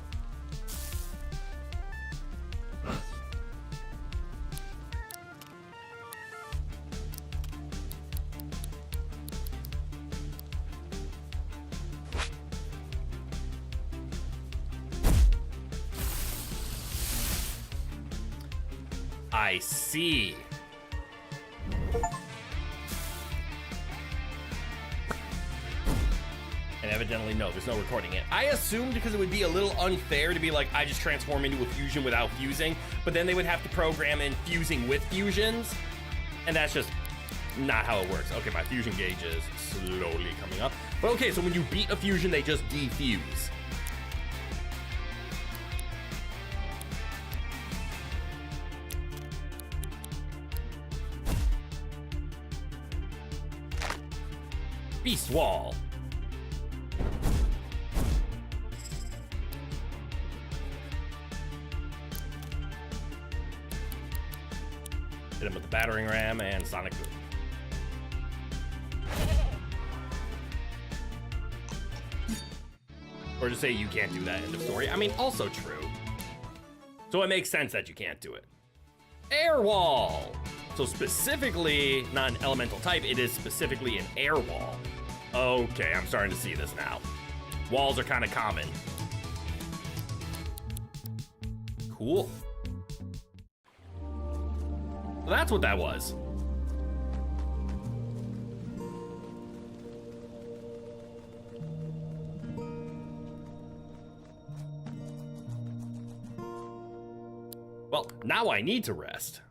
I see. And evidently, no, there's no recording it. I assumed because it would be a little unfair to be like, I just transform into a fusion without fusing, but then they would have to program in fusing with fusions, and that's just not how it works. Okay, my fusion gauge is slowly coming up. But okay, so when you beat a fusion, they just defuse. Beast Wall. Hit him with the battering ram and sonic boom. Or just say you can't do that, end of story. I mean, also true. So it makes sense that you can't do it. Air wall. So specifically, not an elemental type, it is specifically an air wall. Okay, I'm starting to see this now. Walls are kind of common. Cool. So that's what that was. Well, now I need to rest.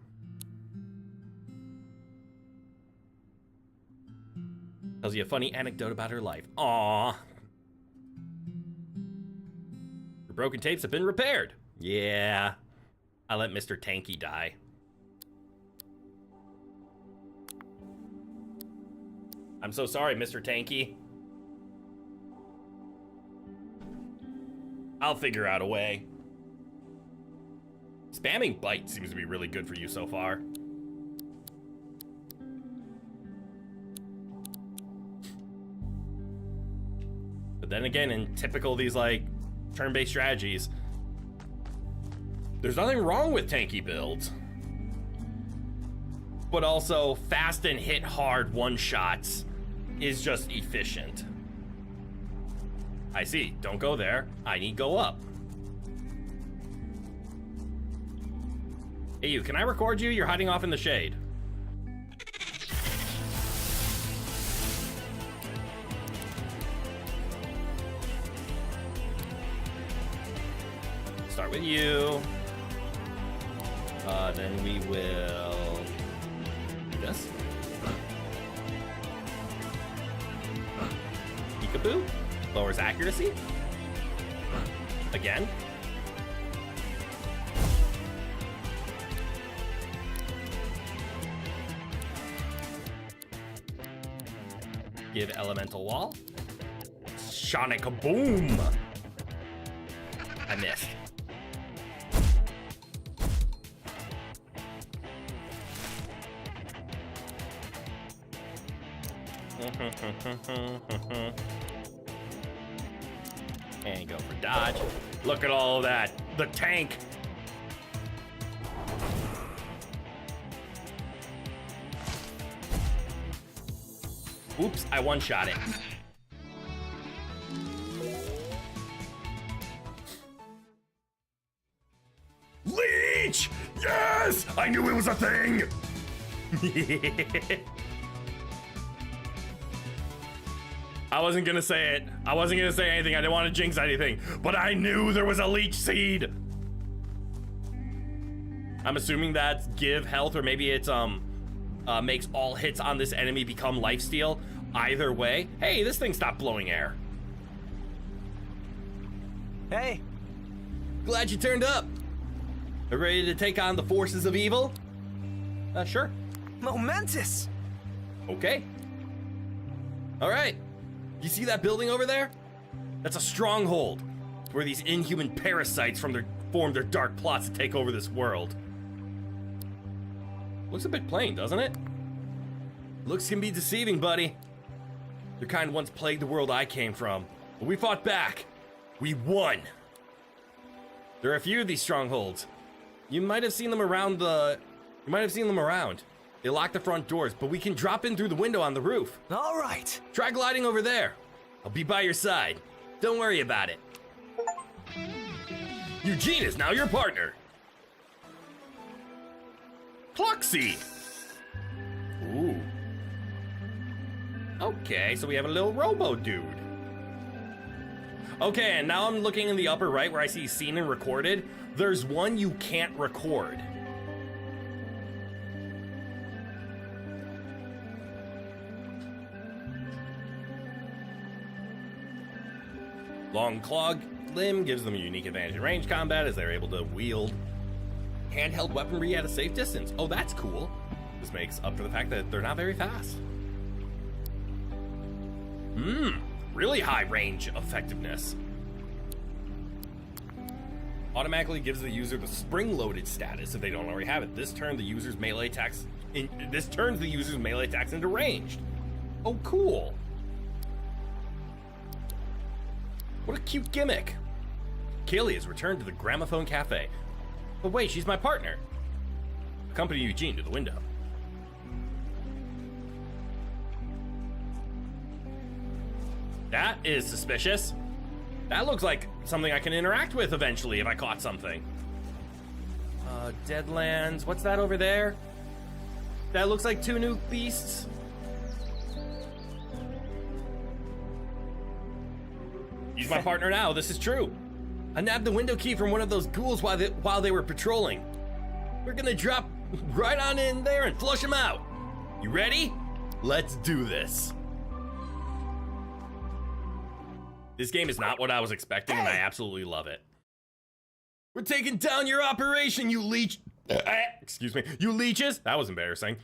Tells you a funny anecdote about her life. Aww. Her broken tapes have been repaired. Yeah. I let Mr. Tanky die. I'm so sorry, Mr. Tanky. I'll figure out a way. Spamming bite seems to be really good for you so far. But then again, in typical these like turn-based strategies, there's nothing wrong with tanky builds. But also fast and hit hard one-shots is just efficient. I see, don't go there. I need go up. Hey you, can I record you? You're hiding off in the shade. Start with you. Then we will do this. Peekaboo. Lowers accuracy. Again. Give elemental wall. Sonic boom. I missed. And go for dodge. Look at all of that. The tank. Oops, I one-shot it. Leech! Yes! I knew it was a thing! I wasn't gonna say it. I wasn't gonna say anything. I didn't want to jinx anything. But I knew there was a leech seed! I'm assuming that's give health, or maybe it's, makes all hits on this enemy become lifesteal. Either way, hey, this thing stopped blowing air. Hey. Glad you turned up. Are you ready to take on the forces of evil? Sure. Momentous. Okay. All right. You see that building over there? That's a stronghold. It's where these inhuman parasites form their dark plots to take over this world. Looks a bit plain, doesn't it? Looks can be deceiving, buddy. Your kind once plagued the world I came from, but we fought back. We won. There are a few of these strongholds. You might have seen them around. They lock the front doors, but we can drop in through the window on the roof. All right. Try gliding over there. I'll be by your side. Don't worry about it. Eugene is now your partner. Cloxy. Ooh. Okay, so we have a little robo dude. Okay, and now I'm looking in the upper right where I see seen and recorded. There's one you can't record. Long claw limb gives them a unique advantage in range combat as they're able to wield handheld weaponry at a safe distance. Oh, that's cool. This makes up for the fact that they're not very fast. Really high range effectiveness. Automatically gives the user the spring-loaded status if they don't already have it. This turns the user's melee attacks into ranged. Oh, cool. What a cute gimmick. Kaylee has returned to the Gramophone Cafe. But wait, she's my partner. Accompany Eugene to the window. That is suspicious. That looks like something I can interact with eventually if I caught something. Deadlands. What's that over there? That looks like 2 new beasts. He's my partner now. This is true. I nabbed the window key from one of those ghouls while they were patrolling. We're gonna drop right on in there and flush them out. You ready? Let's do this. This game is not what I was expecting, and I absolutely love it. We're taking down your operation, you leech. Excuse me, you leeches. That was embarrassing.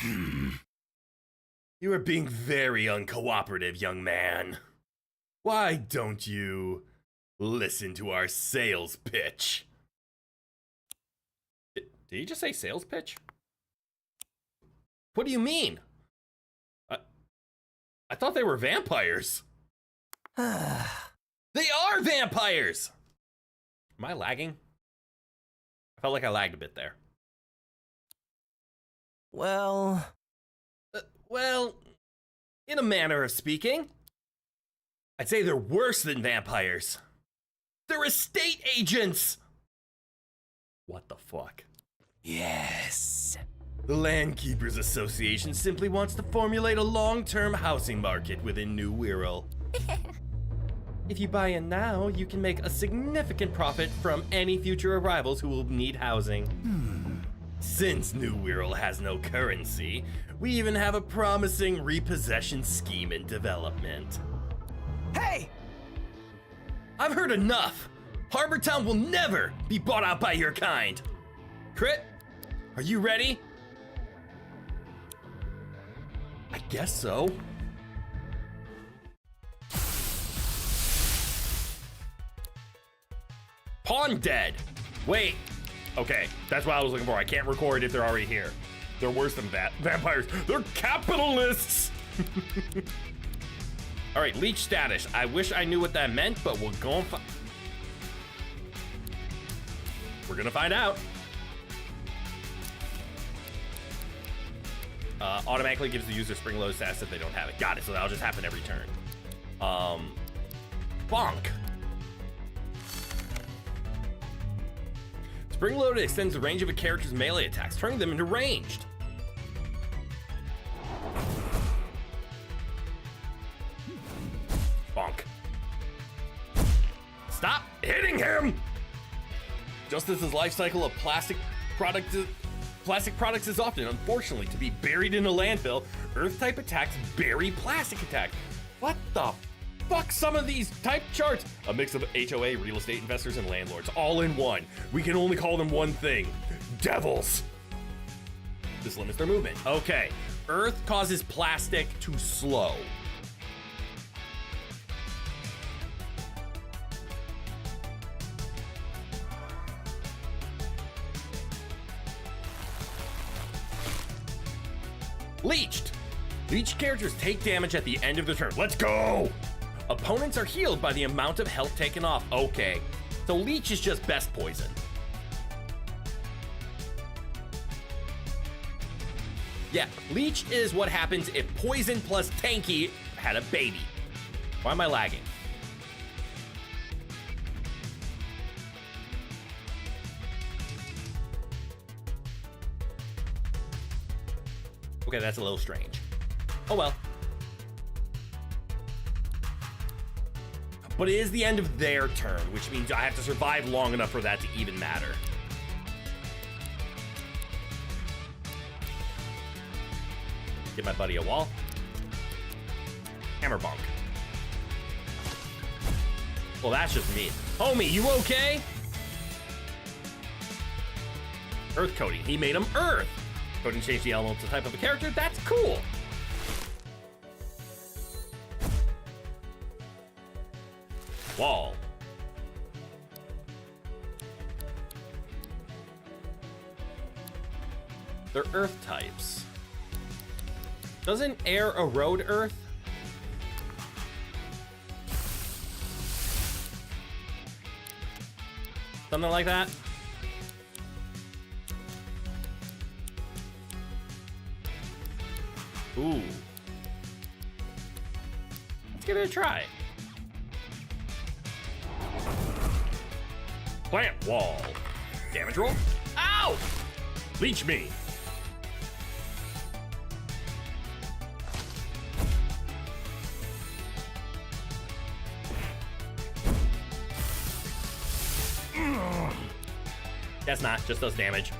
You are being very uncooperative, young man. Why don't you listen to our sales pitch? Did he just say sales pitch? What do you mean? I thought they were vampires. They are vampires! Am I lagging? I felt like I lagged a bit there. Well, in a manner of speaking, I'd say they're worse than vampires. They're estate agents! What the fuck? yes. The Land Keepers Association simply wants to formulate a long-term housing market within New Wirral. If you buy in now, you can make a significant profit from any future arrivals who will need housing. Since New Wirral has no currency, we even have a promising repossession scheme in development. Hey! I've heard enough! Harbortown will never be bought out by your kind! Crit, are you ready? I guess so. Pawn dead. Wait. Okay, that's what I was looking for. I can't record if they're already here. They're worse than vampires. They're capitalists. All right, leech status. I wish I knew what that meant, but we'll go and we're gonna find out. Automatically gives the user spring load status if they don't have it. Got it. So that'll just happen every turn. Bonk. Spring loaded extends the range of a character's melee attacks, turning them into ranged. Bonk. Stop hitting him! Just as his life cycle of plastic products is often, unfortunately, to be buried in a landfill, Earth-type attacks bury plastic attacks. What the fuck? Some of these type charts? A mix of HOA, real estate investors, and landlords, all in one. We can only call them one thing: devils. This limits their movement. Okay, Earth causes plastic to slow. Leeched. Leeched characters take damage at the end of the turn. Let's go! Opponents are healed by the amount of health taken off. Okay, so Leech is just best poison. Yeah, Leech is what happens if Poison plus Tanky had a baby. Why am I lagging? Okay, that's a little strange. Oh well. But it is the end of their turn, which means I have to survive long enough for that to even matter. Give my buddy a wall. Hammer bonk. Well, that's just me. Homie, you okay? Earth coding. He made him Earth. Coding changed the element to type of a character. That's cool. Wall. They're earth types. Doesn't air erode earth? Something like that? Ooh. Let's give it a try. Plant wall. Damage roll. Ow! Leech me. Guess not, just does damage.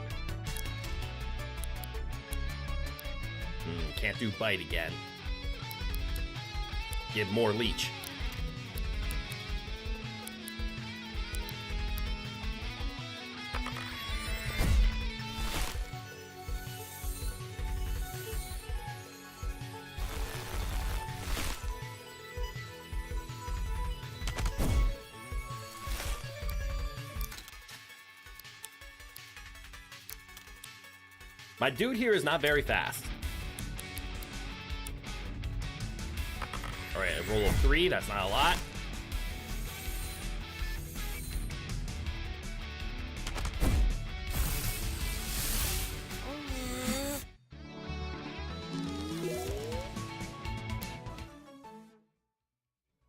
Can't do bite again. Give more leech. My dude here is not very fast. All right, a roll of 3, that's not a lot.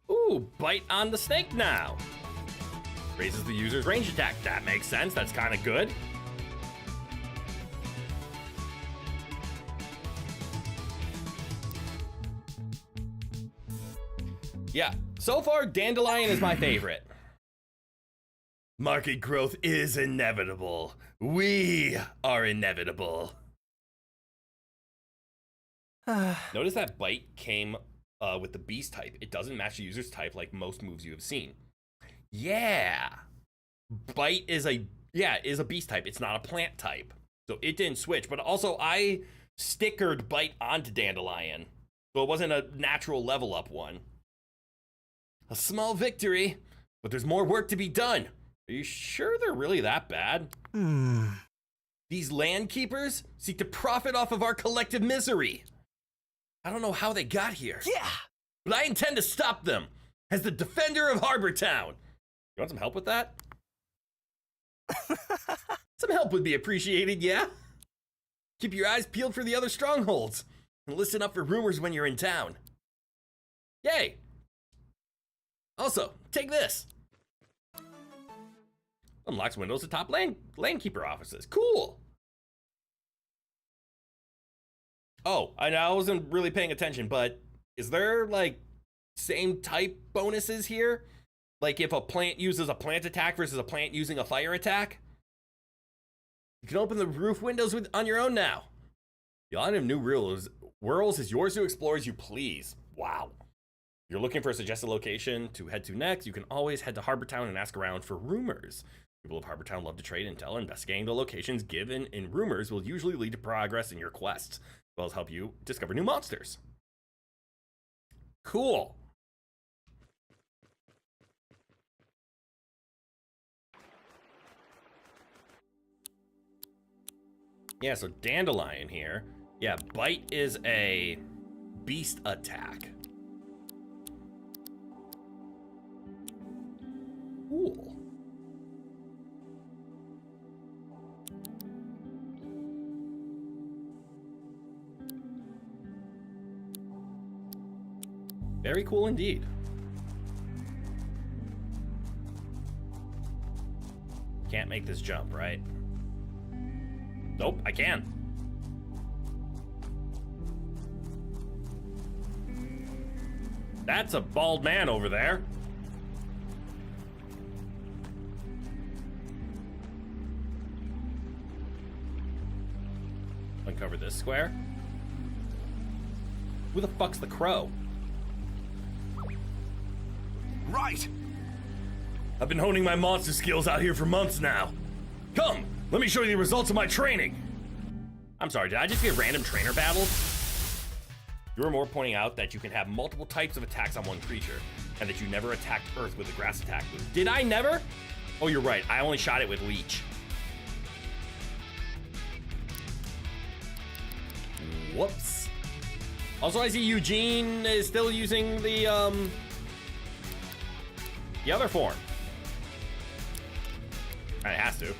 Ooh, bite on the snake now. Raises the user's range attack. That makes sense, that's kind of good. Yeah, so far, Dandelion is my favorite. Market growth is inevitable. We are inevitable. Notice that bite came with the beast type. It doesn't match the user's type like most moves you have seen. Yeah. Bite is a beast type. It's not a plant type. So it didn't switch. But also, I stickered bite onto Dandelion. So it wasn't a natural level up one. A small victory, but there's more work to be done. Are you sure they're really that bad? These land keepers seek to profit off of our collective misery. I don't know how they got here. Yeah! But I intend to stop them as the defender of Harbor Town. You want some help with that? Some help would be appreciated, yeah? Keep your eyes peeled for the other strongholds and listen up for rumors when you're in town. Yay! Also, take this. Unlocks windows to top landkeeper offices. Cool. Oh, I know I wasn't really paying attention, but is there like same type bonuses here? Like if a plant uses a plant attack versus a plant using a fire attack? You can open the roof windows on your own now. The island of New Whirls is yours to explore as you please. Wow. If you're looking for a suggested location to head to next, you can always head to Harbor Town and ask around for rumors. People of Harbor Town love to trade intel. Investigating the locations given in rumors will usually lead to progress in your quests, as well as help you discover new monsters. Cool. Yeah, so Dandelion here. Yeah, bite is a beast attack. Cool. Very cool indeed. Can't make this jump, right? Nope, I can. That's a bald man over there. Uncover this square. Who the fuck's the crow? Right! I've been honing my monster skills out here for months now. Come, let me show you the results of my training. I'm sorry, did I just get random trainer battles? You were more pointing out that you can have multiple types of attacks on one creature. and that you never attacked Earth with a grass attack move. Did I never? Oh, you're right. I only shot it with Leech. Whoops. Also, I see Eugene is still using the other form. It has to.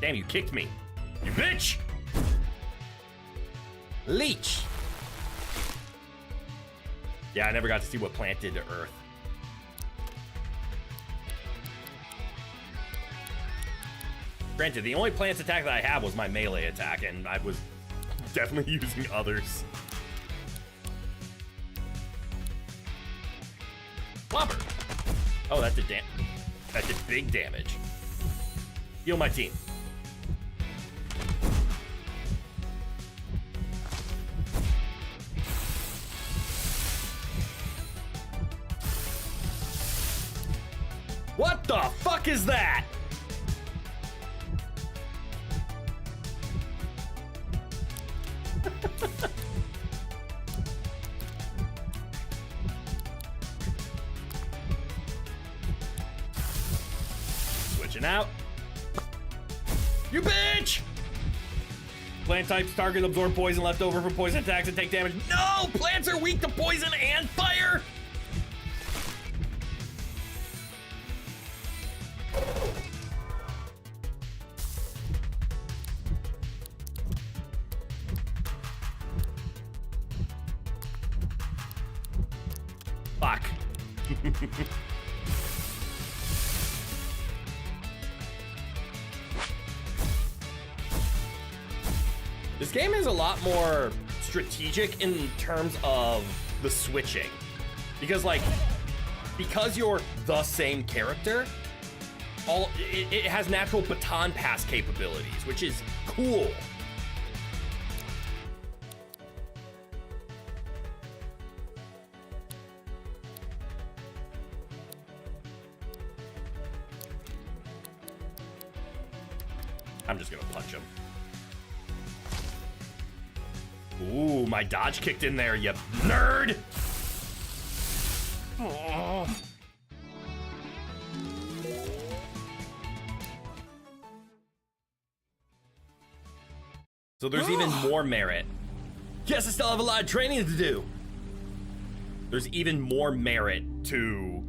Damn, you kicked me. You bitch! Leech! Yeah, I never got to see what plant did to Earth. Granted, the only plant's attack that I have was my melee attack, and I was definitely using others. Flopper! Oh, that did big damage. Heal my team. What the fuck is that? Switching out. You bitch! Plant types target absorb poison left over from poison attacks and take damage. No! Plants are weak to poison and fire! Fuck. This game is a lot more strategic in terms of the switching. Because you're the same character, it has natural baton pass capabilities, which is cool. I'm just gonna punch him. Ooh, my dodge kicked in there, you nerd! Oh. So there's even more merit. Yes, I still have a lot of training to do. There's even more merit to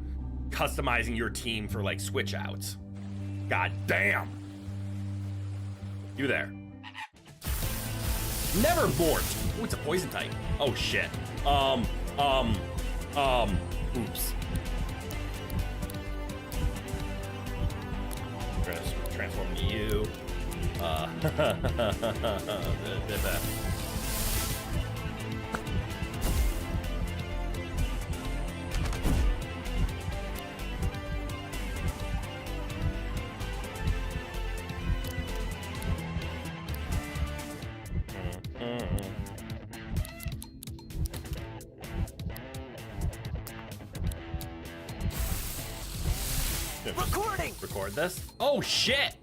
customizing your team for like switch outs. God damn. You there. Nevermort. Oh, it's a poison type. Oh shit. Oops. Transform to you. Recording! Record this? Oh shit!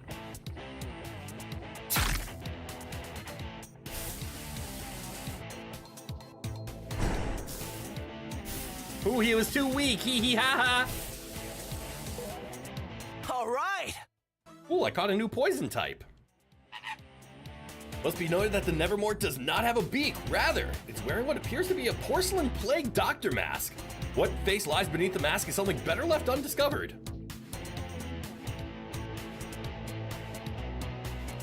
Ooh, he was too weak. Hee hee ha ha. All right! Ooh, I caught a new poison type. Must be noted that the Nevermort does not have a beak. Rather, it's wearing what appears to be a porcelain plague doctor mask. What face lies beneath the mask is something better left undiscovered.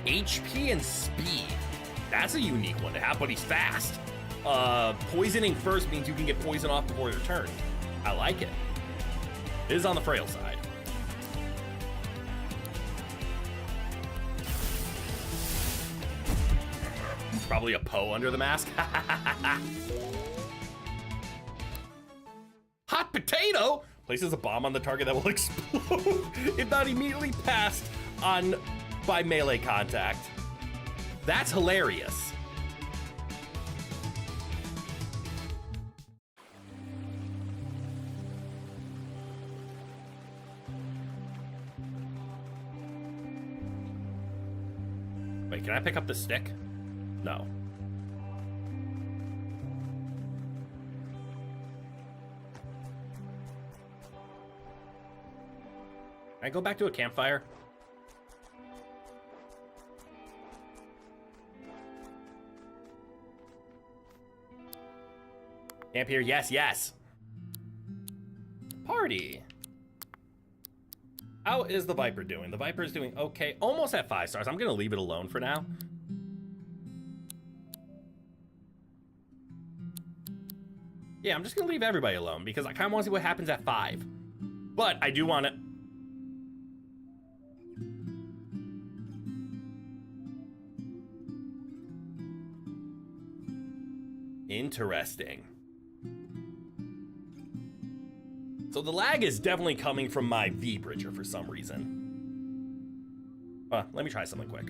HP and speed. That's a unique one to have, but he's fast. Poisoning first means you can get poison off before your turn. I like it. It is on the frail side. Probably a Poe under the mask. Hot potato places a bomb on the target that will explode if not immediately passed on by melee contact. That's hilarious. Wait, can I pick up the stick? No. Can I go back to a campfire? Camp here, yes, yes. Party. How is the Viper doing? The Viper is doing okay, almost at 5 stars. I'm gonna leave it alone for now. Yeah, I'm just gonna leave everybody alone because I kind of want to see what happens at 5. But I do want to. Interesting. So the lag is definitely coming from my V-bridger for some reason. Let me try something quick.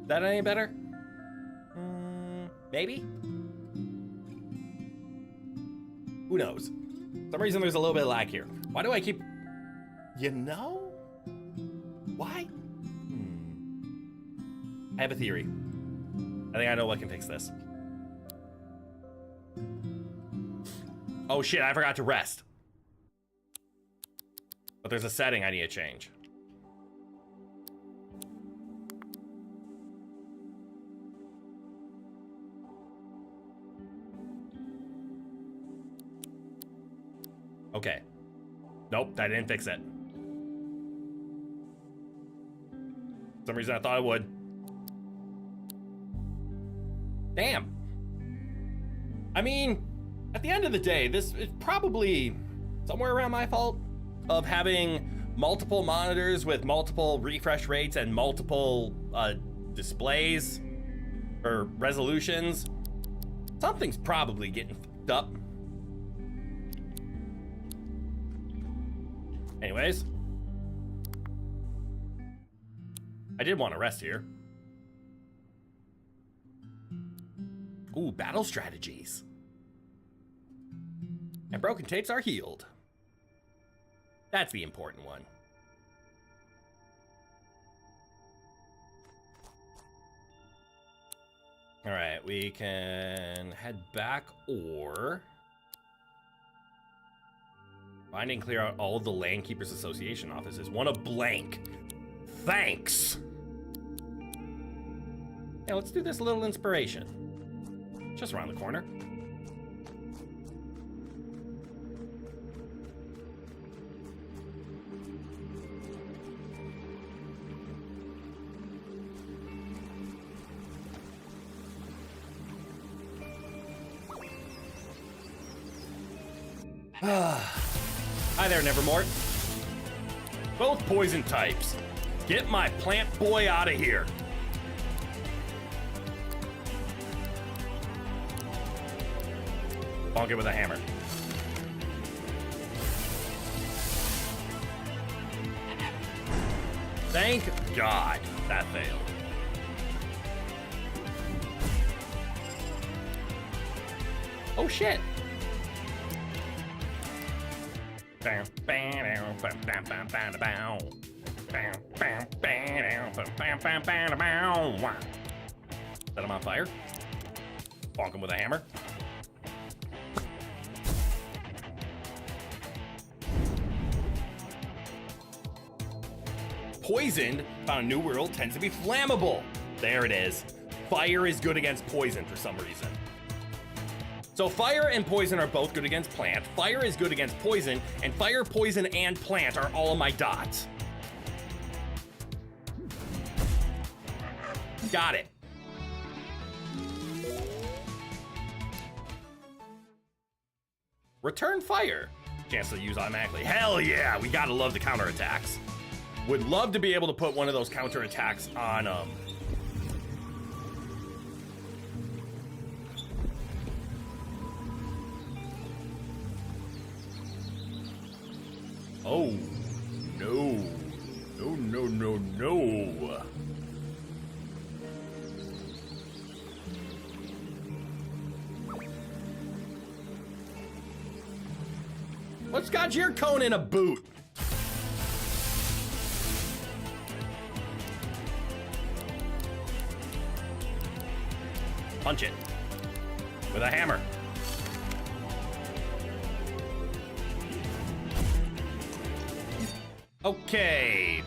Is that any better? Maybe? Who knows? For some reason there's a little bit of lag here. Why do I keep... You know? Why? I have a theory. I think I know what can fix this. Oh shit, I forgot to rest. But there's a setting I need to change. Okay. Nope, that didn't fix it. For some reason I thought it would. Damn. I mean, at the end of the day, this is probably somewhere around my fault of having multiple monitors with multiple refresh rates and multiple displays or resolutions. Something's probably getting fucked up. Anyways, I did want to rest here. Ooh, battle strategies. And broken tapes are healed. That's the important one. All right, we can head back or... Find and clear out all of the Landkeepers Association offices. One of blank. Thanks. Yeah, let's do this little inspiration. Just around the corner. Hi there, Nevermort. Both poison types. Get my plant boy out of here. Bonk it with a hammer. Thank God that failed. Oh shit. Set him on fire. Bonk him with a hammer. Poisoned, found a new world, tends to be flammable. There it is. Fire is good against poison for some reason. So fire and poison are both good against plant. Fire is good against poison, and fire, poison, and plant are all of my dots. Got it. Return fire. Chance to use automatically. Hell yeah, we gotta love the counterattacks. Would love to be able to put one of those counterattacks on Oh, no. No, no, no, no. What's got your cone in a boot? Punch it with a hammer. Okay.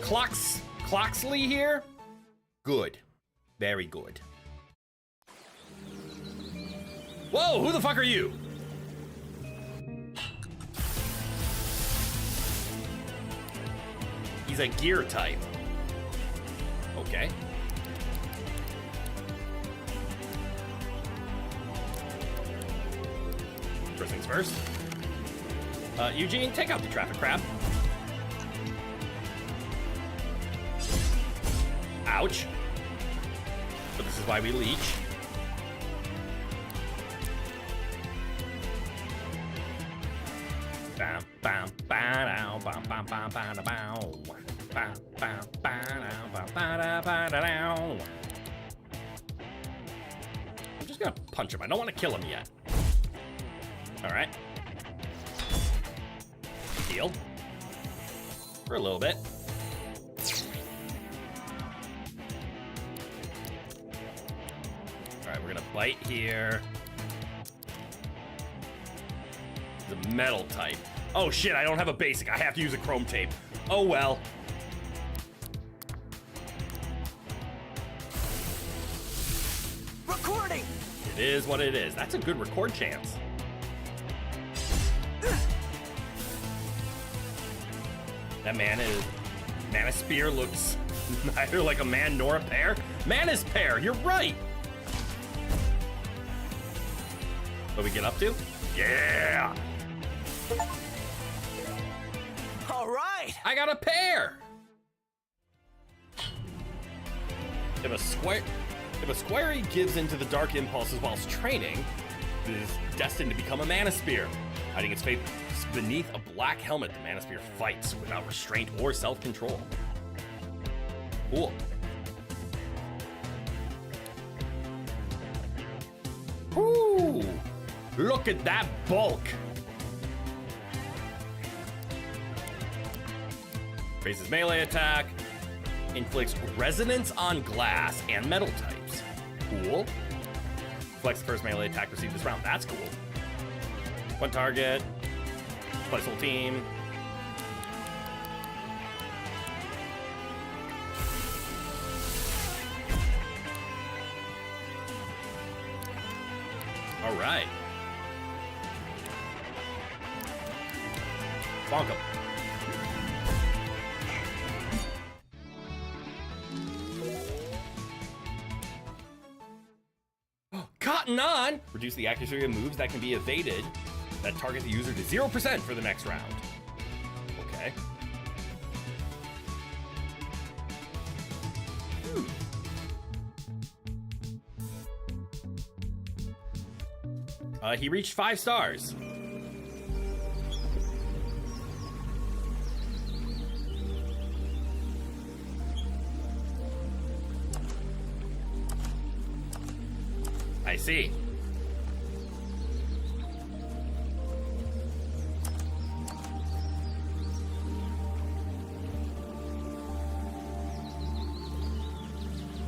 Cloxley here? Good. Very good. Whoa, who the fuck are you? He's a gear type. Okay. First things first. Eugene, take out the traffic crab. Ouch. But this is why we leech. Bam, bam, ba-dow, bam, bam, bam, ba-da-bow. Bam, bam, ba-dow, bam, ba-da-ba-da-dow. I'm just gonna punch him. I don't want to kill him yet. All right. Heal. For a little bit. All right, we're gonna bite here. The metal type. Oh shit, I don't have a basic. I have to use a chrome tape. Oh well. Recording! It is what it is. That's a good record chance. That Manosphere looks neither like a man nor a pear. Manosphere, you're right. What we get up to? Yeah! All right! I got a pear! If a squarey gives into the dark impulses whilst training, it is destined to become a Manosphere. Hiding its face beneath a black helmet, the Manosphere fights without restraint or self-control. Cool. Ooh! Look at that bulk! Raises melee attack, inflicts resonance on glass and metal types. Cool. Flex the first melee attack received this round. That's cool. One target. Plus whole team. All right. Bonk him. Cotton on! Reduce the accuracy of moves that can be evaded that target the user to 0% for the next round. Okay. He reached 5 stars. I see.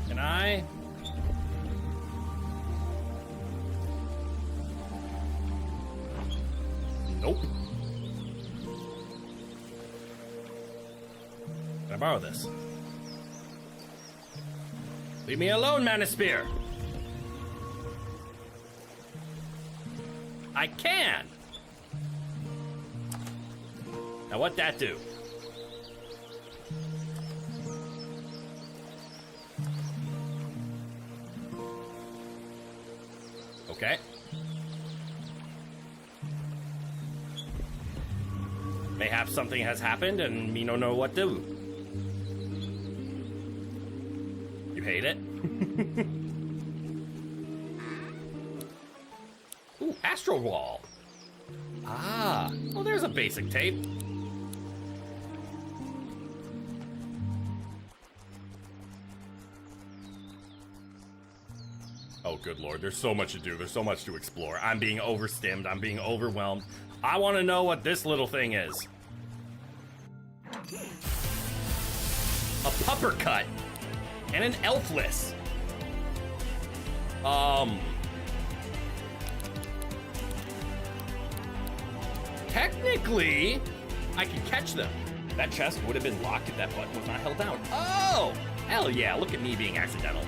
Can I? Nope. Can I borrow this? Leave me alone, Manosphere! I can! Now what'd that do? Okay. Mayhaps something has happened and me don't know what to do. You hate it? Ooh, Astral Wall. Ah, well, there's a basic tape. Oh, good lord, there's so much to do. There's so much to explore. I'm being overstimmed. I'm being overwhelmed. I want to know what this little thing is. A pupper cut and an elfless. Technically, I can catch them. That chest would have been locked if that button was not held down. Oh, hell yeah, look at me being accidental.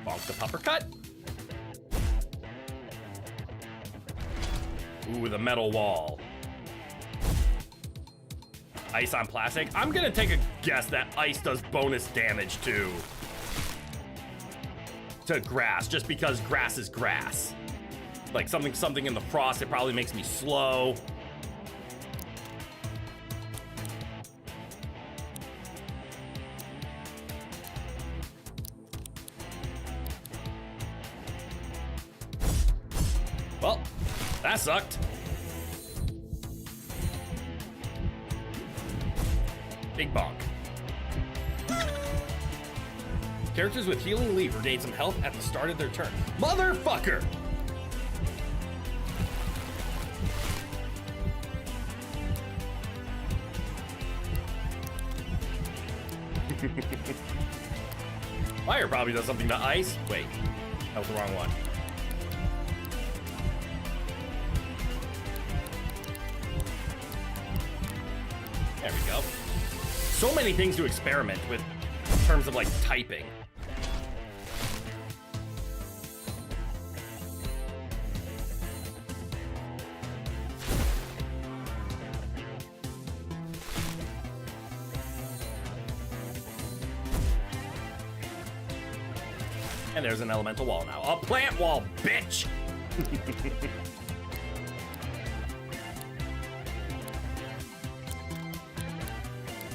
Bonk the pupper cut. Ooh, the metal wall. Ice on plastic. I'm gonna take a guess that ice does bonus damage to grass, just because grass is grass. Like something in the frost, it probably makes me slow. Well, that sucked. Big bonk. Characters with healing leaf regain some health at the start of their turn. Motherfucker! Fire probably does something to ice. Wait, that was the wrong one. There we go. So many things to experiment with in terms of like typing. And there's an elemental wall now. A plant wall, bitch!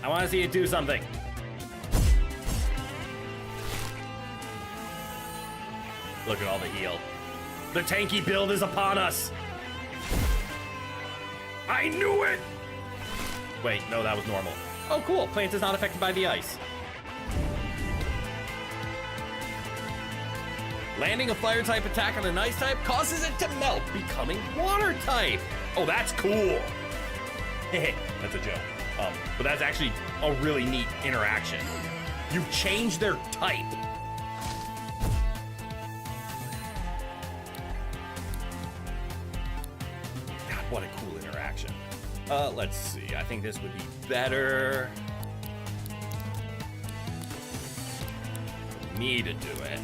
I want to see it do something. Look at all the heal. The tanky build is upon us. I knew it! Wait, no, that was normal. Oh, cool. Plant is not affected by the ice. Landing a fire type attack on an ice type causes it to melt, becoming water type. Oh, that's cool. That's a joke. But that's actually a really neat interaction. You change their type. God, what a cool interaction. Let's see. I think this would be better for me to do it.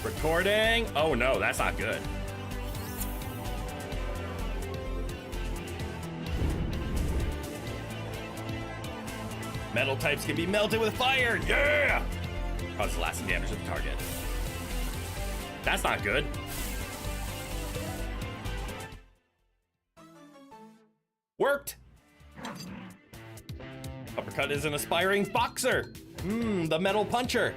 Recording. Oh no, that's not good. Metal types can be melted with fire. Yeah! Causes lasting damage to the target. That's not good. Worked. Uppercut is an aspiring boxer. The metal puncher.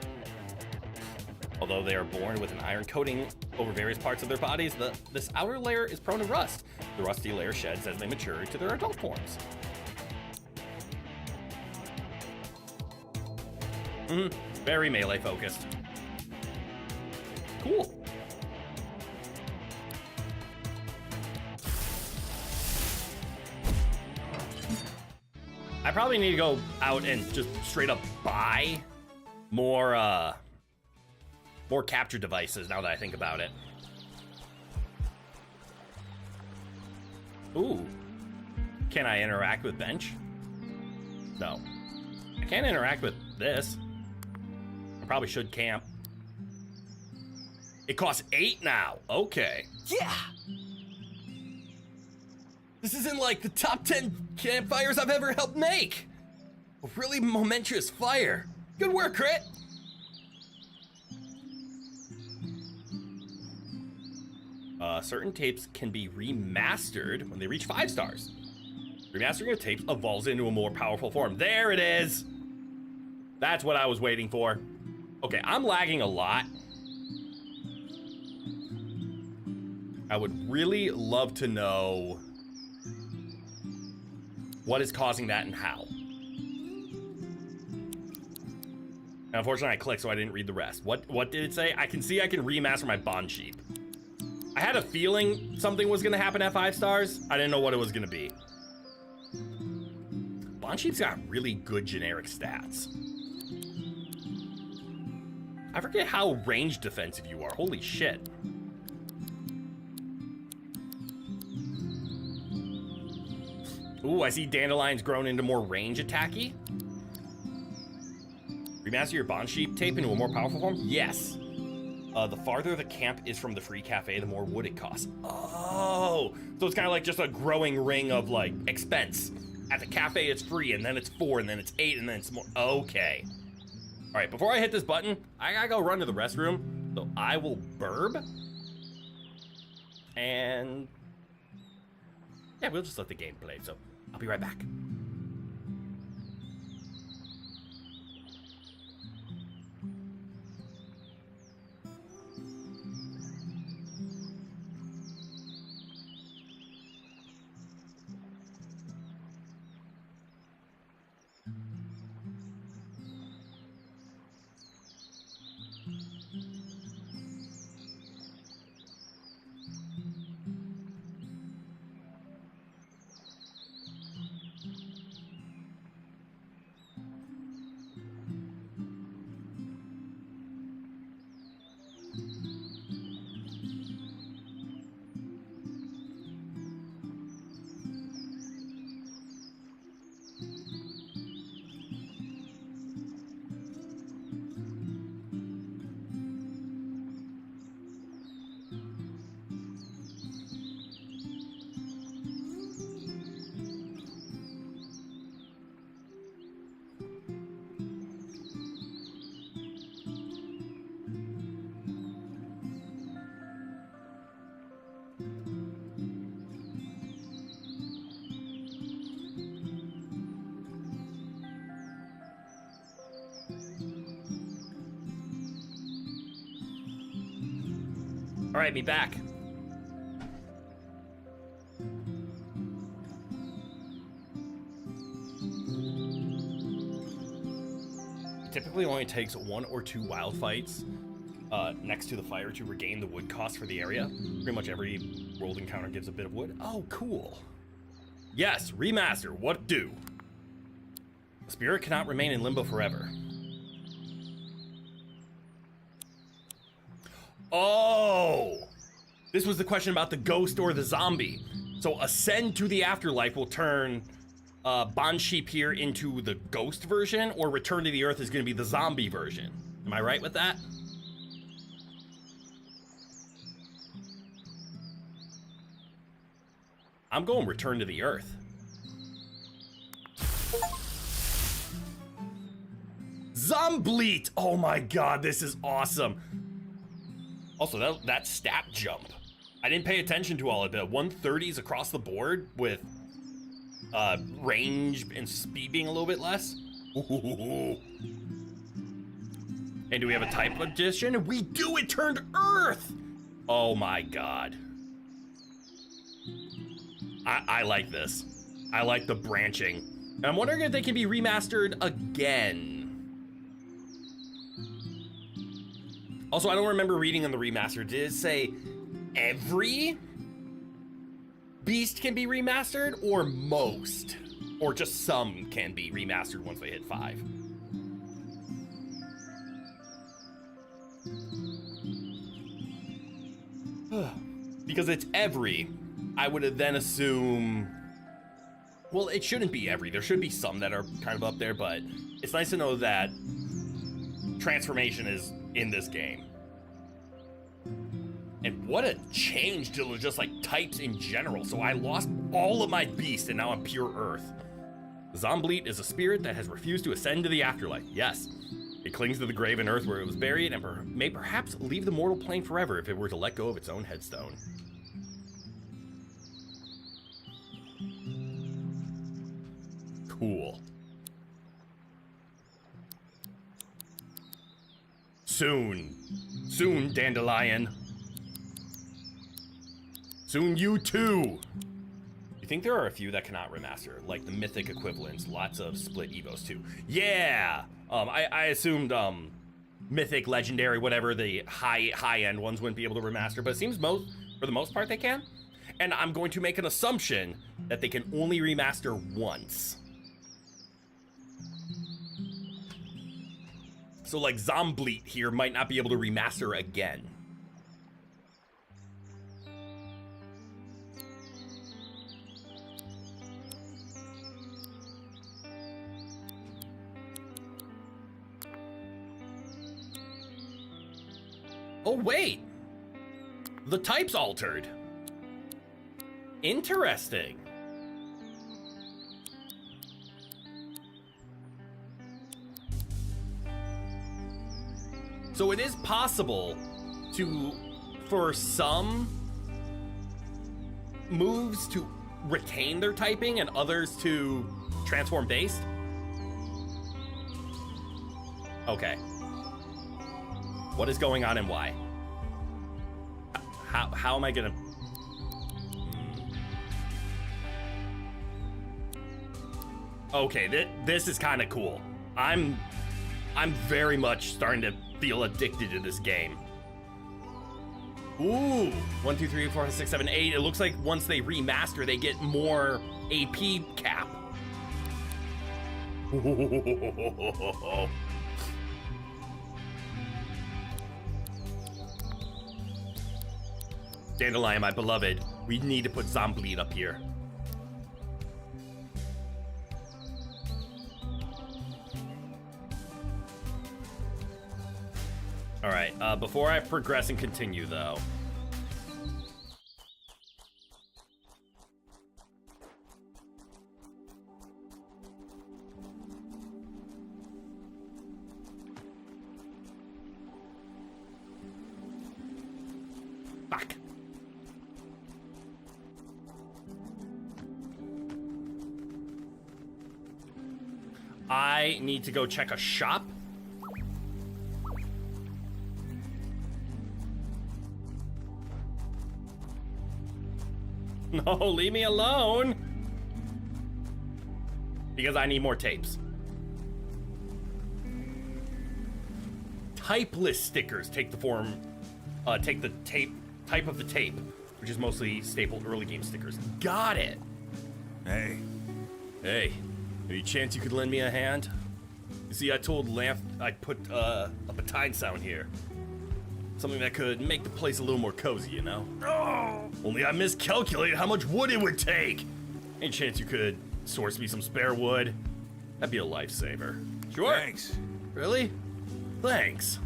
Although they are born with an iron coating over various parts of their bodies, this outer layer is prone to rust. The rusty layer sheds as they mature to their adult forms. Very melee focused. Cool. I probably need to go out and just straight up buy more capture devices now that I think about it. Ooh. Can I interact with bench? No. I can't interact with this. I probably should camp. It costs 8 now. Okay. Yeah! This isn't like the top 10 campfires I've ever helped make. A really momentous fire. Good work, Crit. Certain tapes can be remastered when they reach 5 stars. Remastering of tapes evolves into a more powerful form. There it is. That's what I was waiting for. Okay, I'm lagging a lot. I would really love to know what is causing that and how. And unfortunately, I clicked, so I didn't read the rest. What did it say? I can see I can remaster my Bond Sheep. I had a feeling something was gonna happen at 5 stars. I didn't know what it was gonna be. Bond Sheep's got really good generic stats. I forget how range defensive you are. Holy shit. Ooh, I see Dandelion's grown into more range attacky. Remaster your Bond Sheep tape into a more powerful form? Yes. The farther the camp is from the free cafe, the more wood it costs. Oh, so it's kind of like just a growing ring of like expense. At the cafe, it's free, and then it's 4, and then it's 8, and then it's more. Okay. All right, before I hit this button, I gotta go run to the restroom. So I will burb. And yeah, we'll just let the game play. So I'll be right back. All right, be back. It typically only takes 1 or 2 wild fights next to the fire to regain the wood cost for the area. Pretty much every world encounter gives a bit of wood. Oh, cool. Yes, remaster, what do? The spirit cannot remain in limbo forever. Oh! This was the question about the ghost or the zombie. So ascend to the afterlife will turn Bond Sheep here into the ghost version, or return to the earth is going to be the zombie version. Am I right with that? I'm going return to the earth. Zombleet! Oh my god, this is awesome. Also, that stat jump. I didn't pay attention to all of it. 130s across the board with range and speed being a little bit less. Ooh. And do we have a type addition? We do! It turned Earth! Oh my god. I like this. I like the branching. And I'm wondering if they can be remastered again. Also, I don't remember reading in the remaster. Did it say every beast can be remastered, or most? Or just some can be remastered once they hit 5? Because it's every, I would then assume... Well, it shouldn't be every. There should be some that are kind of up there, but it's nice to know that transformation is in this game. And what a change to just like types in general. So I lost all of my beasts and now I'm pure earth. Zombleet is a spirit that has refused to ascend to the afterlife. Yes, it clings to the grave in earth where it was buried and may perhaps leave the mortal plane forever if it were to let go of its own headstone. Cool. Soon, Dandelion. Soon you too. You think there are a few that cannot remaster, like the mythic equivalents, lots of split Evos too. Yeah. I assumed mythic, legendary, whatever the high end ones wouldn't be able to remaster, but it seems for the most part they can. And I'm going to make an assumption that they can only remaster once. So like Zombleat here might not be able to remaster again. Oh wait, the type's altered. Interesting. So it is possible for some moves to retain their typing and others to transform based? Okay. What is going on and why? How am I gonna... Okay, this is kind of cool. I'm very much starting to feel addicted to this game. Ooh, 1, 2, 3, 4, 5, 6, 7, 8. It looks like once they remaster, they get more AP cap. Dandelion, my beloved, we need to put Zombleed up here. All right, before I progress and continue, though. Fuck. I need to go check a shop. No, leave me alone. Because I need more tapes. Typeless stickers take the form, take the type of the tape, which is mostly staple early game stickers. Got it. Hey. Hey, any chance you could lend me a hand? You see, I told Lamp I'd put up a time sound here. Something that could make the place a little more cozy, you know? Oh, only I miscalculated how much wood it would take. Any chance you could source me some spare wood? That'd be a lifesaver. Sure. Thanks. Really? Thanks.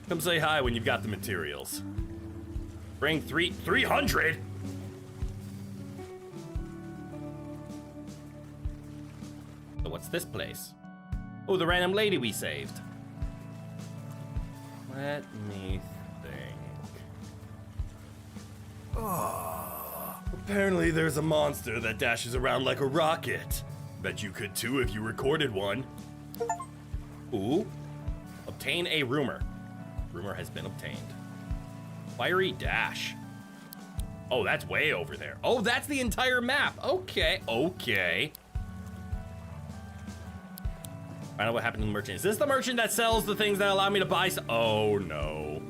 Come say hi when you've got the materials. Bring 300? So what's this place? Oh, the random lady we saved. Let me think. Oh, apparently there's a monster that dashes around like a rocket. Bet you could too if you recorded one. Ooh. Obtain a rumor. Rumor has been obtained. Fiery dash. Oh, that's way over there. Oh, that's the entire map. Okay, okay. Find out what happened to the merchant. Is this the merchant that sells the things that allow me to buy oh no.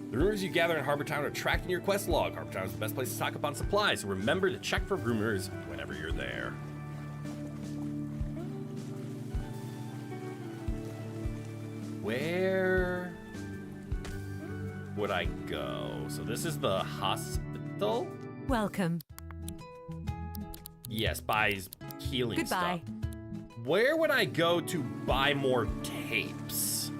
The rumors you gather in Harbor Town are tracked in your quest log. Harbor Town is the best place to stock up on supplies, so remember to check for rumors whenever you're there. Where would I go? So this is the hospital? Welcome. Yes, buys healing Goodbye. stuff. Where would I go to buy more tapes?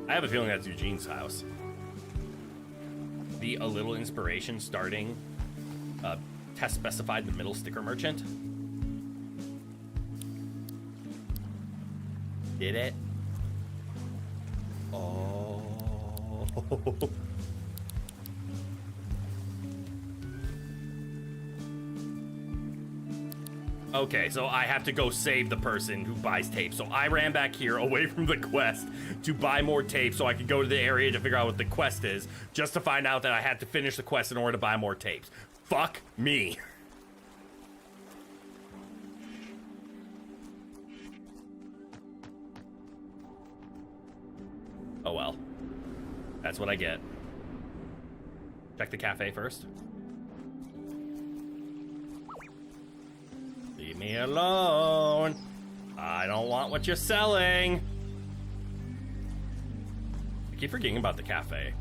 I have a feeling that's Eugene's house. The A Little Inspiration starting test specified the middle sticker merchant. Did it? Oh. Okay, so I have to go save the person who buys tape. So I ran back here away from the quest to buy more tape so I could go to the area to figure out what the quest is, just to find out that I had to finish the quest in order to buy more tapes. Fuck me. Oh well. That's what I get. Check the cafe first. Leave me alone. I don't want what you're selling. I keep forgetting about the cafe.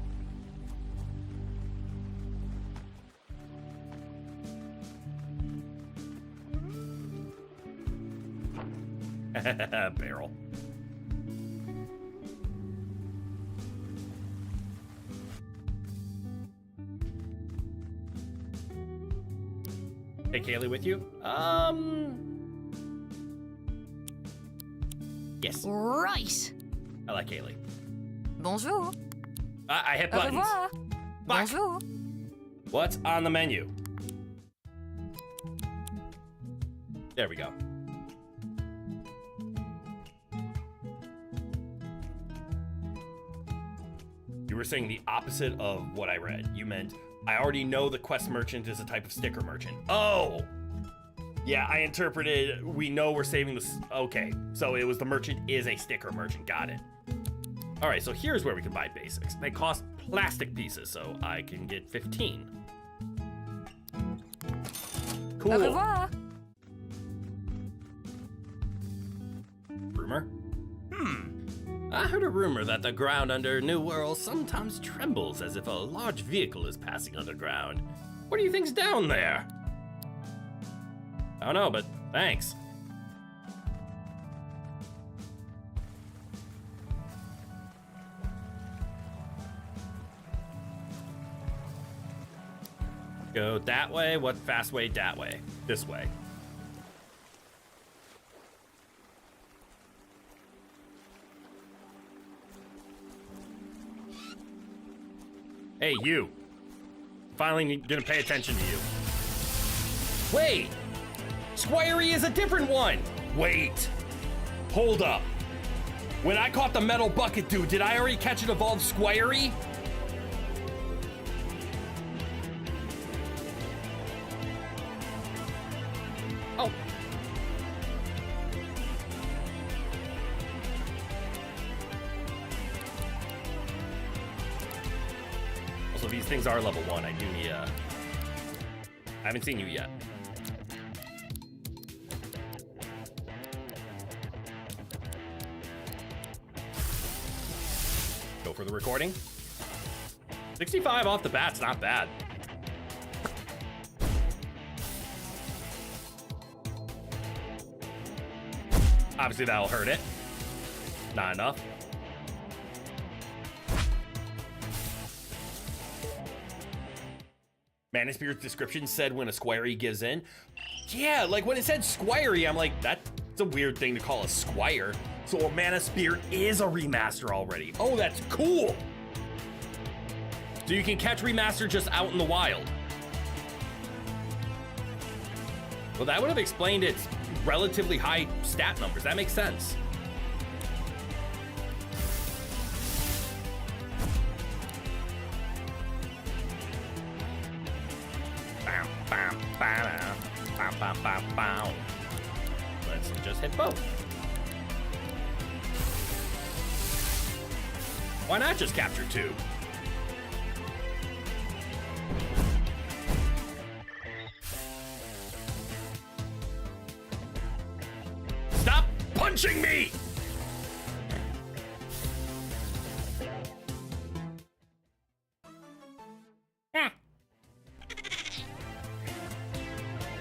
Barrel. Take Kaylee with you? Yes. Right. I like Kaylee. Bonjour. I hit Au buttons. revoir. Fuck. Bonjour. What's on the menu? There we go. You were saying the opposite of what I read. You meant, I already know the quest merchant is a type of sticker merchant. Oh! Yeah, I interpreted, we know we're saving this. Okay, so it was the merchant is a sticker merchant. Got it. All right, so here's where we can buy basics. They cost plastic pieces, so I can get 15. Cool. Au revoir. Rumor? I heard a rumor that the ground under New World sometimes trembles as if a large vehicle is passing underground. What do you think's down there? I don't know, but thanks. Go that way? What fast way that way? This way. Hey, you. Finally gonna pay attention to you. Wait! Squirey is a different one! Wait! Hold up. When I caught the metal bucket dude, did I already catch an evolved Squirey? Oh. Also, these things are level 1. I do need, I haven't seen you yet. Go for the recording. 65 off the bat's not bad. Obviously that'll hurt it. Not enough. Mana Spear's description said when a Squirey gives in. Yeah, like when it said Squirey, I'm like, that's a weird thing to call a Squire. So a Mana Spear is a remaster already. Oh, that's cool. So you can catch remaster just out in the wild. Well, that would have explained its relatively high stat numbers. That makes sense. Let's just hit both. Why not just capture 2? Stop punching me!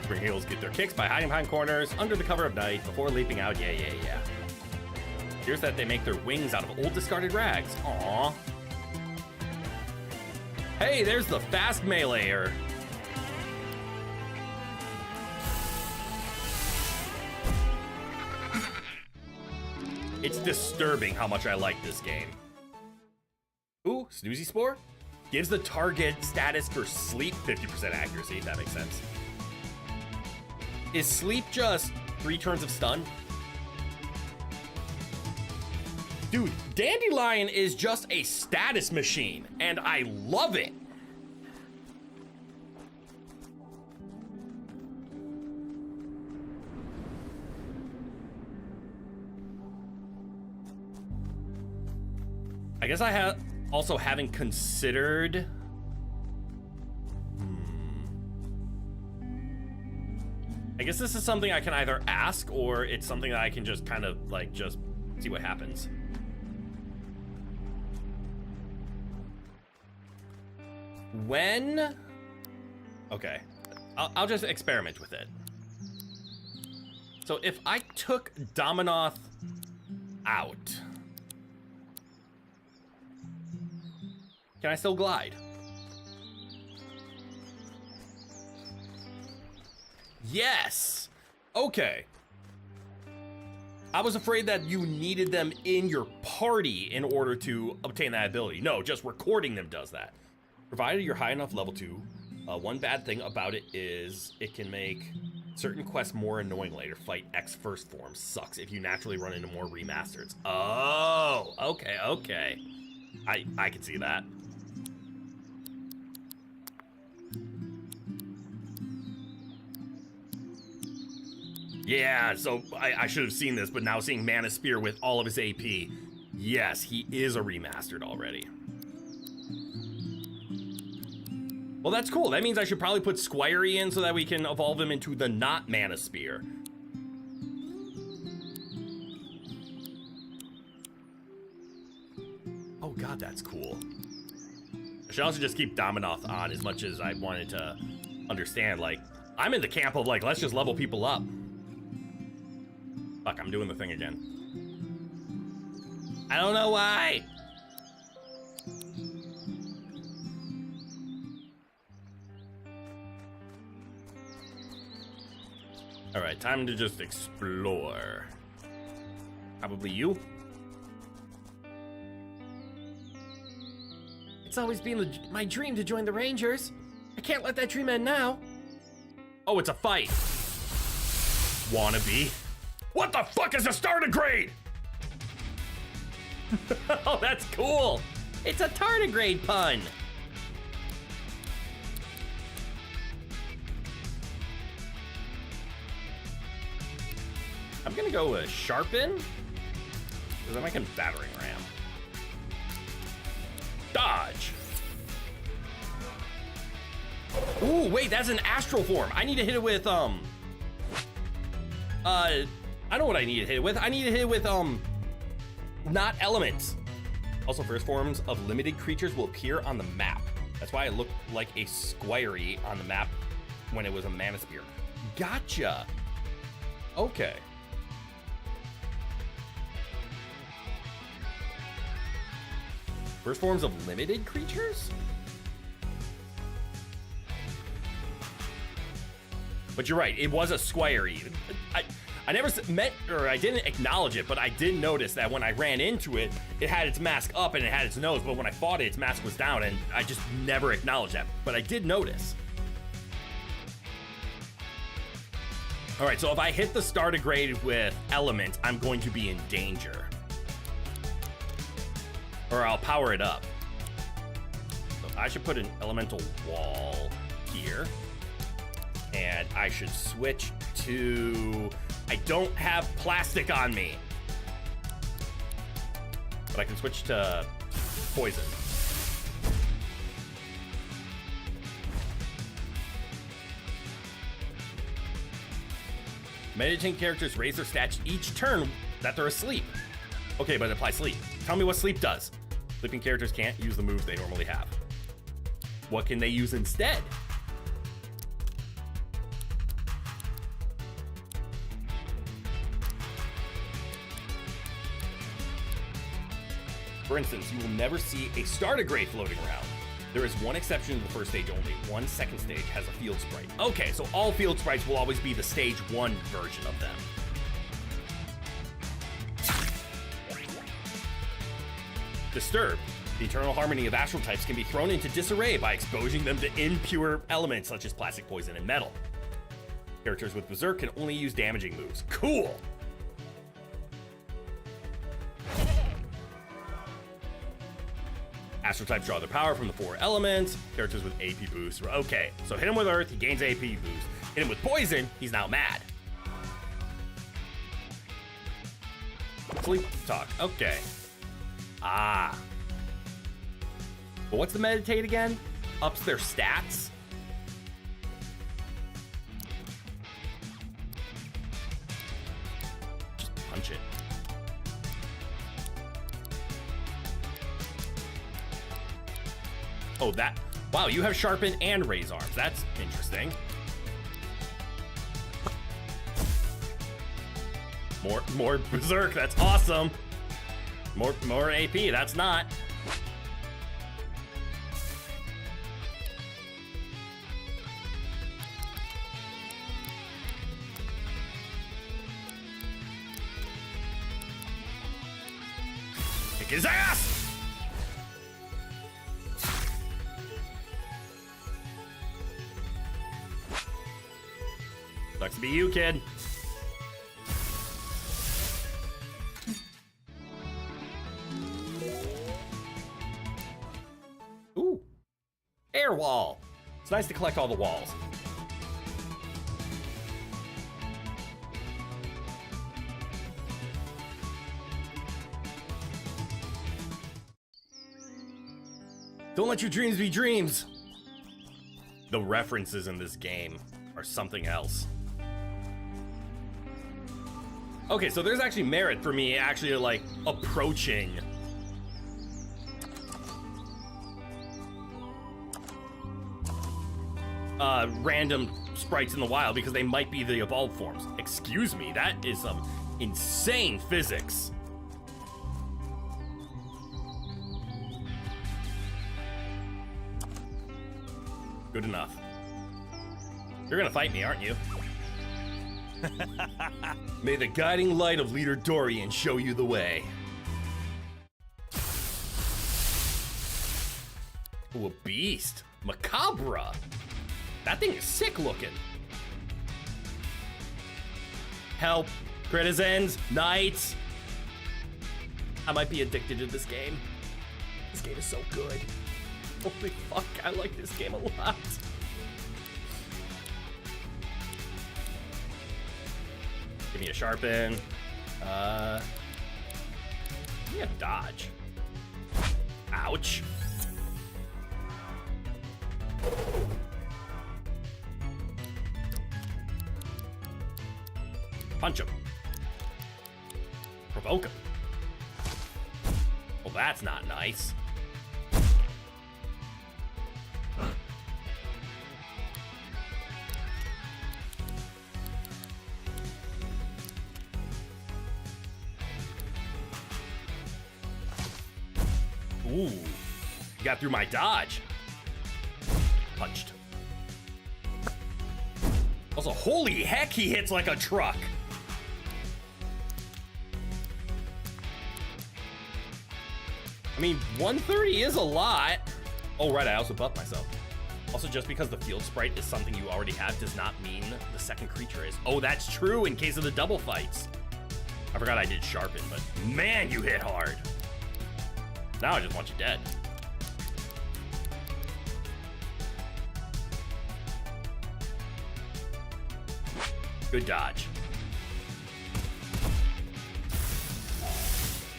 Spring heels get their kicks by hiding behind corners under the cover of night before leaping out. Yeah. Here's that they make their wings out of old discarded rags. Aww. Hey, there's the fast meleeer. It's disturbing how much I like this game. Ooh, Snoozy Spore? Gives the target status for sleep 50% accuracy. That makes sense. Is sleep just 3 turns of stun? Dude, Dandelion is just a status machine, and I love it. I guess I also haven't considered. I guess this is something I can either ask, or it's something that I can just kind of like just see what happens. When? Okay, I'll just experiment with it. So if I took Dominoth out, can I still glide? Yes! Okay. I was afraid that you needed them in your party in order to obtain that ability. No, just recording them does that. Provided you're high enough level 2, one bad thing about it is it can make certain quests more annoying later. Fight X first form sucks if you naturally run into more remasters. Oh, okay. I can see that. Yeah, so I should have seen this, but now seeing Mana Spear with all of his AP, yes, he is a remastered already. Well, that's cool. That means I should probably put Squirey in so that we can evolve him into the not Mana Spear. Oh god, that's cool. I should also just keep Dominoth on as much as I wanted to understand. Like, I'm in the camp of like, let's just level people up. Fuck, I'm doing the thing again. I don't know why. All right, time to just explore. Probably you. It's always been my dream to join the Rangers. I can't let that dream end now. Oh, it's a fight. Wannabe. What the fuck is a tardigrade? Oh, that's cool. It's a tardigrade pun. I'm gonna go with Sharpen, because then I can battering ram. Dodge. Ooh, wait, that's an astral form. I need to hit it with, I know what I need to hit it with. I need to hit it with, not elements. Also, first forms of limited creatures will appear on the map. That's why it looked like a Squirey on the map when it was a Mana Spear. Gotcha. Okay. First forms of limited creatures? But you're right, it was a Squirey. I never met, or I didn't acknowledge it, but I did notice that when I ran into it, it had its mask up and it had its nose, but when I fought it, its mask was down, and I just never acknowledged that. But I did notice. All right, so if I hit the tardigrade with element, I'm going to be in danger. Or I'll power it up. So I should put an elemental wall here. And I should switch to... I don't have plastic on me. But I can switch to poison. Meditating characters raise their stats each turn that they're asleep. Okay, but it applies sleep. Tell me what sleep does. Sleeping characters can't use the moves they normally have. What can they use instead? For instance, you will never see a tardigrade floating around. There is one exception to the first stage only. One second stage has a field sprite. Okay, so all field sprites will always be the stage 1 version of them. Disturb. The eternal harmony of astral types can be thrown into disarray by exposing them to impure elements such as plastic, poison, and metal. Characters with Berserk can only use damaging moves. Cool! Astral types draw their power from the 4 elements. Characters with AP boost. Okay, so hit him with Earth, he gains AP boost. Hit him with Poison, he's now mad. Sleep talk. Okay. Ah. But what's the meditate again? Ups their stats? Just punch it. Oh, that. Wow, you have Sharpen and Raise Arms. That's interesting. More Berserk. That's awesome. More AP. That's not. Kick his ass! Sucks to be you, kid. Ooh. Air wall. It's nice to collect all the walls. Don't let your dreams be dreams. The references in this game are something else. Okay, so there's actually merit for me actually like approaching random sprites in the wild because they might be the evolved forms. Excuse me, that is some insane physics. Good enough. You're gonna fight me, aren't you? May the guiding light of Leader Dorian show you the way. Ooh, a beast. Macabre. That thing is sick looking. Help. Critizens. Knights. I might be addicted to this game. This game is so good. Holy fuck, I like this game a lot. Give me a Sharpen. Give me a Dodge. Ouch. Punch him. Provoke him. Well, that's not nice. Ooh, you got through my dodge. Punched. Also, holy heck, he hits like a truck. I mean, 130 is a lot. Oh, right, I also buffed myself. Also, just because the field sprite is something you already have does not mean the second creature is. Oh, that's true in case of the double fights. I forgot I did Sharpen, but man, you hit hard. Now I just want you dead. Good dodge.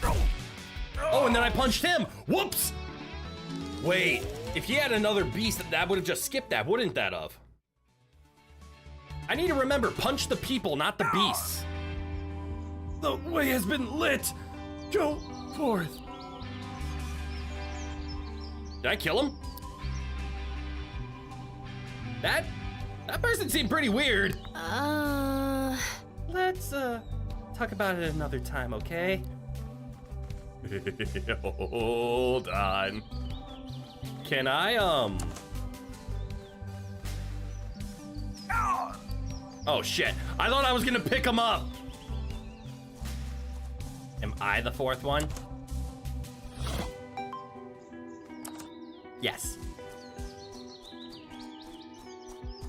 Oh, and then I punched him. Whoops. Wait, if he had another beast, that would have just skipped that, wouldn't that have? I need to remember, punch the people, not the beasts. The way has been lit. Go forth. Did I kill him? That person seemed pretty weird. Let's talk about it another time, okay? Hold on. Can I Oh shit. I thought I was gonna pick him up. Am I the fourth one? Yes.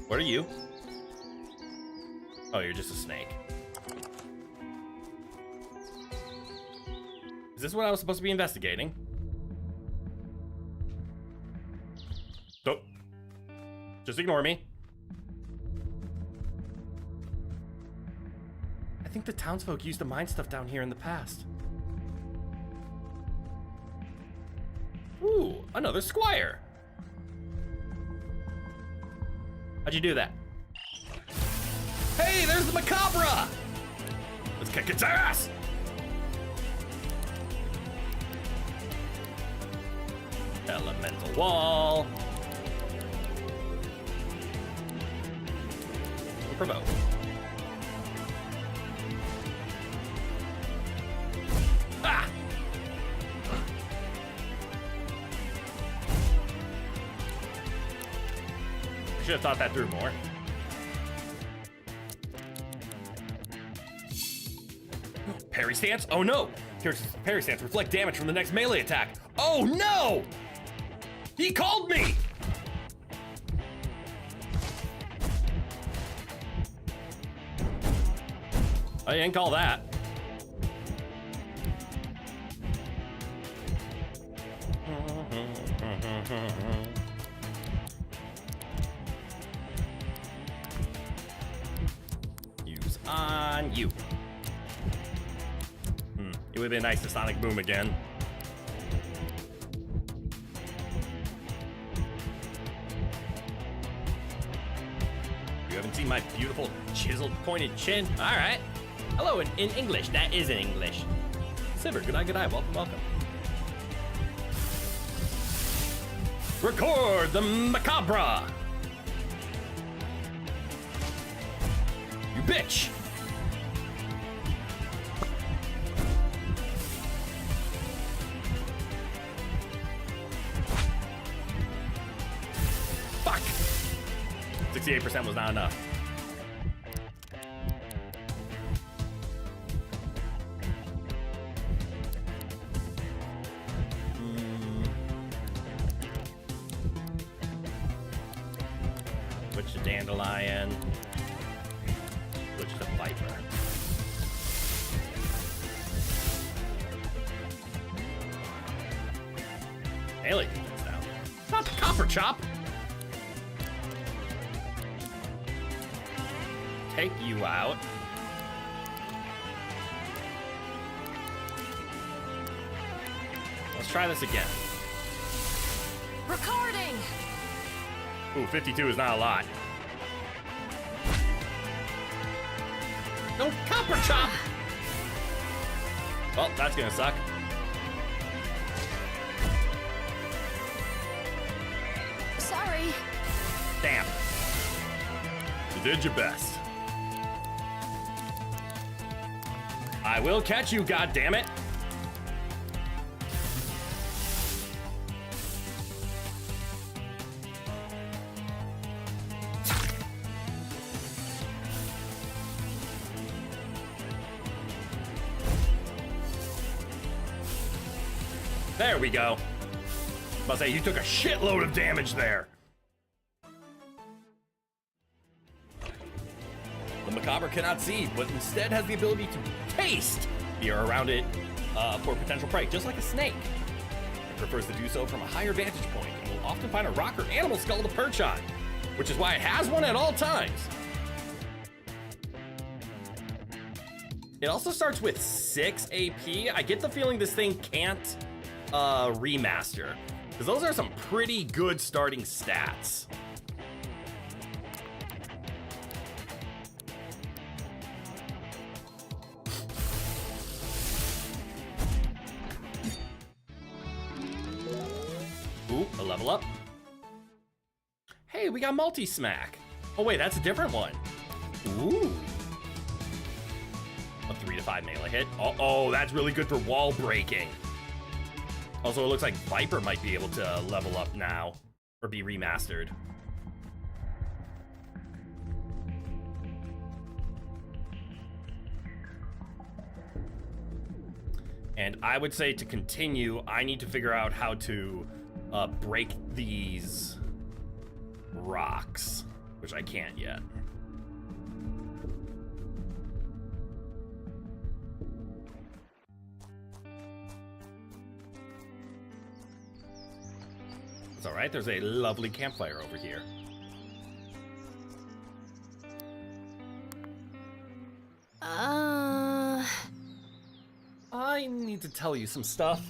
What are you? Oh, you're just a snake. Is this what I was supposed to be investigating? Nope. Just ignore me. I think the townsfolk used to mine stuff down here in the past. Ooh, another squire. How'd you do that? Hey, there's the macabre! Let's kick its ass! Elemental wall. Provoke. Ah! Should have thought that through more. Parry stance? Oh no! Here's parry stance. Reflect damage from the next melee attack. Oh no! He called me! I didn't call that. Use on you. It would have been nice to Sonic Boom again. You haven't seen my beautiful chiseled pointed chin? All right. Hello, in English. That is in English. Sivir, good eye, good eye. Welcome, welcome. Record the macabre. You bitch. Fuck. 68% was not enough. Dandelion, which is a viper. Melee defense now. Not the copper chop. Take you out. Let's try this again. Recording! Ooh, 52 is not a lot. No copper chop! Well, that's gonna suck. Sorry. Damn. You did your best. I will catch you, goddammit! There we go. I'll say you took a shitload of damage there. The macabre cannot see, but instead has the ability to taste the air around it for potential prey, just like a snake. It prefers to do so from a higher vantage point and will often find a rock or animal skull to perch on, which is why it has one at all times. It also starts with 6 AP. I get the feeling this thing can't remaster, because those are some pretty good starting stats. Ooh, a level up. Hey, we got multi-smack. Oh wait, that's a different one. Ooh. A 3 to 5 melee hit. Oh, that's really good for wall breaking. Also, it looks like Viper might be able to level up now, or be remastered. And I would say to continue, I need to figure out how to break these rocks, which I can't yet. That's alright, there's a lovely campfire over here. I need to tell you some stuff.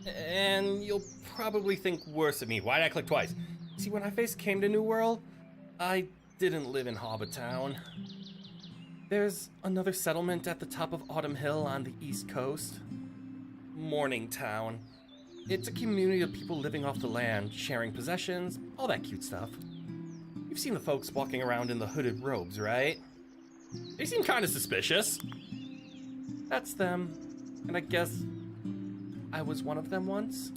And you'll probably think worse of me. Why'd I click twice? See, when I first came to New World, I didn't live in Harbor Town. There's another settlement at the top of Autumn Hill on the east coast. Morning Town. It's a community of people living off the land, sharing possessions, all that cute stuff. You've seen the folks walking around in the hooded robes, right? They seem kind of suspicious. That's them. And I guess I was one of them once.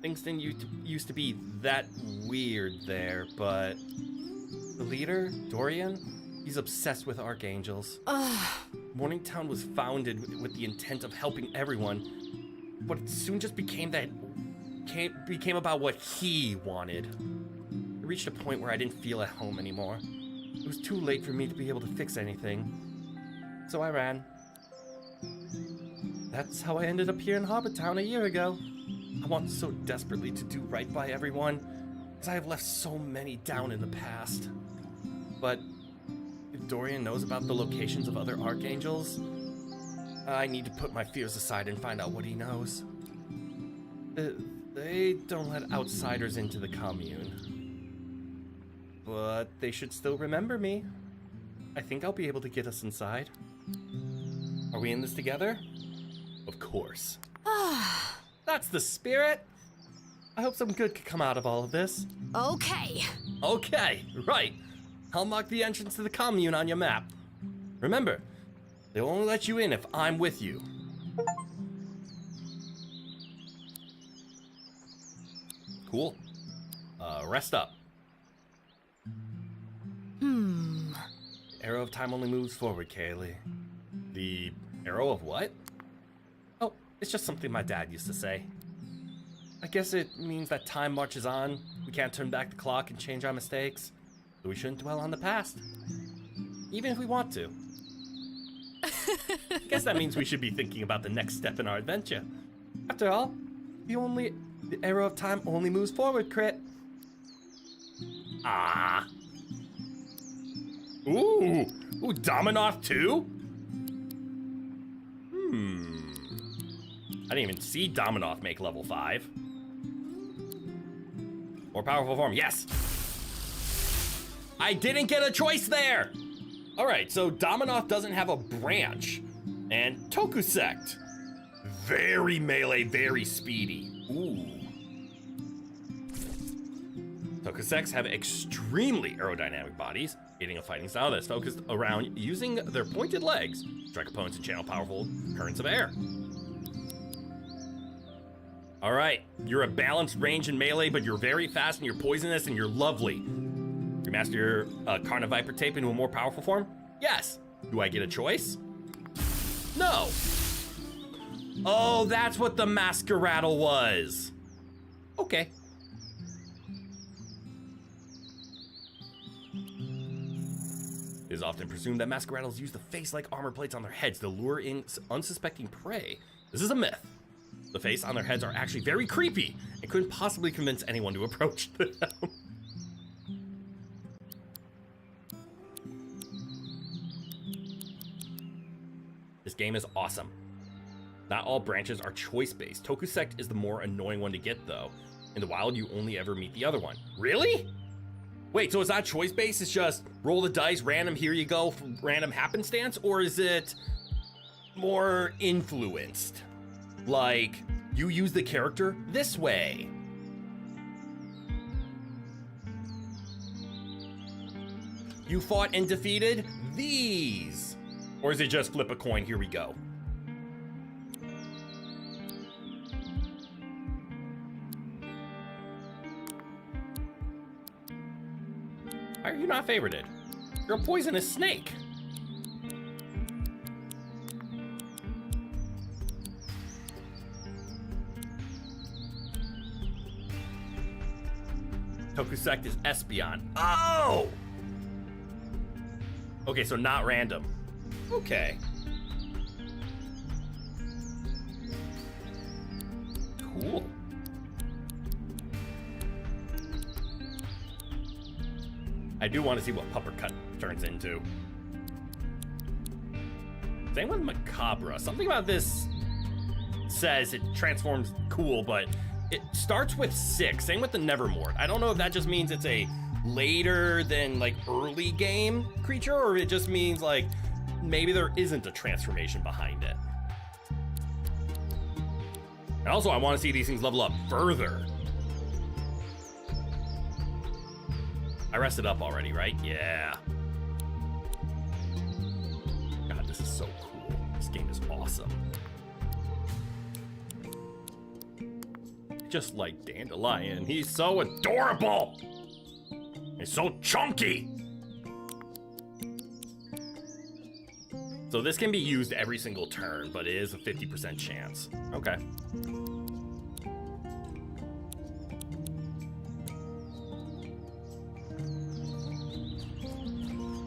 Things didn't used to be that weird there, but the leader, Dorian, he's obsessed with archangels. Morningtown was founded with the intent of helping everyone, but it soon just became about what he wanted. It reached a point where I didn't feel at home anymore. It was too late for me to be able to fix anything, so I ran. That's how I ended up here in Harbor Town a year ago. I want so desperately to do right by everyone, because I have left so many down in the past. But if Dorian knows about the locations of other archangels, I need to put my fears aside and find out what he knows. They don't let outsiders into the commune. But they should still remember me. I think I'll be able to get us inside. Are we in this together? Of course. That's the spirit. I hope some good could come out of all of this. Okay. Okay, right. I'll mark the entrance to the commune on your map. Remember, they'll only let you in if I'm with you. Cool. Rest up. The arrow of time only moves forward, Kaylee. The arrow of what? Oh, it's just something my dad used to say. I guess it means that time marches on. We can't turn back the clock and change our mistakes. So we shouldn't dwell on the past. Even if we want to. I guess that means we should be thinking about the next step in our adventure. After all, the arrow of time only moves forward, Crit. Ah. Ooh, Dominoff too? I didn't even see Dominoff make level 5. More powerful form, yes! I didn't get a choice there! Alright, so Dominoff doesn't have a branch. And Tokusect. Very melee, very speedy. Ooh. Tokusects have extremely aerodynamic bodies, aiding a fighting style that's focused around using their pointed legs to strike opponents and channel powerful currents of air. Alright, you're a balanced range in melee, but you're very fast and you're poisonous and you're lovely. You master your Carniviper tape into a more powerful form? Yes. Do I get a choice? No. Oh, that's what the Masqueraddle was. Okay. It is often presumed that Masqueraddles use the face-like armor plates on their heads to lure in unsuspecting prey. This is a myth. The face on their heads are actually very creepy and couldn't possibly convince anyone to approach them. This game is awesome. Not all branches are choice-based. Tokusect is the more annoying one to get, though. In the wild, you only ever meet the other one. Really? Wait, so it's not choice-based? It's just roll the dice, random, here you go, random happenstance? Or is it more influenced? Like, you use the character this way. You fought and defeated these. Or is it just flip a coin, here we go? Why are you not favorited? You're a poisonous snake. Tokusect is Espeon. Oh! Okay, so not random. Okay. Cool. I do want to see what Puppercut turns into. Same with Macabre. Something about this says it transforms cool, but it starts with 6. Same with the Nevermort. I don't know if that just means it's a later than like early game creature, or it just means like maybe there isn't a transformation behind it. And also, I want to see these things level up further. I rested up already, right? Yeah. God, this is so cool. This game is awesome. Just like Dandelion, he's so adorable. He's so chunky. So this can be used every single turn, but it is a 50% chance. Okay.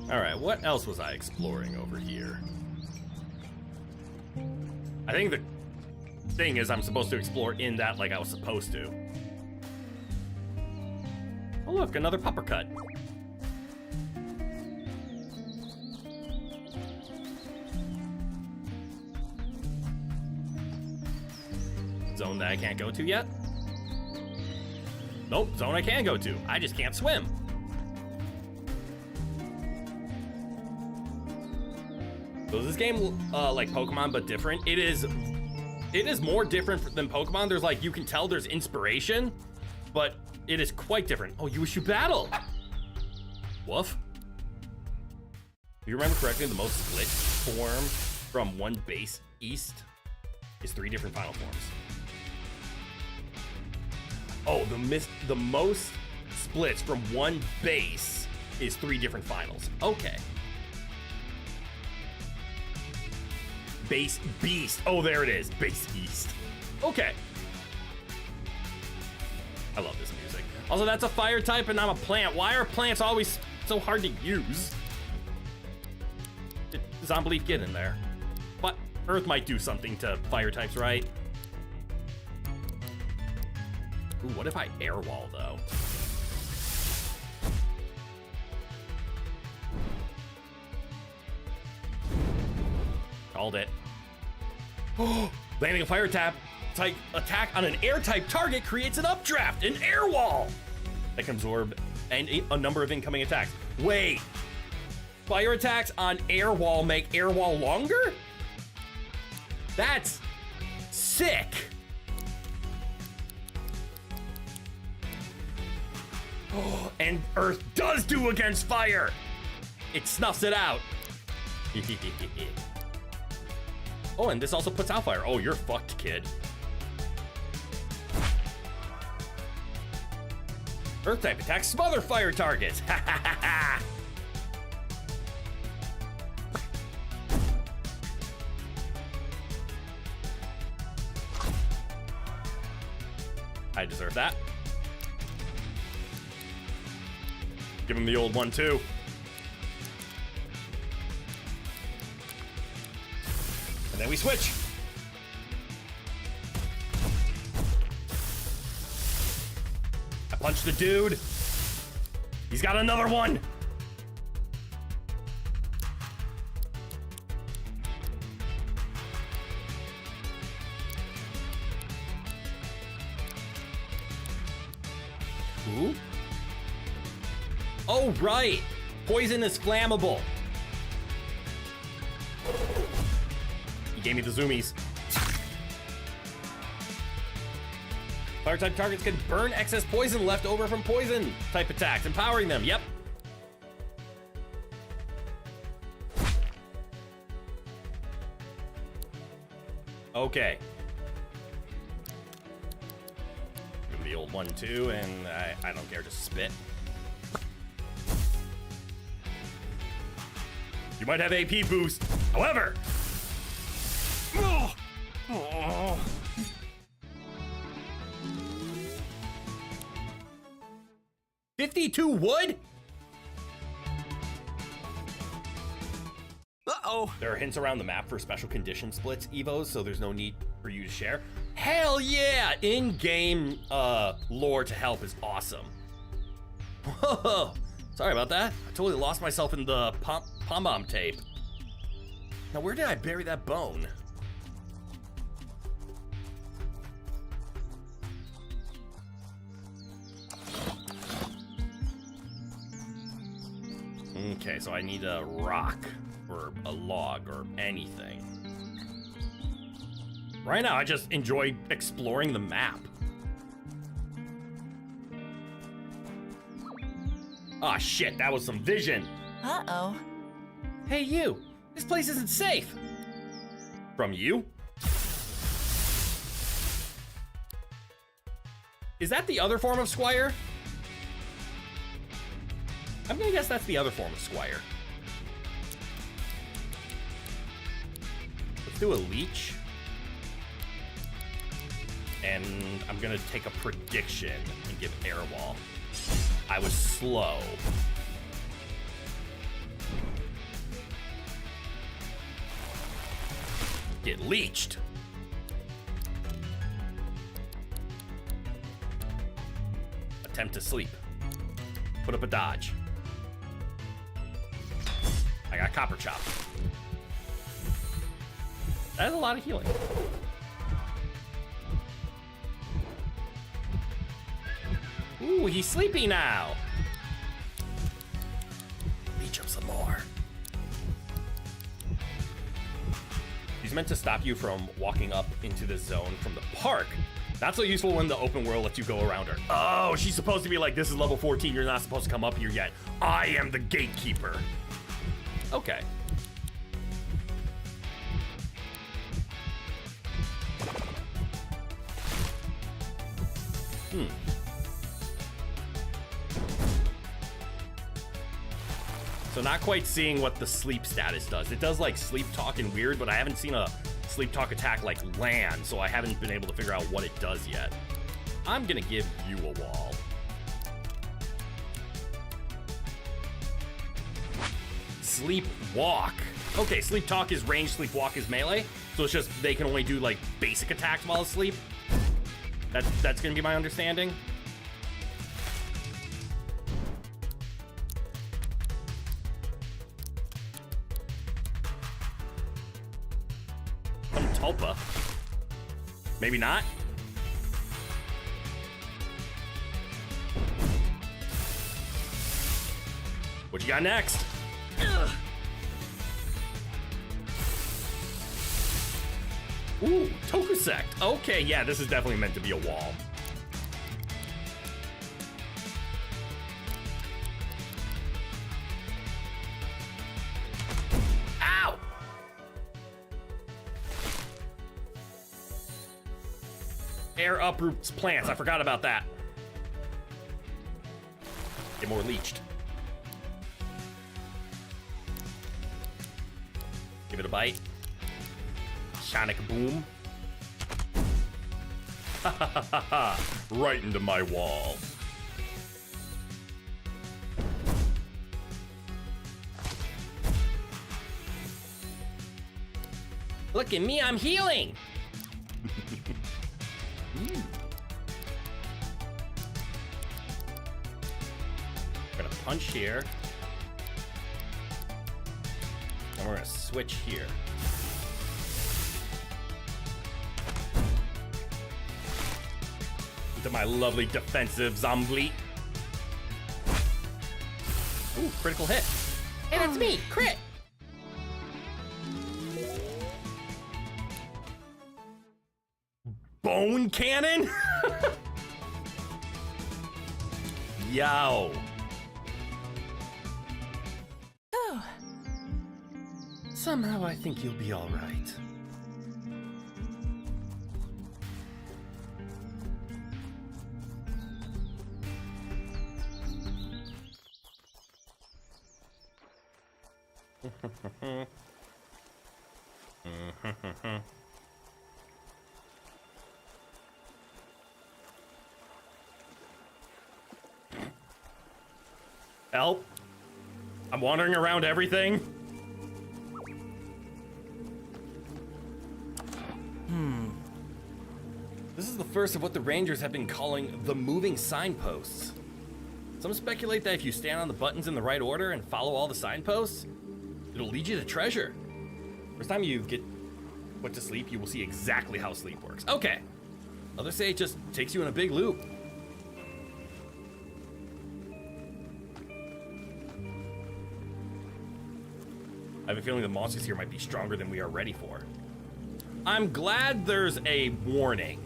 All right, what else was I exploring over here? I think the thing is I'm supposed to explore in that like I was supposed to. Oh look, another Puppercut. Zone that I can't go to yet? Nope, zone I can go to. I just can't swim. So is this game like Pokemon but different? It is more different than Pokemon. There's like, you can tell there's inspiration, but it is quite different. Oh, you wish you battle. Woof. If you remember correctly, the most split form from one base east is 3 different final forms. Oh, the most splits from one base is 3 different finals. Okay. Base Beast. Oh, there it is. Base East. Okay. I love this music. Also, that's a fire type and I'm a plant. Why are plants always so hard to use? Did Zombleaf get in there? But Earth might do something to fire types, right? Ooh, what if I air wall, though? Called it. Oh, landing a fire type attack on an air type target creates an updraft, an air wall that can absorb a number of incoming attacks. Wait, fire attacks on air wall make air wall longer? That's sick. Oh, and Earth does do against fire. It snuffs it out. Oh, and this also puts out fire. Oh, you're fucked, kid. Earth type attacks smother fire targets. Ha ha ha ha. I deserve that. Give him the old 1-2. And then we switch. I punch the dude. He's got another one. Ooh. Oh, right. Poison is flammable. He gave me the zoomies. Fire type targets can burn excess poison left over from poison type attacks, empowering them. Yep. Okay. Give him the old 1-2, and I don't care, just spit. You might have AP boost. However, 52 wood? Uh-oh. There are hints around the map for special condition splits evos, so there's no need for you to share. Hell yeah! In-game lore to help is awesome. Whoa! Sorry about that. I totally lost myself in the pom-pom tape. Now, where did I bury that bone? Okay, so I need a rock or a log or anything. Right now, I just enjoy exploring the map. Ah, shit, that was some vision. Uh-oh. Hey, you. This place isn't safe. From you? Is that the other form of Squire? I'm gonna guess that's the other form of Squire. Let's do a leech. And I'm gonna take a prediction and give air wall. I was slow. Get leeched. Attempt to sleep. Put up a dodge. I got copper chop. That's a lot of healing. Ooh, he's sleepy now. Leech him some more. He's meant to stop you from walking up into the zone from the park. Not so useful when the open world lets you go around her. Oh, she's supposed to be like, this is level 14, you're not supposed to come up here yet. I am the gatekeeper. Okay. So not quite seeing what the sleep status does. It does like sleep talk and weird, but I haven't seen a sleep talk attack like land, so I haven't been able to figure out what it does yet. I'm gonna give you a wall. Sleep walk. Okay, sleep talk is range, sleep walk is melee. So it's just they can only do like basic attacks while asleep. That's gonna be my understanding. Tulpa. Maybe not. What you got next? Ugh. Ooh, Tokusect. Okay, yeah, this is definitely meant to be a wall. Ow! Air uproots plants. I forgot about that. Get more leeched. Give it a bite. Sonic boom. Ha ha ha ha ha. Right into my wall. Look at me, I'm healing. Gonna punch here. And we're gonna switch here. Into my lovely defensive zombie. Ooh, critical hit. Hey, that's me, crit. Bone cannon? Yo. Oh. Somehow I think you'll be all right. Help. I'm wandering around everything. This is the first of what the Rangers have been calling the moving signposts. Some speculate that if you stand on the buttons in the right order and follow all the signposts, it'll lead you to treasure. First time you get put to sleep, you will see exactly how sleep works. Okay. Others say it just takes you in a big loop. I have a feeling the monsters here might be stronger than we are ready for. I'm glad there's a warning.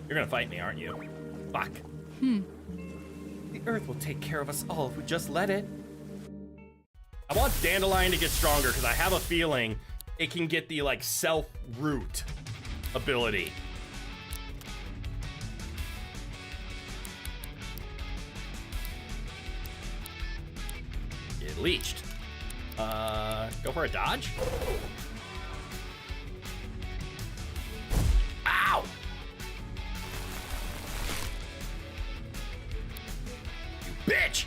You're gonna fight me, aren't you? Fuck. The earth will take care of us all if we just let it. I want Dandelion to get stronger because I have a feeling it can get the like self-root ability. Get leeched. Go for a dodge? Ow! You bitch!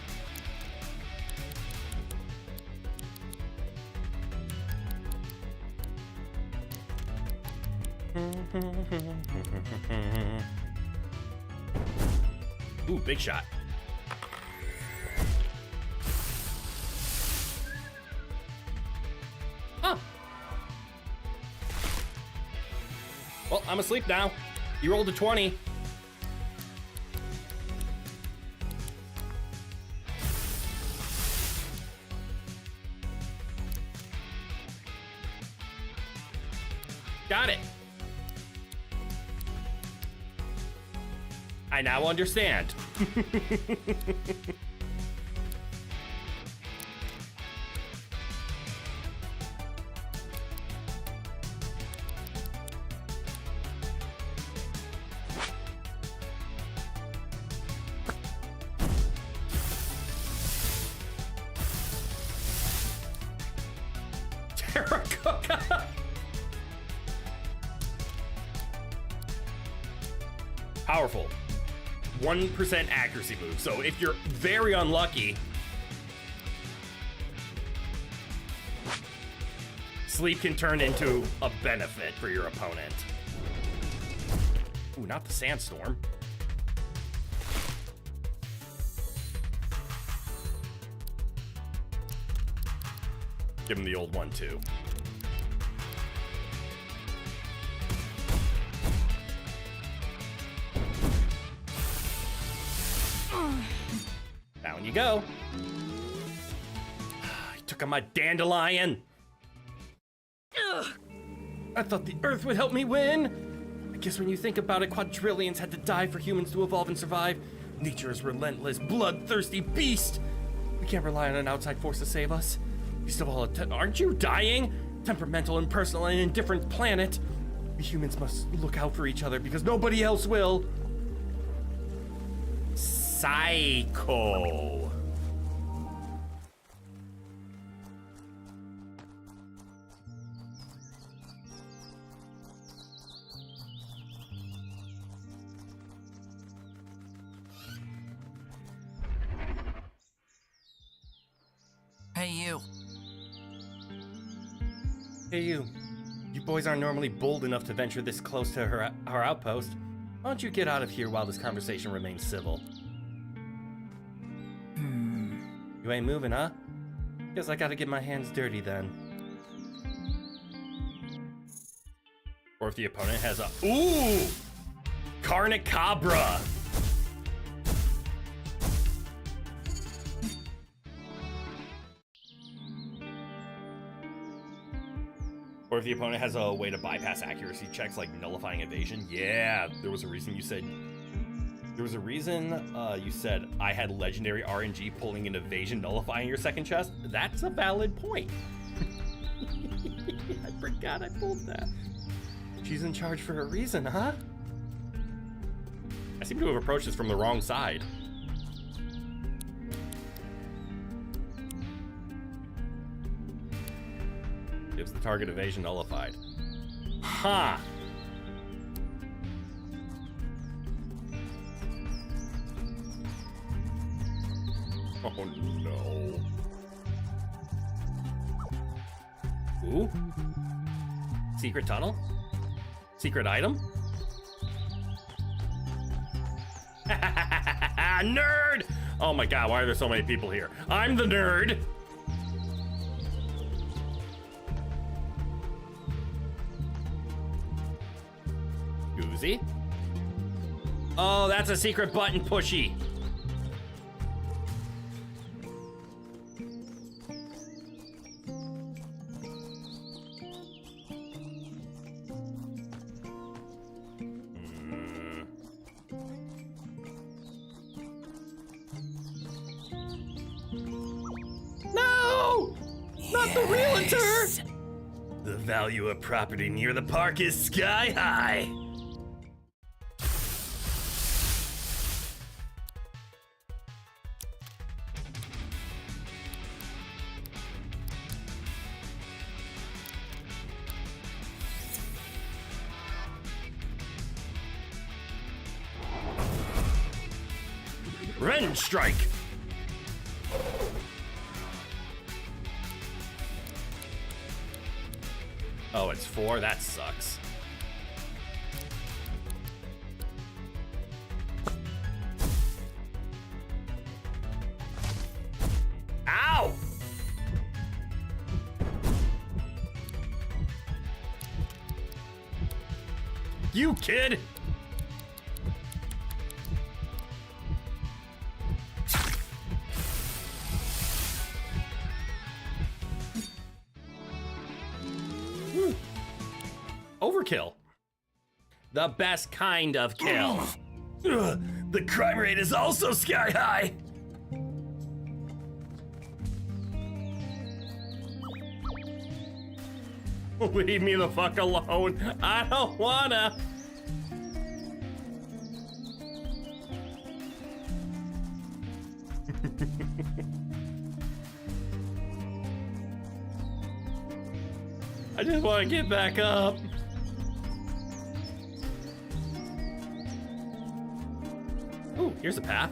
Ooh, big shot. Huh. Well, I'm asleep now. You rolled a 20. Got it. I now understand. Terracotta. Powerful. 1% accuracy move. So if you're very unlucky, sleep can turn into a benefit for your opponent. Ooh, not the sandstorm. Give him the old one too. Down you go. He took on my dandelion. Ugh. I thought the earth would help me win. I guess when you think about it, quadrillions had to die for humans to evolve and survive. Nature is relentless, bloodthirsty beast. We can't rely on an outside force to save us. Beast of all, aren't you dying? Temperamental, impersonal, and indifferent planet. We humans must look out for each other because nobody else will. Psycho. Hey, you. Hey, you. You boys aren't normally bold enough to venture this close to our outpost. Why don't you get out of here while this conversation remains civil? You ain't moving, huh? Guess I gotta get my hands dirty then. Or if the opponent has a... Ooh! Carnicabra! Or if the opponent has a way to bypass accuracy checks like nullifying evasion. Yeah, there was a reason you said... There was a reason you said I had legendary RNG pulling an evasion nullifying your second chest. That's a valid point. I forgot I pulled that. She's in charge for a reason, huh? I seem to have approached this from the wrong side. Gives the target evasion nullified. Huh. Oh no. Ooh. Secret tunnel? Secret item? Nerd! Oh my god, why are there so many people here? I'm the nerd! Goozy? Oh, that's a secret button pushy. No! Not the realtor! The value of property near the park is sky high. Rend strike. Oh, it's 4? That sucks. Ow! You kid! Overkill. The best kind of kill. Ugh, the crime rate is also sky high. Leave me the fuck alone. I don't wanna. I just want to get back up. Ooh, here's a path.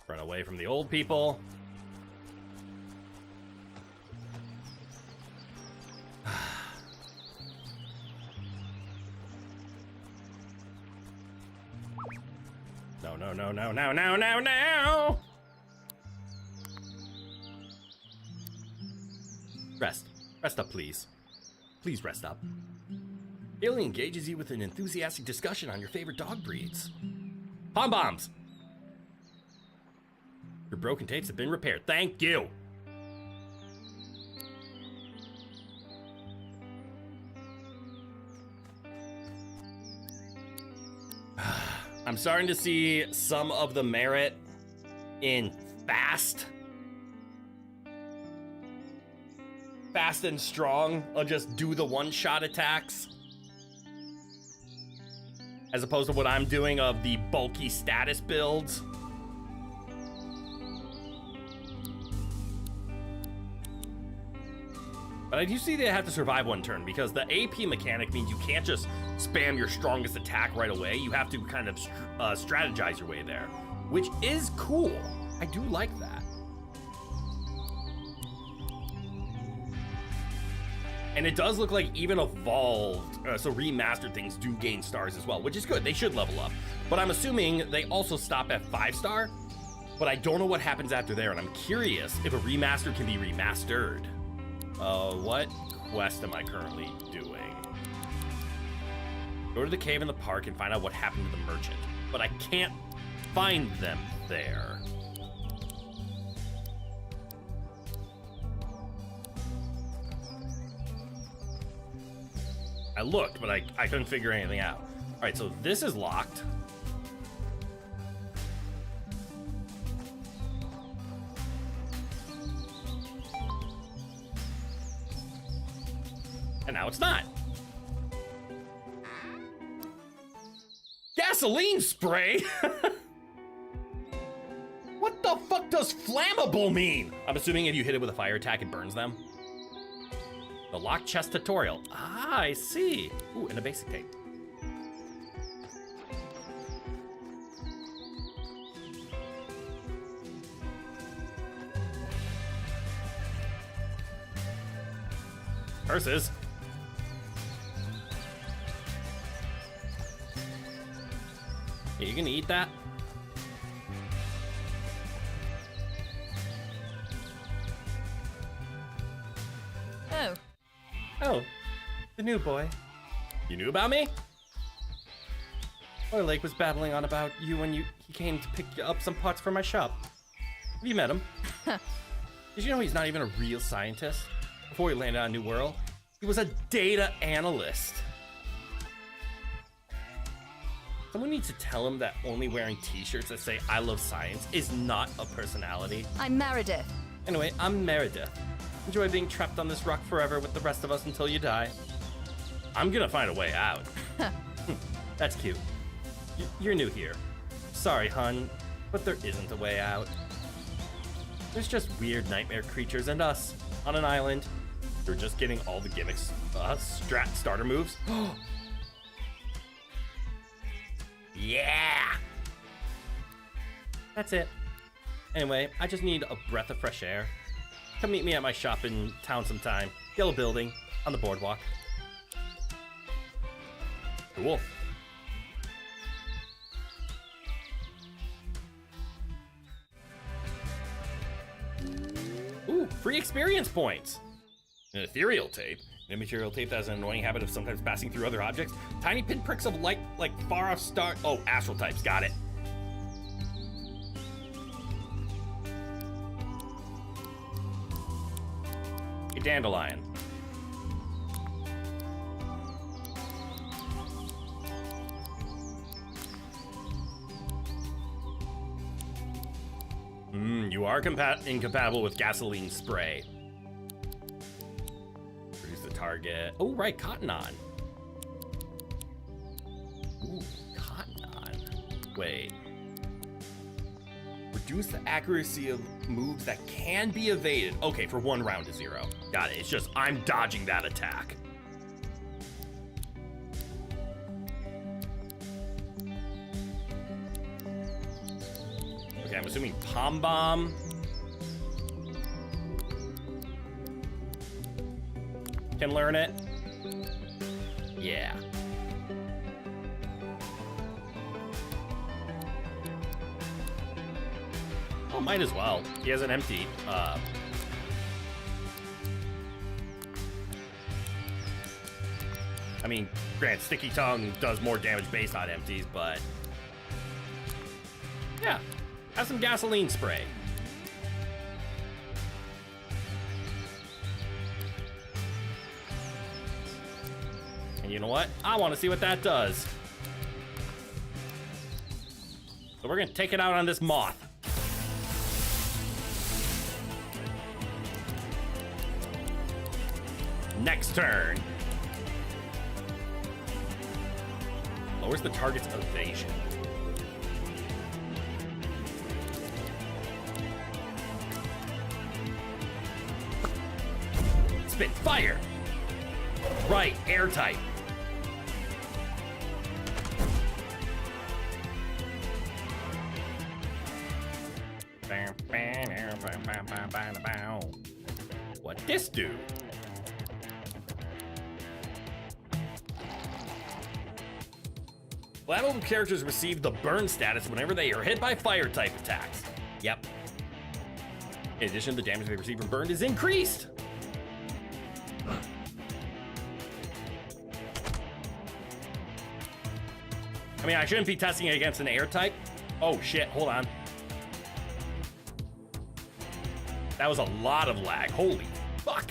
Run away from the old people. No, no, no, no, no, no, no, no! Rest. Rest up, please. Please rest up. Alien engages you with an enthusiastic discussion on your favorite dog breeds. Pom bombs! Your broken tapes have been repaired. Thank you! I'm starting to see some of the merit in fast and strong. I'll just do the one-shot attacks, as opposed to what I'm doing of the bulky status builds. But I do see they have to survive one turn, because the AP mechanic means you can't just spam your strongest attack right away. You have to kind of strategize your way there, which is cool. I do like that. And it does look like even evolved, so remastered things do gain stars as well, which is good. They should level up. But I'm assuming they also stop at 5-star, but I don't know what happens after there, and I'm curious if a remaster can be remastered. What quest am I currently doing? Go to the cave in the park and find out what happened to the merchant. But I can't find them there. I looked, but I couldn't figure anything out. All right, so this is locked. And now it's not. Gasoline spray? What the fuck does flammable mean? I'm assuming if you hit it with a fire attack, it burns them. The locked chest tutorial. Ah, I see. Ooh, and a basic tape. Curses. Yeah, you gonna eat that? Oh, Oh, the new boy. You knew about me? Boy Lake was babbling on about you when he came to pick up some parts for my shop. Have you met him? Did you know he's not even a real scientist? Before he landed on New World, he was a data analyst. Someone needs to tell him that only wearing t-shirts that say I love science is not a personality. I'm Meredith. Anyway, I'm Meredith. Enjoy being trapped on this rock forever with the rest of us until you die. I'm gonna find a way out. That's cute. You're new here. Sorry, hun, but there isn't a way out. There's just weird nightmare creatures and us on an island. We're just getting all the gimmicks, starter moves. Yeah! That's it. Anyway, I just need a breath of fresh air. Come meet me at my shop in town sometime. Yellow building, on the boardwalk. Cool. Ooh, free experience points! An ethereal tape. An immaterial tape that has an annoying habit of sometimes passing through other objects. Tiny pinpricks of light, like far off star. Oh, astral types. Got it. A dandelion. You are incompatible with gasoline spray. Produce the target. Oh, right, cotton on. Ooh, cotton on. Wait. Reduce the accuracy of moves that can be evaded. Okay, for 1 round to 0. Got it. It's just I'm dodging that attack. Okay, I'm assuming Pom Bomb. Can learn it. Yeah. Oh, might as well. He has an empty. I mean, granted, Sticky Tongue does more damage based on empties, but yeah. Have some gasoline spray. And you know what? I want to see what that does. So we're gonna take it out on this moth. Next turn. Lowers the target's evasion. Spit fire! Right, air type. What this do? Flammable characters receive the burn status whenever they are hit by fire type attacks. Yep. In addition, the damage they receive from burned is increased. I mean, I shouldn't be testing it against an air type. Oh shit, hold on. That was a lot of lag. Holy fuck.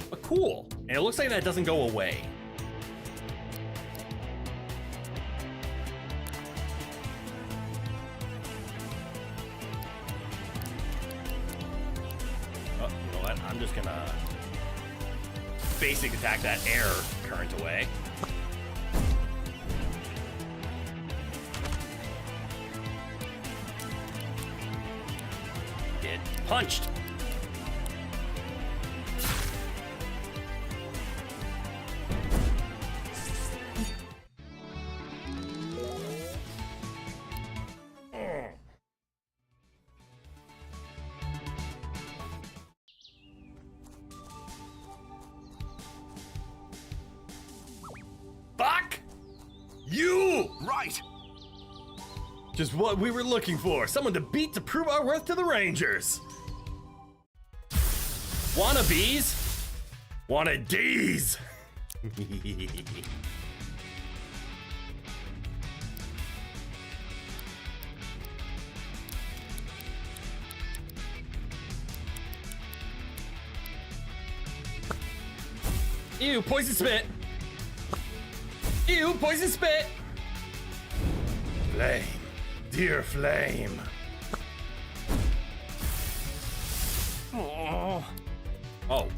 But cool. And it looks like that doesn't go away. Oh, you know what? I'm just gonna basic attack that air current away. Get punched. You! Right. Just what we were looking for. Someone to beat to prove our worth to the Rangers. Wannabes? Wanna D's? Ew, poison spit. Ew, poison spit. Flame, dear flame. Oh. Oh.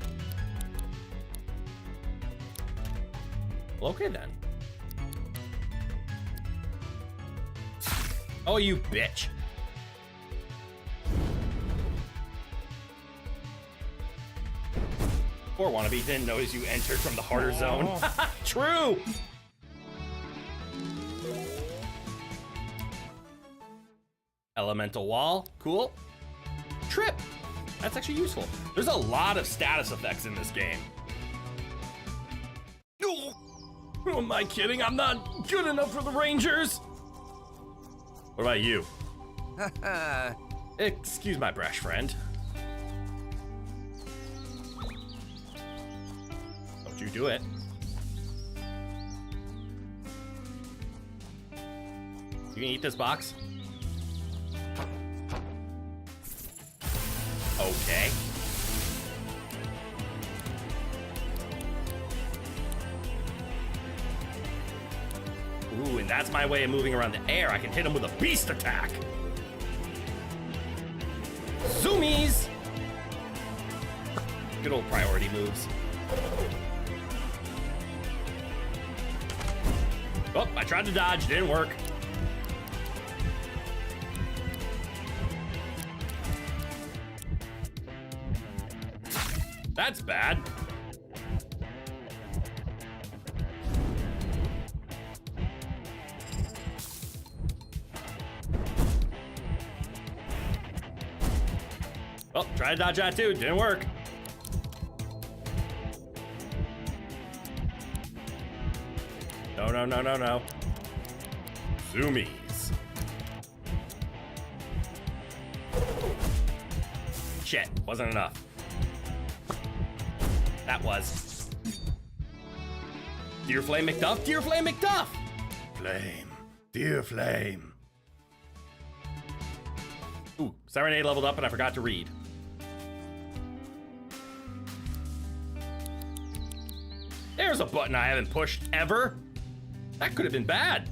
Well, okay then. Oh, you bitch. Poor wannabe didn't notice you entered from the harder zone. True! Elemental wall, cool. Trip, that's actually useful. There's a lot of status effects in this game. Oh, who am I kidding? I'm not good enough for the Rangers. What about you? Excuse my brush, friend. Don't you do it. You can eat this box? Okay. Ooh, and that's my way of moving around the air. I can hit him with a beast attack. Zoomies! Good old priority moves. Oh, I tried to dodge, didn't work. That's bad. Well, try to dodge that too, didn't work. No, no, no, no, no. Zoomies. Shit, wasn't enough. That was. Dear Flame McDuff, Dear Flame McDuff! Flame, Dear Flame. Ooh, Serenade leveled up and I forgot to read. There's a button I haven't pushed ever. That could have been bad.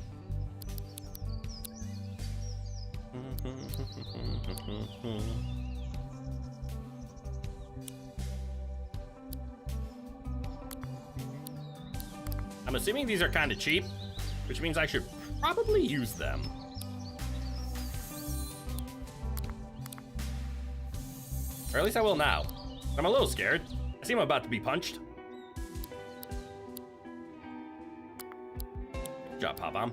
I'm assuming these are kind of cheap, which means I should probably use them. Or at least I will now. I'm a little scared. I seem about to be punched. Good job, Pop-Bomb.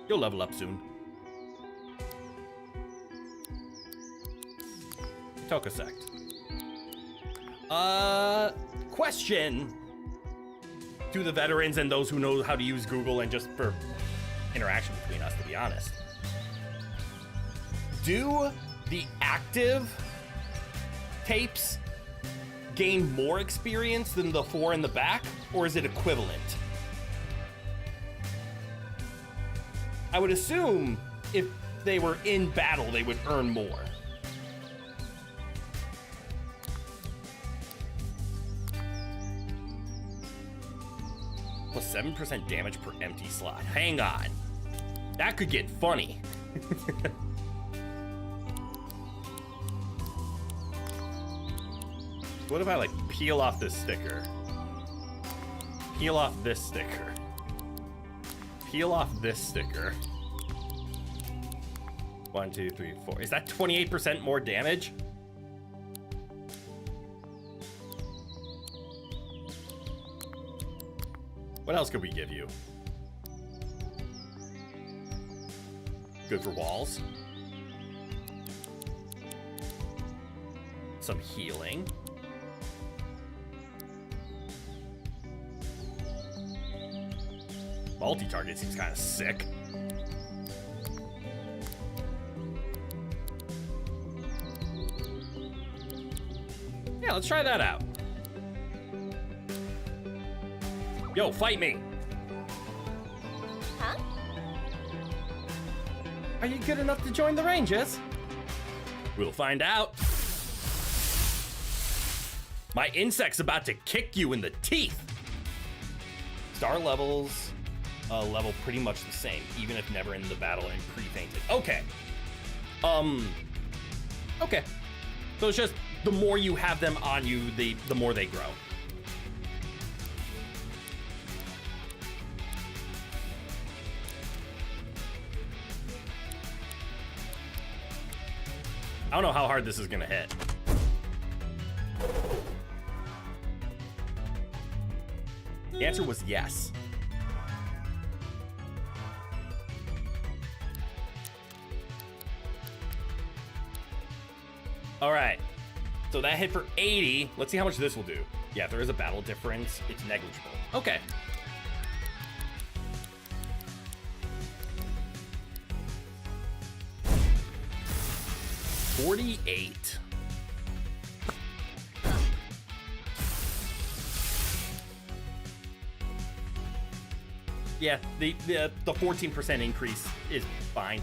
You'll level up soon. Tokasect. Question to the veterans and those who know how to use Google and just for interaction between us, to be honest. Do the active tapes gain more experience than the 4 in the back, or is it equivalent? I would assume if they were in battle, they would earn more. Plus 7% damage per empty slot. Hang on. That could get funny. What if I like peel off this sticker? Peel off this sticker. Peel off this sticker. 1, 2, 3, 4. Is that 28% more damage? What else could we give you? Good for walls. Some healing. Multi-target seems kind of sick. Yeah, let's try that out. Yo, fight me. Huh? Are you good enough to join the Rangers? We'll find out. My insect's about to kick you in the teeth. Star levels level pretty much the same, even if never in the battle and pre-painted. Okay. Okay. So it's just the more you have them on you, the more they grow. I don't know how hard this is gonna hit. The answer was yes. All right, so that hit for 80. Let's see how much this will do. Yeah, if there is a battle difference, it's negligible. Okay. $48. Yeah, the 14% increase is fine,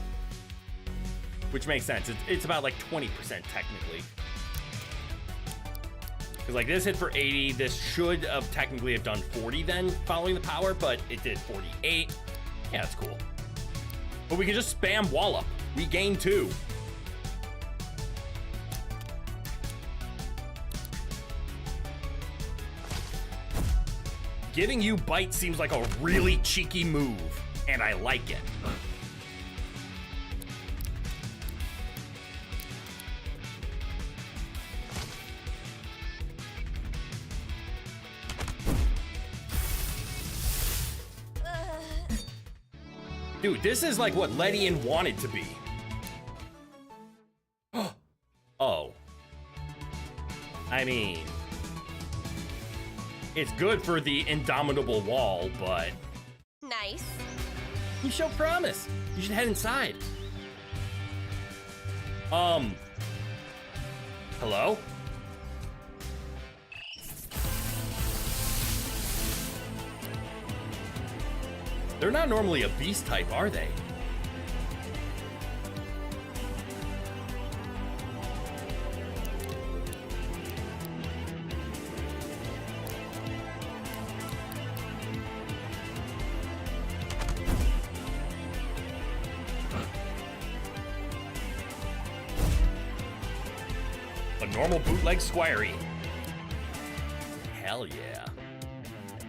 which makes sense. It's about like 20% technically. Because like this hit for 80, this should have technically have done 40 then following the power, but it did 48. Yeah, that's cool. But we can just spam Wallop. We gain 2. Giving you Bite seems like a really cheeky move, and I like it. Dude, this is like what Ledian wanted to be. Oh. I mean, it's good for the indomitable wall, but... Nice. You show promise. You should head inside. Hello? They're not normally a beast type, are they? A normal bootleg Squirey. Hell yeah.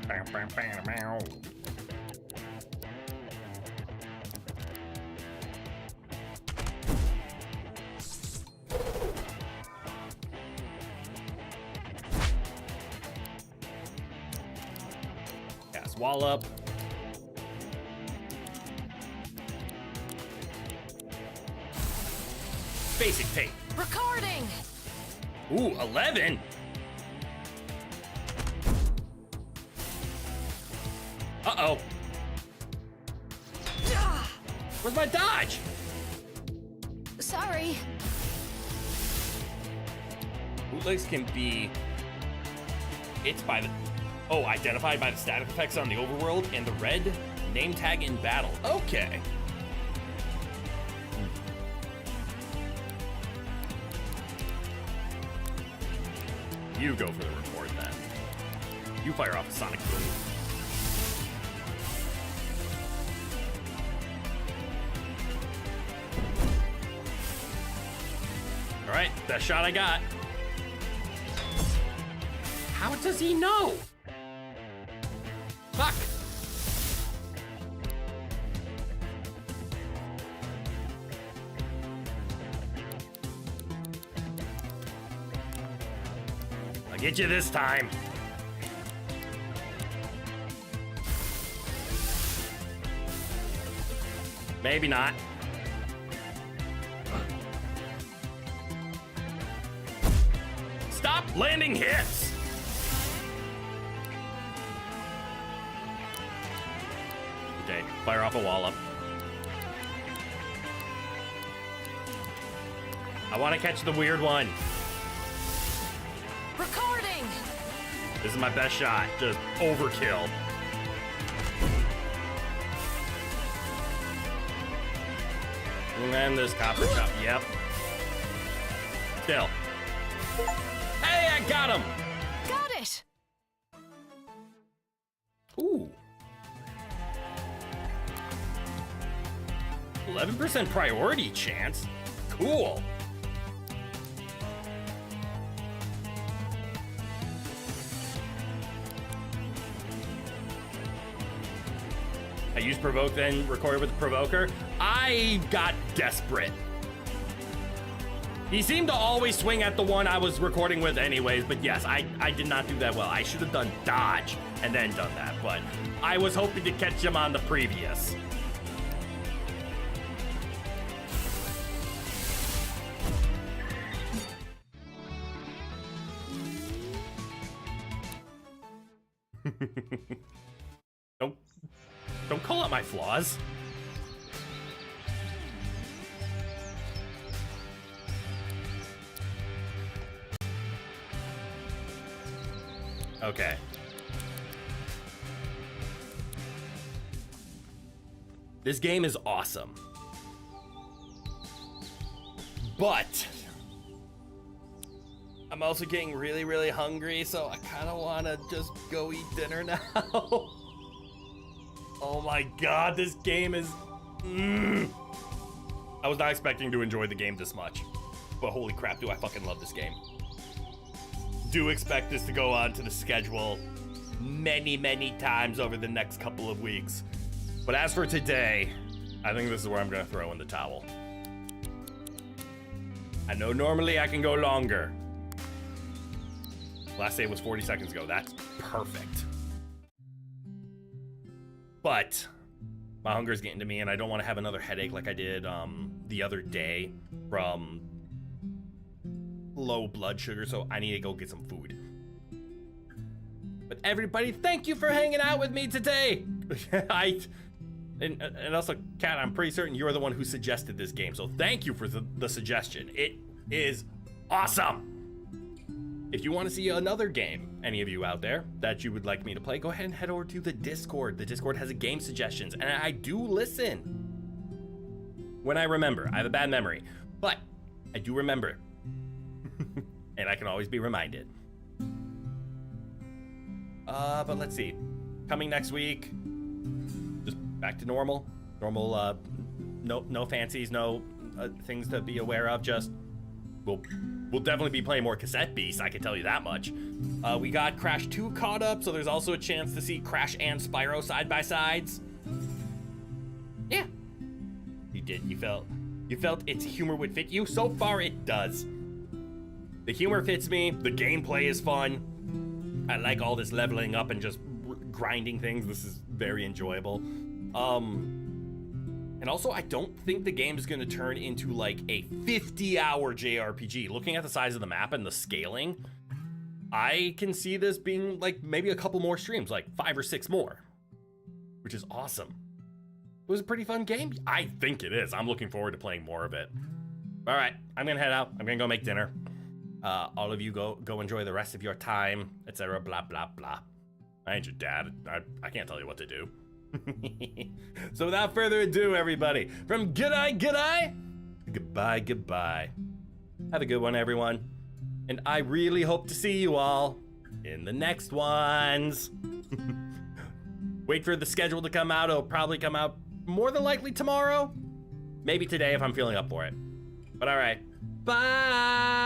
Bow, bow, bow, bow. Cast Wallop. Basic tape. Recording. Ooh, 11. Uh-oh. Where's my dodge? Sorry. Bootlegs can be hit by the... Oh, identified by the static effects on the overworld and the red name tag in battle. Okay. You go for the report then. You fire off a sonic boom. All right, best shot I got. How does he know? Fuck. I'll get you this time. Maybe not. Stop landing hits! Fire off a wallop. I want to catch the weird one. Recording. This is my best shot. Just overkill. And then this copper shot. Yep. Still. Hey, I got him! Got it. Ooh. 11% priority chance? Cool. I used provoke, then recorded with the provoker. I got desperate. He seemed to always swing at the one I was recording with anyways, but yes, I did not do that well. I should have done dodge and then done that, but I was hoping to catch him on the previous. Don't call out my flaws. Okay. This game is awesome. But I'm also getting really, really hungry, so I kind of want to just go eat dinner now. Oh my god, this game is... I was not expecting to enjoy the game this much. But holy crap, do I fucking love this game. Do expect this to go on to the schedule many, many times over the next couple of weeks. But as for today, I think this is where I'm going to throw in the towel. I know normally I can go longer. Last save was 40 seconds ago. That's perfect. But my hunger's getting to me, and I don't want to have another headache like I did the other day from low blood sugar, so I need to go get some food. But everybody, thank you for hanging out with me today. And also, Kat, I'm pretty certain you're the one who suggested this game, so thank you for the suggestion. It is awesome. If you want to see another game, any of you out there, that you would like me to play, go ahead and head over to the Discord. The Discord has a game suggestions, and I do listen when I remember. I have a bad memory, but I do remember. And I can always be reminded. But let's see. Coming next week, just back to normal. Normal, no fancies, no things to be aware of, just We'll definitely be playing more Cassette Beasts, I can tell you that much. We got Crash 2 caught up, so there's also a chance to see Crash and Spyro side by sides. Yeah. You did, you felt its humor would fit you. So far it does. The humor fits me, the gameplay is fun. I like all this leveling up and just grinding things. This is very enjoyable. And also, I don't think the game is going to turn into like a 50-hour JRPG. Looking at the size of the map and the scaling, I can see this being like maybe a couple more streams, like 5 or 6 more, which is awesome. It was a pretty fun game. I think it is. I'm looking forward to playing more of it. All right, I'm going to head out. I'm going to go make dinner. All of you go enjoy the rest of your time, etc. Blah, blah, blah. I ain't your dad. I can't tell you what to do. So without further ado, everybody, from good eye, goodbye, goodbye. Have a good one, everyone. And I really hope to see you all in the next ones. Wait for the schedule to come out. It'll probably come out more than likely tomorrow. Maybe today if I'm feeling up for it. But all right. Bye.